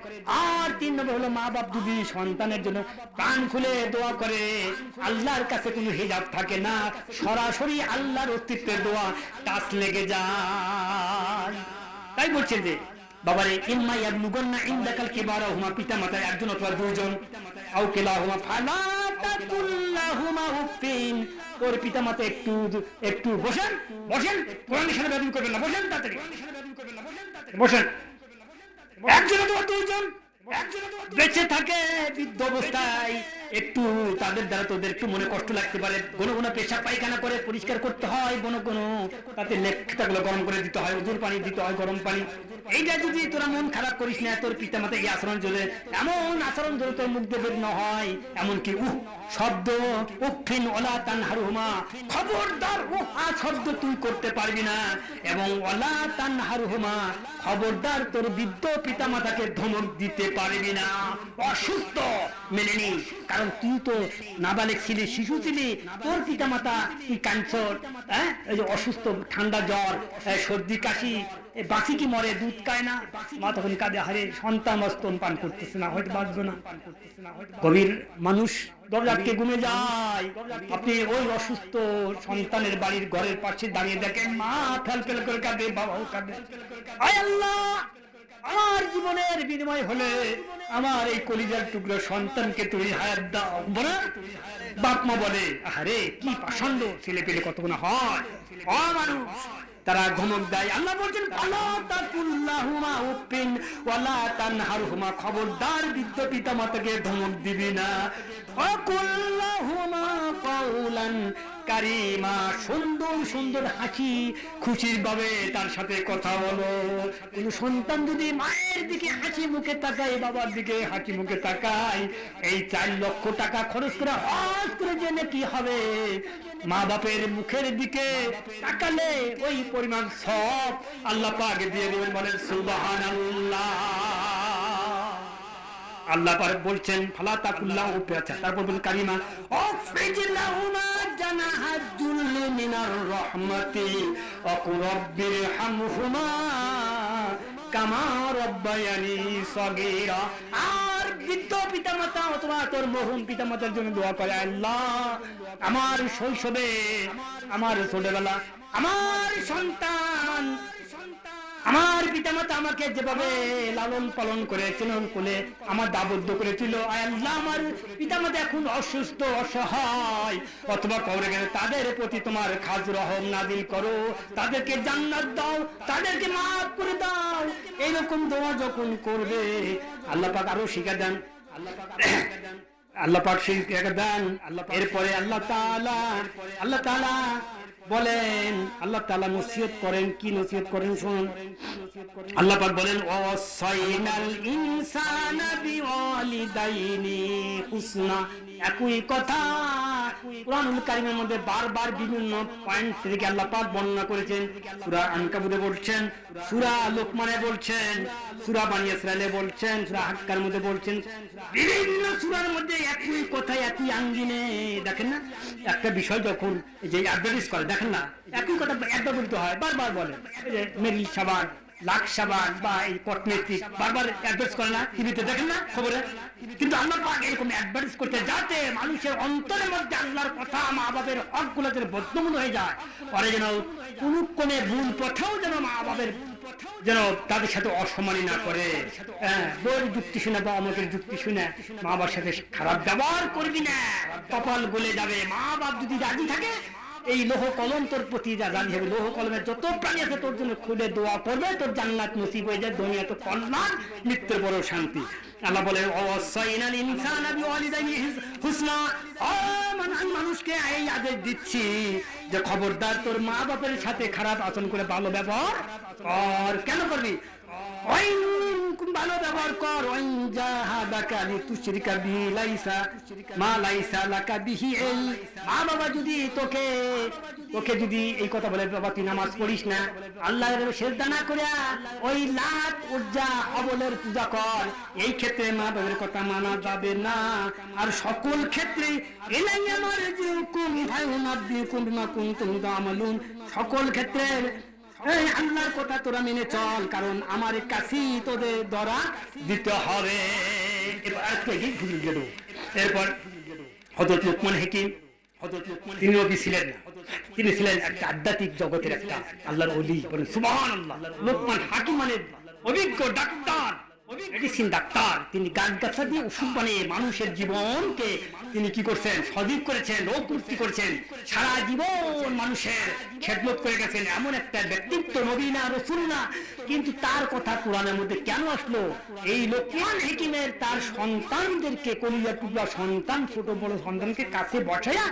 Speaker 2: আর 3 নম্বর হলো মা বাপ যদি সন্তানের জন্য প্রাণ খুলে দোয়া করে, আল্লাহর কাছে কোনো হিজাব থাকে না, সরাসরি আল্লাহর অস্তিত্বের দোয়া টাচ লেগে যায়। তাই বলছেন যে বাবারে ইম্মা ইয়াবলুগান্না ইনদাকাল কিবারাহুমা, পিতা মাতা একজন অথবা দুজন, আও কিলাহুমা ফালা তাকুল্লাহুমা উফিন, তোর পিতা মাতা একটু একটু বসেন বসেন, কোরআনের সাথে বেদবি করবেন না, বসেন তাড়াতাড়ি বসেন, একজন অথবা দুজন বেঁচে থাকে বৃদ্ধ অবস্থায়, একটু তাদের দ্বারা তোদের একটু মনে কষ্ট লাগতে পারে, কোনো কোনো পেশাব পায়খানা করে পরিষ্কার করতে হয়, কোনো কোনো তাতে লেখাগুলো গরম করে দিতে হয়, উজুর পানি দিতে হয়, গরম পানি। এইটা যদি তোরা মন খারাপ করিস না, তোর পিতা মাতা এই আচরণ চলে, এমন আচরণ যদি তোর মুখ দিয়ে বের না হয়, এমনকি শব্দ উফিন ওলা তানহারুহুমা, খবরদার শব্দ তুই করতে পারবি না, এবং ওলা তানহারুহুমা, খবরদার তোর বৃদ্ধ পিতা মাতাকে ধমক দিতে পারবি না। অসুস্থ মেনে নি, কারণ তুই তো নাবালেক ছিলি, শিশু ছিলি, তোর পিতা মাতা তুই কাঁদছর, এই যে অসুস্থ, ঠান্ডা জ্বর, সর্দি কাশি, বাঁচি কি মরে, দুধ খায় না, মা তখন কাঁদে, হারে সন্তান স্তন পান করতেছে না, হয়তো বাঁচবে না। গভীর মানুষ দরজাকে ঘুমে যায়, আপনি ওই অসুস্থ সন্তানের বাড়ির ঘরের পাশে দাঁড়িয়ে দেখেন মা ফেল ফেল করে কাঁদে, বাবাও কাঁদে, আয় আল্লাহ আমার জীবনের বিনিময় হলে আমার এই কলিজার টুকরো সন্তানকে তুমি হায়াত দাও। বলে বাপ মা বলে, আরে কি পাষণ্ড ছেলে পেলে কতগুলো হয়, মানুষ তারা ধমক দেয়। আল্লাহ বলছেন ফালা তাকুল্লাহুমা উফিন ওয়ালা তানহারহুমা, খবরদার বৃদ্ধ পিতা মাতাকে ধমক দিবি না। ওয়াকুল্লাহুমা কাওলান কারিমা, সুন্দর সুন্দর হাসি খুশির ভাবে তার সাথে কথা বলো। কোন সন্তান যদি মায়ের দিকে হাসি মুখে তাকায়, বাবার দিকে হাসি মুখে তাকায়, এই 4 লক্ষ টাকা খরচ করে হজ করে জেনে কি হবে, মা বাপের মুখের দিকে তাকালে ওই পরিমাণ সব আল্লাহ পাক দিয়ে দেবেন। বলেন সুবহানাল্লাহ। আল্লাহ পাক বলছেন ফালা তাকুল্লাহু উফিন, তারপর বলেন কারিমা আফরিজলাহুমা জানাহাজ যুল্লি মিনার রাহমাতি ওয়াকুর রাব্বিরহামহুমা কামা রাব্বায়ানি সগীরা। আর বৃদ্ধ পিতামাতা অথবা তোর মরহুম পিতামাতার জন্য দোয়া করে, আল্লাহ আমার শৈশবে, আমার ছোটবেলা, আমার সন্তান, আমার পিতামাতা আমাকে যেভাবে লালন পালন করেছিল, কোলে আমার দাবদ্ধ করেছিল, আল্লাহ আমার পিতামাতা এখন অসুস্থ অসহায় অথবা কবরে গেলে, তাদের প্রতি তোমার খাস রহম নাযিল করো, তাদেরকে জান্নাত দাও, তাদেরকে মাফ করে দাও। এইরকম দোয়া যখন করবে আল্লাহ পাক আরো শিখা দেন, আল্লাহ পাক শিখা দেন। এরপরে আল্লাহ তাআলা বলেন, আল্লাহ তাআলা নসিহত করেন, কি নসিহত করেন শুনুন। আল্লাহ পাক বলেন ওয়াসাইনাল ইনসানা বিওয়ালিদাইনি হুসনা। একই কথা কুরআনুল কারীমের মধ্যে বারবার বিভিন্ন পয়েন্ট থেকে আল্লাহ পাক বর্ণনা করেছেন। সূরা আনকাবুতে বলছেন, সূরা লোকমানে বলছেন, সূরা বনী ইসরাঈলে বলছেন, সূরা হাক্কার মধ্যে বলছেন, বিভিন্ন সূরার মধ্যে একই কথা একই আঙ্গিনে। দেখেন না, একটা বিষয় যখন যে অ্যাডভার্টাইজ করে, দেখেন না একই কথা একবার বলতে হয়, বারবার বলে। এই যে মেরিল সাবান, লাখ সাবান বা এই কসমেটিক বারবার অ্যাডভার্টাইজ করে না, টিভিতে দেখেন না খবরে? কিন্তু আল্লাহ পাক এরকম অ্যাডভার্টাইজ করতে যাতে মানুষের অন্তরের মধ্যে আল্লাহর কথা, মা বাবার হকগুলো যেন বদ্ধমূল হয়ে যায়, পরে যেন কোনো কোনে ভুল পথেও যেন মা বাবার যেন তাদের সাথে অসম্মানী না করে। বইয়ের যুক্তি শুনে বা অমকের যুক্তি শুনে মা বাবার সাথে খারাপ ব্যবহার করবি না, কপাল গলে যাবে। মা বাপ যদি রাজি থাকে, এই লৌহ কলম তোর প্রতি রাজি হবে। লৌহ কলমের যত প্রাণী আছে তোর জন্য খুলে দোয়া করবে, তোর জান্নাত নসিব হয়ে যায়, দুনিয়া তো কল্যাণ, মৃত্যুর বড় শান্তি। আল্লাহ বলে ওয়াসাইনাল ইনসানা বিওয়ালিদাইহি হুসনা, মানুষকে এই আদেশ দিচ্ছি যে খবরদার তোর মা বাপের সাথে খারাপ আচরণ করে ভালো ব্যবহার কর। কেন করবি? ভালো ব্যবহার কর। মা বাবা যদি তোকে যদি এই কথা বলে, বাবা তুই নামাজ পড়িস না, আল্লাহর সেজদা না করে ওই লাত উজ্জা অবলের পূজা কর, এই ক্ষেত্রে মা বাবার কথা মানা যাবে না। আর সকল ক্ষেত্রে সকল ক্ষেত্রে আল্লাহর কথা তোরা মেনে চল, কারণ আমার কাছেই তোদের ধরা দিতে হবে। এরপর হযরত লোকমান হাকিম, তিনি নবী ছিলেন না, তিনি ছিলেন একটা আধ্যাত্মিক জগতের একটা আল্লাহর ওলি। বলেন সুবহানাল্লাহ। লোকমান হাকিম মানে অভিজ্ঞ ডাক্তার, মেডিসিন ডাক্তার। তিনি গাছ গাছা দিয়ে ওষুধ বানিয়ে মানুষের জীবনকে তিনি কি করছেন? সজীব করেছেন, রোগ মুক্তি করেছেন, সারা জীবন মানুষের খেদমত করে গেছেন। এমন একটা ব্যক্তিত্ব, নবী না, রাসূল না, কিন্তু তার কথা কোরআনের মধ্যে কেন আসলো? এই লোকমান হাকিমের তার সন্তানদেরকে, কলিজার টুকরা সন্তান, ছোট বড় সন্তানকে কাছে বসায়া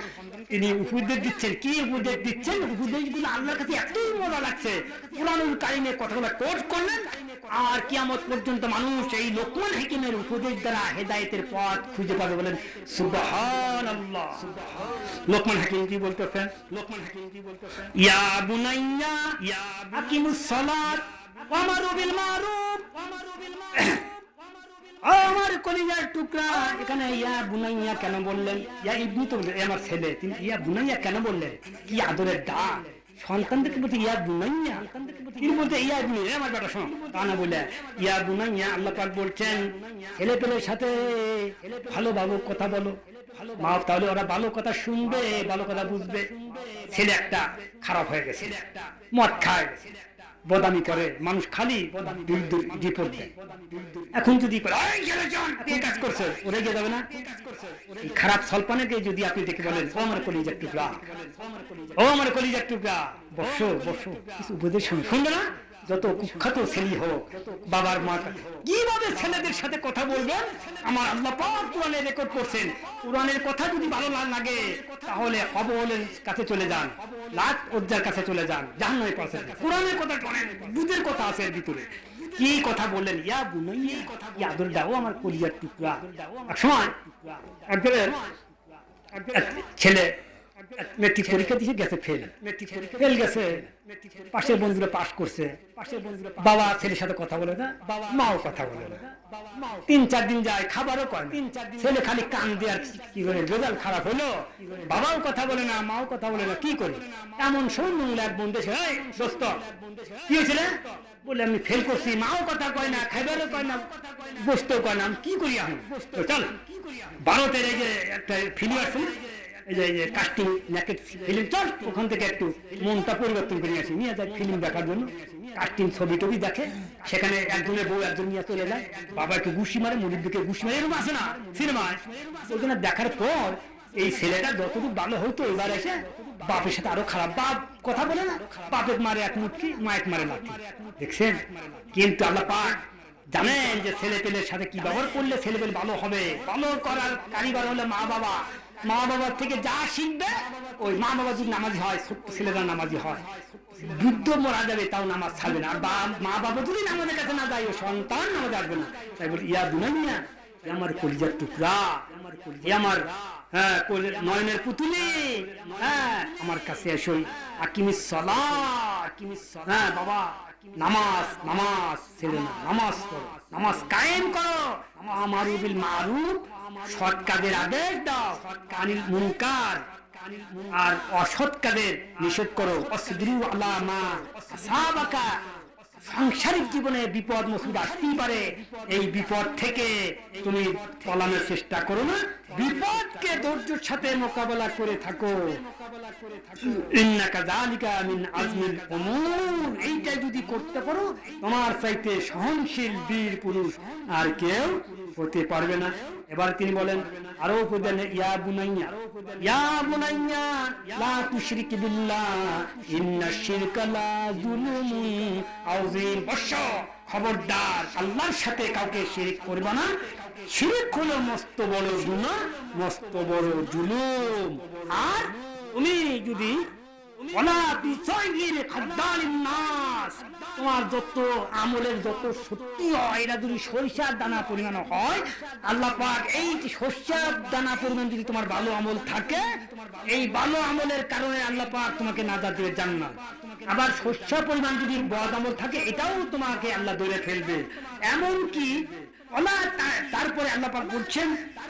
Speaker 2: তিনি উপদেশ দিচ্ছেন। কি উপদেশ দিচ্ছেন? উপদেশগুলো আল্লাহর কাছে এতই মজা লাগছে। কুরআনুল কারীমের কথাগুলো কোট করলেন, আর কিয়ামত পর্যন্ত মানুষ এই লোকমান হাকিমের উপদেশ দ্বারা হেদায়েতের পথ খুঁজে পাবে। বলেন সুবহানাল্লাহ। লোকমান হাকিম কি বলতেছেন? লোকমান হাকিম কি বলতেছেন? ইয়া বুনাইয়া আকিমুস সালাত ওয়া আমারু বিল মারুফ। আমার কলিজার টুকরা, এখানে ইয়া বুনাইয়া কেন বললেন? ইয়া ইবনি তো আমার ছেলে, তিনি ইয়া বুনাইয়া কেন বললেন? কি আদরের ডাক! সন্তানদেরকে বলতে ইয়া বুনাইয়া, তিনি বলতে ইয়া ইবনি, আমার বেটা শোনো, তা না বলে ইয়া বুনাইয়া। আল্লাহ পাক বলছেন ছেলে পেলের সাথে ভালোভাবে কথা বলো, মা, তাহলে ওরা ভালো কথা শুনবে, ভালো কথা বুঝবে। ছেলে একটা খারাপ হয়ে গেছে, মদ খায়, বদামি করে, মানুষ খালি রিপোর্ট দেয়। এখন যদি কাজ করছে, ওরে গিয়ে যাবে না? খারাপ সলপানেকে যদি আপনি দেখে বলেন ও আমার কলিজার টুকরা, ও আমার কলিজার টুকরা, বসো বসো, কিছু উপদেশ শুনবে না? যত কুখ্যাত ছেলে হোক, বাবার মা কিভাবে ছেলেদের সাথে কথা বলবেন আমার আল্লাহ পাক কোরআনে রেকর্ড করছেন। কোরআনের কথা যদি ভালো না লাগে তাহলে অবলের কাছে চলে যান, লাত উজ্জার কাছে চলে যান, জাহান্নামে পৌঁছে যান। কোরআনের কথা শোনেন, বুঝের কথা আছে এর ভিতরে। কি কথা বললেন? ইয়া বুনাইয়া, ইয়া আদর দাও আমার কলিজার টুকরা। এক সময় একজনের ছেলে মেট্রিক পরীক্ষা দিয়ে গেছে, ফেল গেছে, পাশের বন্ধুরা পাস করছে। বাবা ছেলের সাথে কথা বলে না, মাও কথা বলে না। 3-4 দিন যায়, খাবারও করে না, ছেলে খালি কান দিয়ে আর কি করে, রেজাল্ট খারাপ হলো, বাবাও কথা বলে না, মাও কথা বলে না, কি করে? এমন সৌম্য এক বন্ধু ছিল, দোস্ত কি হয়েছিল? বলে আমি ফেল করছি, মাও কথা কয় না, খাইবারও কয় না, বসতেও কয় না, আমি কি করি? আমি চল ভারতের এই যে একটা ফিল্ম আছে, কাস্টিং ফিল্ম, চল ওখান থেকে একটু মনটা পরিবর্তন করে আসি, নিয়ে যায় ফিল্ম দেখার জন্য। কাস্টিং ছবি টবি দেখে, সেখানে একজনের বউ একজন নিয়ে চলে যায়, বাবা একটু ঘুষি মারে, মুড়ির দিকে ঘুষি মারে, এরকম আছে না সিনেমায়? ওইখানে দেখার পর এই ছেলেটা যতটুকু ভালো হইতো, এবার এসে বাপের সাথে আরো খারাপ। বাপ কথা বলে না, বাপের মারে এক মুটকি, মায়ের মারে লাঠি, দেখছেন? কিন্তু আল্লাহ পাক জানেন যে ছেলে পেলের সাথে কি ব্যবহার করলে ছেলে পেলে ভালো হবে। ভালো করার কারিগর হলে মা বাবা। মা বাবার থেকে যা শিখবে, ওই মা বাবা যদি নামাজি হয়, ছোট্ট ছেলেরা নামাজি হয়, যুদ্ধ মরা যাবে তাও নামাজ ছাড়বে না। আর মা বাবা যদি নামাজের কাছে না যায়, ও সন্তান নামাজে আসবে না। তাই বলি ইয়া দুনাইয়া, আমার কলিজার টুকরা, আমার নয়নের পুতুলি, আমার কাছে এসো, আকিমিস সালাত, হ্যাঁ বাবা, নামাজ নামাজ ছেড়ে না, নামাজ পড়ো, নামাজ কায়েম করো, আমারু বিল মারুফ, সৎ কাজের আদেশ দাও, আনিল মুনকার, আর অসৎ কাজের নিষেধ করো। অসবিরু আলা মা আসাবাকা, সাংসারিক জীবনে বিপদ মুসিবত আসতেই পারে, এই বিপদ থেকে তুমি পালানোর চেষ্টা করো না, বিপদকে ধৈর্যের সাথে মোকাবেলা করে থাকো। ইন্নাকা যালিকা মিন আজমিল উমুর, এইটা যদি করতে পারো তোমার চাইতে সহনশীল বীর পুরুষ আর কেউ হতে পারবে না। এবার তিনি বলেন আরো উপদেন, ইয়া বুনাইয়া লা তুশরিক বিল্লাহ ইন্নাশ শিরকা লা যুলুমুন আযীম। বৎস, খবরদার আল্লাহর সাথে কাউকে শিরক করবে না, শিরক হলো মস্ত বড় গুনাহ, মস্ত বড় জুলুম। আর তুমি যদি তোমার যত আমলের যত সত্যি হয়, এটা যদি সরিষার দানা পরিমাণ হয়, আল্লাহ পাক এই সরিষার দানা পরিমাণ যদি তোমার ভালো আমল থাকে, এই ভালো আমলের কারণে আল্লাহ পাক তোমাকে নাজাত দিবে, জান্নাত। আবার সরিষার পরিমাণ যদি বদ আমল থাকে, এটাও তোমাকে আল্লাহ ধরে ফেলবে। এমনকি তারপরে আল্লাহ পাক বলছেন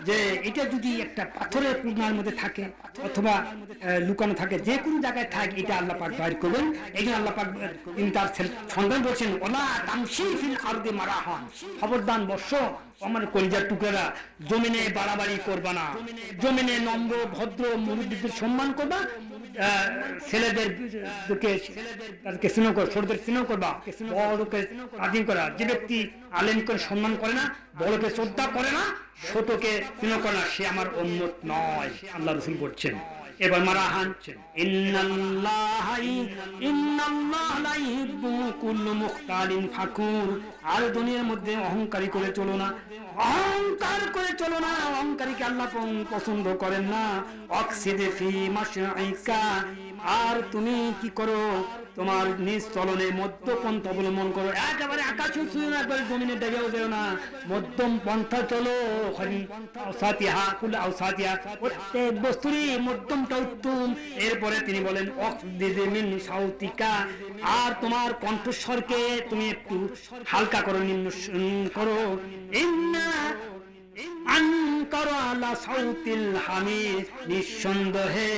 Speaker 2: যে এটা যদি একটা পাথরের কুড়নার মধ্যে থাকে অথবা লুকানো থাকে, যে কোনো জায়গায় থাকে, এটা আল্লাহ পাক বাইর করবেন। এই জন্য আল্লাহ পাক তিনি তার সন্তান বলছেন, ওলা তামশি ফিল আরদি মারাহা, খবরদার বর্ষ আমার কলিজার টুকরা, জমিনে বাড়াবাড়ি করবা না, জমিনে নম্র ভদ্র মুরব্বিদের সম্মান করবা, ছেলেদেরকে স্নেহ করো, ছোটদের স্নেহ করবা, বড়কে আদিম করা। যে ব্যক্তি আলেমকে সম্মান করে না, বড়কে শ্রদ্ধা করে না, ছোটকে স্নেহ করে না, সে আমার উম্মত নয়, আল্লাহ রাসূল বলছেন। এবার মারাহান, আর দুনিয়ার মধ্যে অহংকারী করে চলো না, অহংকার করে চলো না, অহংকারীকে আল্লাহ পছন্দ করেন না। অক্সিদে ফি মাশাইকা, আর তুমি কি করো, তোমার নিজ চলনে মধ্যপন্থ অবলম্বন করো, একেবারে আকাশে ছুঁয়ো না, একবারে জমিনে ডেবেও যেও না, মধ্যম পন্থা চলো। প্রত্যেক বস্তুরই মধ্যমটা উত্তম। এরপরে তিনি বলেন মিন সাউতিকা, আর তোমার কণ্ঠস্বরকে তুমি একটু হালকা করো, নিম্ন করো। নিঃসন্দেহে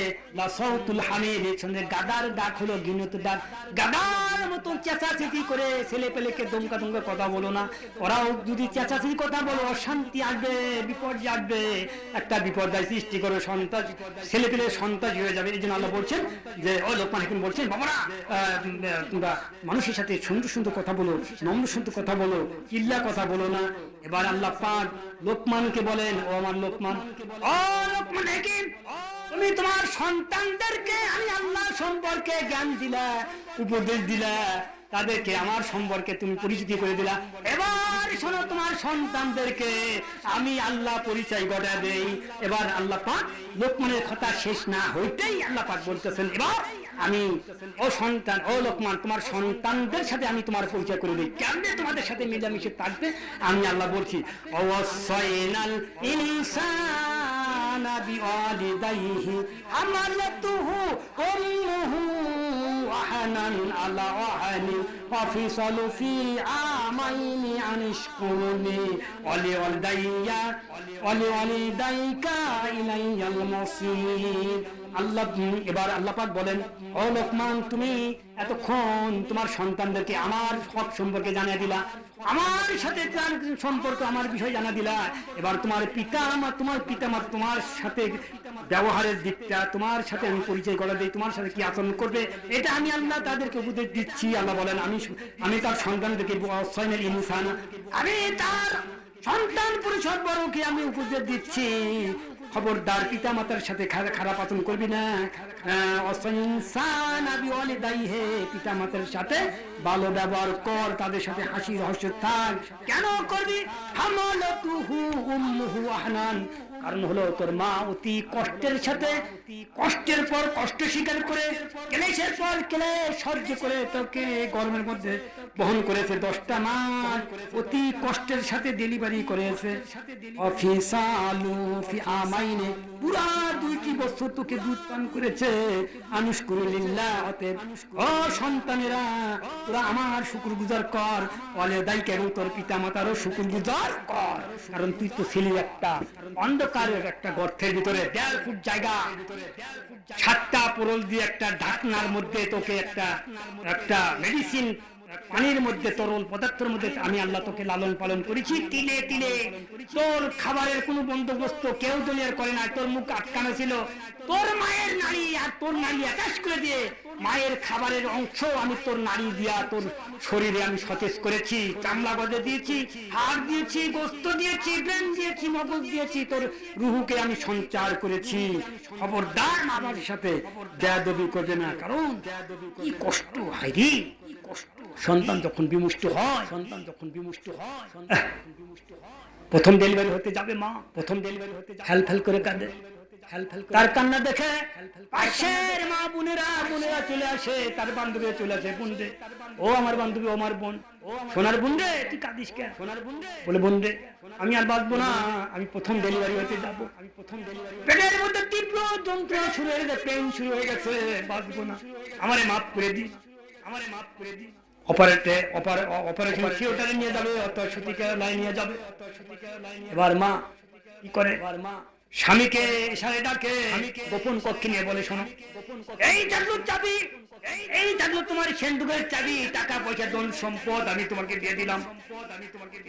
Speaker 2: গাদার ডাক হলো ঘৃণিত ডাক। গাদার মতো চেঁচাচেঁচি করে ছেলে পেলেকে দমকা দমকা কথা বলো না। ওরাও যদি চেঁচাচেঁচি কথা বলো, অশান্তি আসবে, বিপদ আসবে, একটা বিপর্যয় সৃষ্টি করে সন্তান ছেলে পেলে সন্তান হয়ে যাবে। এই জন্য আল্লাহ বলছেন যে ও লোকমান হাকিম বলছেন, বাবারা তোমরা মানুষের সাথে সুন্দর সুন্দর কথা বলো, নম্র সুন্দর কথা বলো, চিল্লা কথা বলো না। এবার আল্লাহ পাক লোকমানকে বলেন, ও আমার লোকমান, ও লোকমান হাকিম, তুমি তোমার সন্তানদেরকে আমি আল্লাহ সম্পর্কে জ্ঞান দিলা, উপদেশ দিলা, তাদেরকে আমার সম্পর্কে তুমি পরিচিতি করে দিলা। এবার শোনো, তোমার সন্তানদেরকে আমি আল্লাহ পরিচয় ঘটা দেই। এবার আল্লাহ পাক লোকমানের কথা শেষ না হইতেই আল্লাহ পাক বলতেছেন, এবার আমি ও সন্তান, ও লোকমান, তোমার সন্তানদের সাথে আমি তোমার পরিচয় করে দিই, কেমনে তোমাদের সাথে মিলামিশে থাকবে আমি আল্লাহ বলছি। ওয়াসাইনাল ইনসানা বিওয়ালিদাইহি আমালাতুহু উম্মুহু ওয়াহানান আলা ওয়াহানি ওয়াফিসালু ফি আমাইনি আনিশকুরনি ওয়ালিওয়ালিদাইকা ইলাইয়াল মাসির। আল্লাহ এবার আল্লাহ পাক বলেন, ও লোকমান, তুমি এতক্ষণ তোমার সন্তানদেরকে আমার হক সম্পর্কে জানিয়ে দিলা, আমার সাথে তার সম্পর্ক, আমার বিষয় জানা দিলা। এবার তোমার পিতা তোমার সাথে ব্যবহারের দিকটা, তোমার সাথে আমি পরিচয় করে দিই, তোমার সাথে কি আচরণ করবে, এটা আমি আল্লাহ তাদেরকে উপদেশ দিচ্ছি। আল্লাহ বলেন, আমি তার সন্তানদেরকে আমি তার সন্তান পরিষদ বড়কে আমি উপদেশ দিচ্ছি, খবরদার পিতা মাতার সাথে খারাপ আচরণ করবি না। পিতা মাতার সাথে ভালো ব্যবহার কর, তাদের সাথে হাসি রহস্য থাক। কেন করবি? কারণ হলো তোর মা অতি কষ্টের সাথে, কষ্টের পর কষ্ট স্বীকার করে, ক্লেশের পর ক্লেশ সহ্য করে তোকে গরমের মধ্যে বহন করেছে, 10টা মাস অতি কষ্টের সাথে ডেলিভারি করেছে। আমাইনে পুরা 2টি বছর তোকে দুধ পান করেছে। আনুশকুরুলিল্লাহ, অতএব ও সন্তানেরা তোরা আমার শুকরগুজার কর, ওয়ালিদাইকা, এবং তোর পিতা মাতারও শুকরগুজার কর। কারণ তুই তো ছিলি একটা অন্ধকারের একটা গর্তের ভিতরে, 1.5 ফুট জায়গা, 7টা পোরল দিয়ে একটা ঢাকনার মধ্যে তোকে একটা মেডিসিন পানির মধ্যে তরল পদার্থের মধ্যে আমি আল্লাহ তোকে লালন পালন করেছি, তিলে তিলে তোর খাবারের কোনো বন্দোবস্ত কেউ দুনিয়ার করে না, তোর মুখ আটকানো ছিল, তোর মায়ের নাড়ি আর তোর নাড়ি আকাশ করে দিয়ে মায়ের খাবারের অংশ আমি তোর নাড়ি দিয়া তোর শরীরে আমি সতেজ করেছি, চামড়া গজে দিয়েছি, হাড় দিয়েছি, গোস্ত দিয়েছি, ব্রেন দিয়েছি, মগজ দিয়েছি, তোর রুহুকে আমি সঞ্চার করেছি। খবরদার মা বাবার সাথে বেয়াদবি করবে না, কারণ কি কষ্ট হয় রে, সন্তান যখন বিমুষ্ট হয়, প্রথম ডেলিভারি হতে যাবে মা, প্রথম ডেলিভারি হতে ফেল ফেল করে কাঁদে, তার কান্না দেখে পাশের মা বোনেরা চলে আসে, তার বান্ধবী চলে আসে, বোন রে, ও আমার বান্ধবী, ও আমার বোন, সোনার বোন রে, তুই কাঁদিস কেন? সোনার বোন রে, বলে বোন রে আমি আর বাঁচবো না, আমি প্রথম ডেলিভারি হতে যাবো, পেটের মধ্যে তীব্র যন্ত্রণা শুরু হয়ে গেছে, পেইন শুরু হয়ে গেছে, বাঁচবো না, আমারে মাফ করে দিস, অপারেশন থিয়েটারে নিয়ে যাবে, অর্থসূতিকালয়ে নিয়ে যাবে। এবার মা কি করে, স্বামীকে ইশারায় ডাকে, গোপন কক্ষে নিয়ে বলে, শোনো, এই জানলুর চাবি, এই জানলুর তোমার সেন্দুকের চাবি, টাকা পয়সা ধন সম্পদ আমি তোমাকে দিয়ে দিলাম,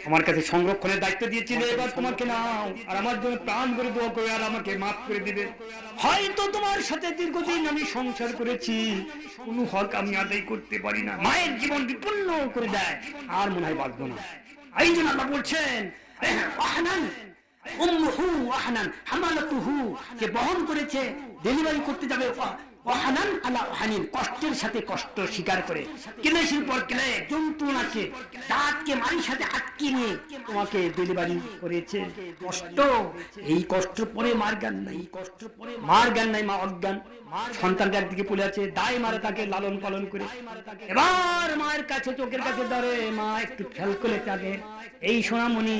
Speaker 2: আমার কাছে সংরক্ষণের দায়িত্ব দিয়েছিলে, এবার তোমাকে নাও, আর আমার জন্য প্রাণ করে দোয়া করে আর আমাকে মাফ করে দিবে। হয়তো তোমার সাথে দীর্ঘদিন আমি সংসার করেছি, কোনো হক আমি আদায় করতে পারি না, মায়ের জীবন বিপন্ন করে দেয়, আর মনে হয় বাঁচবো না। এই জন্য আল্লাহ বলছেন আহনান উম্মুহু আহনান হামালাতুহু, যে বহন করেছে, ডেলিভারি করতে যাবে, ওয়াহানান আলা ওয়াহানিন, কষ্টের সাথে কষ্ট স্বীকার করে, ক্লেশের পর ক্লেশ, যন্ত্রণাকে দাঁতকে মারির সাথে আটকে নিয়ে তোমাকে ডেলিভারি করেছে, কষ্ট, এই কষ্ট পরে মার জ্ঞান নাই, মা অজ্ঞান, সন্তানটা একদিকে পড়ে আছে, দায় মারে তাকে লালন পালন করে, এবার মায়ের কাছে চোখের কাছে ধরে, মা একটু ফেল করে তাকে, এই সোনামণি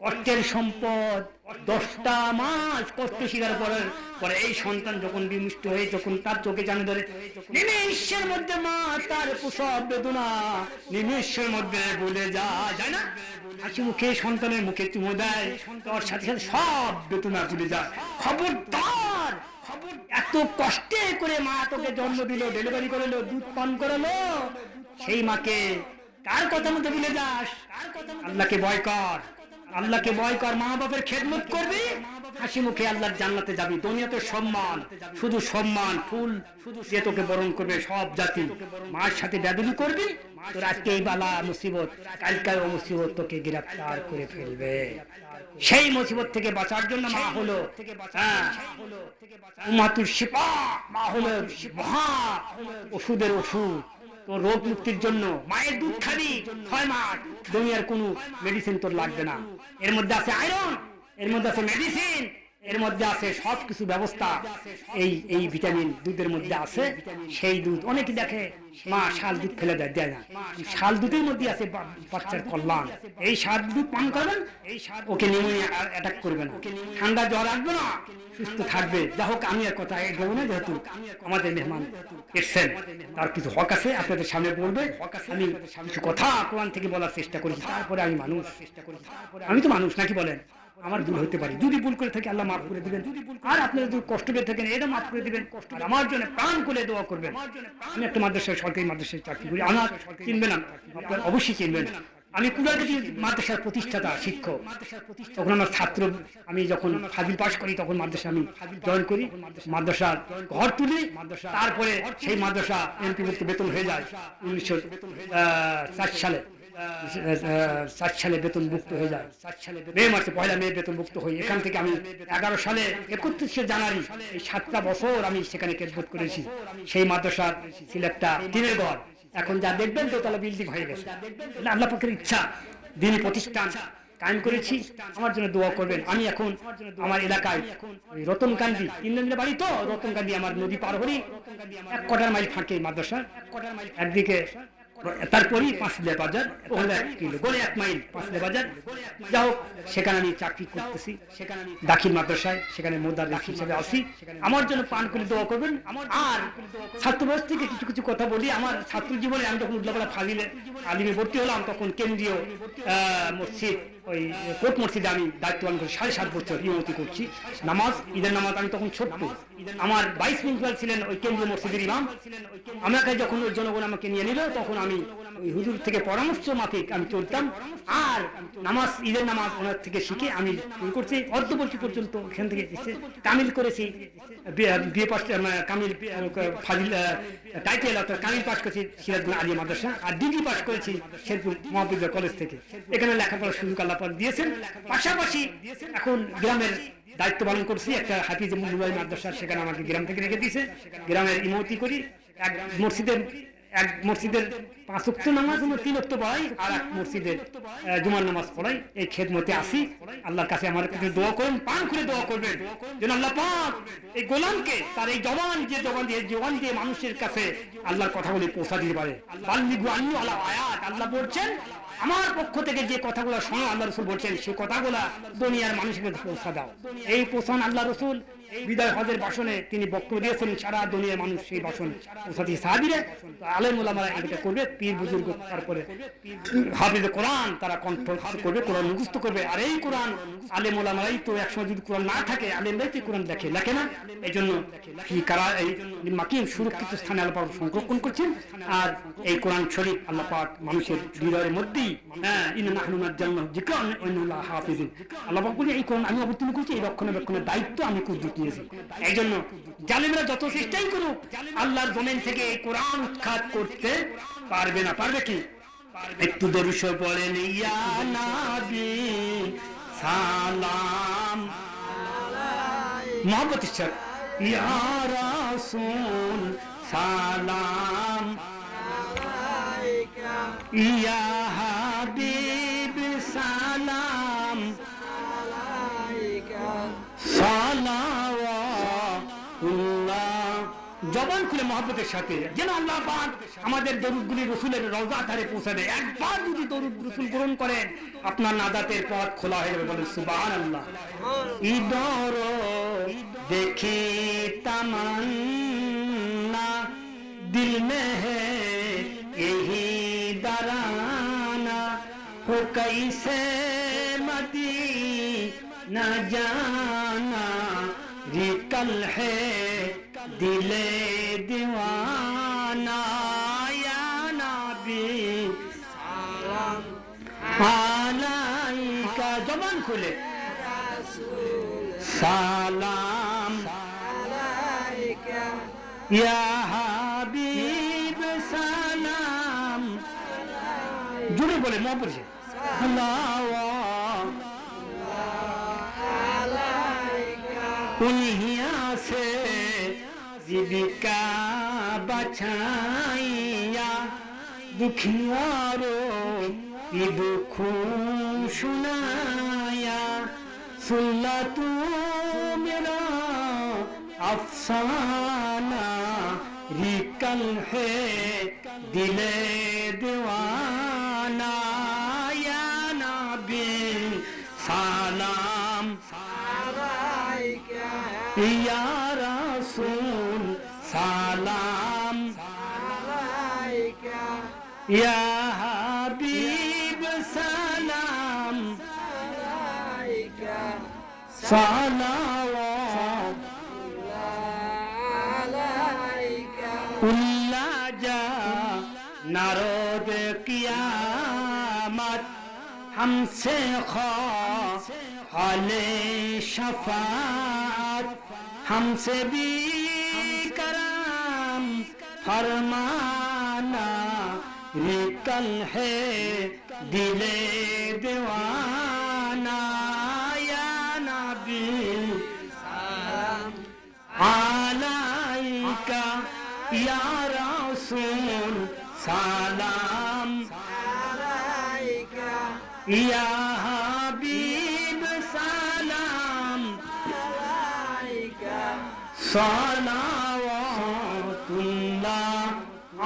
Speaker 2: কষ্টের সম্পদ, 10টা মাস কষ্ট স্বীকার করার পরে এই সন্তান যখন বিমুষ্ট হয়ে, যখন তার চোখে জানে ধরে, নিমেষের মধ্যে মা তার প্রসব বেদনা নিমেষের মধ্যে ভুলে যায় না, হাসি মুখে সন্তানের মুখে চুমো দেয়, তার সাথে সাথে সব বেদনা ভুলে যায়। খবরদার, এত কষ্টে করে মা তোকে জন্ম দিল, ডেলিভারি করালো, দুধ পান করালো, সেই মাকে কার কথা মতো ভুলে যাস? আল্লাহকে ভয় কর, আল্লাহকে ভয় কর, মা বাপের খেদমত করবি, হাসি মুখে আল্লাহর জান্নাতে যাবি। দুনিয়াতে সম্মান, শুধু সম্মান, ফুল দিয়ে তোকে বরণ করবে সব জাতি। মার সাথে বেদবি করবি, তোর আজকে এই বালা মুসিবত, কালকায় ও মুসিবত তোকে গ্রেফতার করে ফেলবে। সেই মুসিবত থেকে বাঁচার জন্য মা হলো উম্মাতুল শিফা, মা হলো মহা ওষুধের ওষুধ। তোর রোগ মুক্তির জন্য মায়ের দুধ খাবি 6 মাস, দুনিয়ার কোনো মেডিসিন তোর লাগবে না। এর মধ্যে আছে আয়রন, এর মধ্যে আছে মেডিসিন, এর মধ্যে আছে সবকিছু ব্যবস্থা। এই ভিটামিন দুধের মধ্যে আছে। সেই দুধ অনেকে দেখে মা শাল দুধ ফেলে দেয় না, শাল দুধের মধ্যে আছে বাচ্চার কল্যাণ। এই শাল দুধ পান করবেন, ওকে নিউমোনিয়া অ্যাটাক করবে না, ঠান্ডা জ্বর আসবে না, সুস্থ থাকবে। যা হোক, আমি আর কথা বলবো না, যেহেতু আমাদের মেহমান এসছেন, তার কিছু হক আছে, আপনাদের সামনে বলবে। আমি কিছু কথা কোরআন থেকে বলার চেষ্টা করেছি, তারপরে আমি মানুষ, আমি তো মানুষ নাকি বলেন, আমার ভুল হতে পারে। যদি ভুল করে থাকি আল্লাহ মাফ করে দিবেন, আর আপনারা যদি কষ্ট পেয়ে থাকেন এটা মাফ করে দিবেন। আর আমার জন্য প্রাণ করে দোয়া করবেন। আমি একটা মাদ্রাসায়, সরকারি মাদ্রাসায় চাকরি করি, আমার চিনবেন, আপনারা অবশ্যই চিনবেন। আমি কুলারগাছি মাদ্রাসার প্রতিষ্ঠাতা শিক্ষক। তখন আমার ছাত্র, আমি যখন ফাজিল পাস করি তখন মাদ্রাসা আমি জয়েন করি, মাদ্রাসার ঘর তুলি, তারপরে সেই মাদ্রাসা এমপি মুক্ত বেতন হয়ে যায় 1904 সালে। 4 সালে বেতনভুক্ত হয়ে যায়, মে মাসে 1 মে বেতনভুক্ত হই। এখান থেকে আমি 11 সালে 31 জানুয়ারি এই 7টা বছর আমি সেখানে খেদমত করেছি। সেই মাদ্রাসার ছিল একটা টিনের ঘর, এখন যা দেখবেন দোতলা বিল্ডিং হয়ে গেছে। আল্লাহ পাকের ইচ্ছা দিনী প্রতিষ্ঠান কায়েম করেছি। আমার জন্য দোয়া করবেন। আমি এখন আমার এলাকায় রতনকান্দি, 3 দিনের বাড়ি তো রতনকান্দি, আমার নদী পার হরি 1 কোয়ার্টার মাইল ফাঁকে মাদ্রাসা, একদিকে তারপরই 5 বাজার, ওখানে 1 কিলো গড়ে 1 মাইল 5 বাজার। যা হোক, সেখানে আমি চাকরি করতেছি, সেখানে দাখিল মাদ্রাসায়, সেখানে মোদাররিস হিসেবে আছি। আমার জন্য প্রাণ করে দোয়া করবেন। আর ছাত্র বয়স থেকে কিছু কিছু কথা বলি। আমার ছাত্র জীবনে আমি যখন উল্লাপাড়া ফাজিলে আলিমে ভর্তি হলাম, তখন কেন্দ্রীয় মসজিদ, ওই কোর্ট মসজিদে আমি দায়িত্ব পালন করি। 7.5 বছর ইমামতি করছি। নামাজ, ঈদের নামাজ আমি তখন ছোট্ট, আমার ভাইস প্রিন্সিপাল ছিলেন ওই কেন্দ্রীয় মসজিদের ইমাম। আমাকে যখন ওই জনগণ আমাকে নিয়ে নিল, তখন আমি আমি ওই হুজুর থেকে পরামর্শ মাফিক আমি চলতাম, আর নামাজ, ঈদের নামাজ ওনার থেকে শিখে আমি করছি অর্ধবর্তী পর্যন্ত এখান থেকে কামিল করেছি, বিএ পাস, কামিল ফাজিল টাইটেল অর্থাৎ কামিল পাস করেছি সিরাজগঞ্জ আলিয়া মাদ্রাসা, আর ডিগ্রি পাস করেছি শেরপুর মহাবিদ্যালয় কলেজ থেকে। এখানে লেখাপড়ার সুযোগ আল্লাহ পাক দিয়েছেন। পাশাপাশি এখন গ্রামের দায়িত্ব পালন করছি একটা হাফিজ মুল্লুবাই মাদ্রাসা, সেখানে আমাকে গ্রাম থেকে রেখে দিয়েছে। গ্রামের ইমামতি করি, এক মসজিদের 5 ওয়াক্ত নামাজ 3 ওয়াক্ত পড়াই, আর এক মসজিদের জুমার নামাজ পড়াই। এই খেদমতে আসি। আল্লাহর কাছে আমার কাছে দোয়া করেন, পান খুলে দোয়া করবেন যেন আল্লাহ পাক এই গোলামকে তার এই জবান দিয়ে মানুষের কাছে আল্লাহর কথাগুলি পৌঁছা দিতে পারে। বাল্লিগু আন্নি আলা আয়াত, আল্লাহ বলছেন আমার পক্ষ থেকে যে কথাগুলো শোনো, আল্লাহ রসুল বলছেন সেই কথাগুলা দুনিয়ার মানুষের কাছে পৌঁছা দাও। এই পৌঁছান আল্লাহ রসুল বিদায় হজের ভাষণে তিনি বক্তব্য দিয়েছেন, সারা দুনিয়ার মানুষ সেই ভাষণ পৌঁছাতে সাহাবীরা আলেম ওলামারা এটা করবে, পীর বুজুর্গ তারপরে হাফিজ কোরআন তারা কণ্ঠ করবে, কোরআন মুখস্থ করবে। আর এই কোরআন আলেম ওলামারাই তো একসময় যদি কোরআন না থাকে আলেমরাই তো কোরআন লেখে না। এই জন্য এই মাকিম সুরক্ষিত স্থানে আল্লাহ পাক সংরক্ষণ করছেন। আর এই কোরআন শরীফ আল্লাহ পাক মানুষের হৃদয়ের মধ্যেই আল্লাহ পাক বলে এই কোরআন আমি অবতীর্ণ করছি, এই রক্ষণাবেক্ষণের দায়িত্ব আমি কুদরত নিয়েছি। এই জন্য জালেমরা যত চেষ্টাই করুক আল্লাহর জমিন থেকে এই কোরআন উৎখাত করতে পারবে না। পারবে কি? একটু দরুদ পড়েন, ইয়া নবী সালাম মহব্বত ইচ্ছা, ইয়া রাসূল সালাম, ইয়া হাবিব সালাম, সালাওয়াতুল্লাহ। জবান খুলে মহব্বতের সাথে যেন আল্লাহ পাক আমাদের দরুদগুলি রসুলের রওজা ধারে পৌঁছে দেয়। একবার যদি দরুদ রসুল গ্রহণ করেন আপনার নাজাতের পথ খোলা হয়ে যাবে। বলেন সুবহানাল্লাহ। ইদর দেখি তামান্না দিল মে है यही दराना हो कैसे मदीना जाना रिकल है दिले दीवाना या नबी सलाम आलाइका। जबान खुले सालाम आलाइका या হাবিব সালাম। জুড়ে বলে মহব্বত से उन्हीं से जीविका बचाइया दुखियारो ये दुख सुनाया सुनला तू मेरा अफसाना रिकल है दिले दीवाना या नबी सलाम या रसूल सलाम या हबीब सलाम उल्ला जा नारोद कियामत हमसे खाले शफात हमसे भी करम फरमाना रिकल है दिले दीवाना या नबी सलाम आलाइका या रसूल सलाम आलाइका या हबीब सलाम आलाइका सलावाতুল্লাহ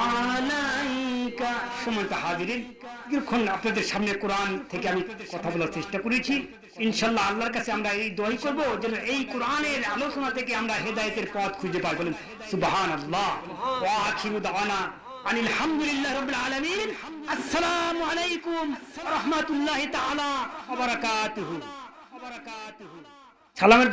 Speaker 2: আলাইকা। সম্মানিত হাজিরিন, দীর্ঘক্ষণ আপনাদের সামনে কোরআন থেকে আমি কথা বলার চেষ্টা করেছি। ইনশাআল্লাহ আল্লাহর কাছে আমরা এই দোয়াই করব যেন এই কোরআনের আলোচনা থেকে আমরা হেদায়েতের পথ খুঁজে পাই। বলেন সুবহানাল্লাহ। ওয়া আখিরু দাওয়ানা আনিল হামদুলিল্লাহি রাব্বিল আলামিন। আসসালামু আলাইকুম ওয়া রাহমাতুল্লাহি তাআলা ওয়া বারাকাতুহু। সালামের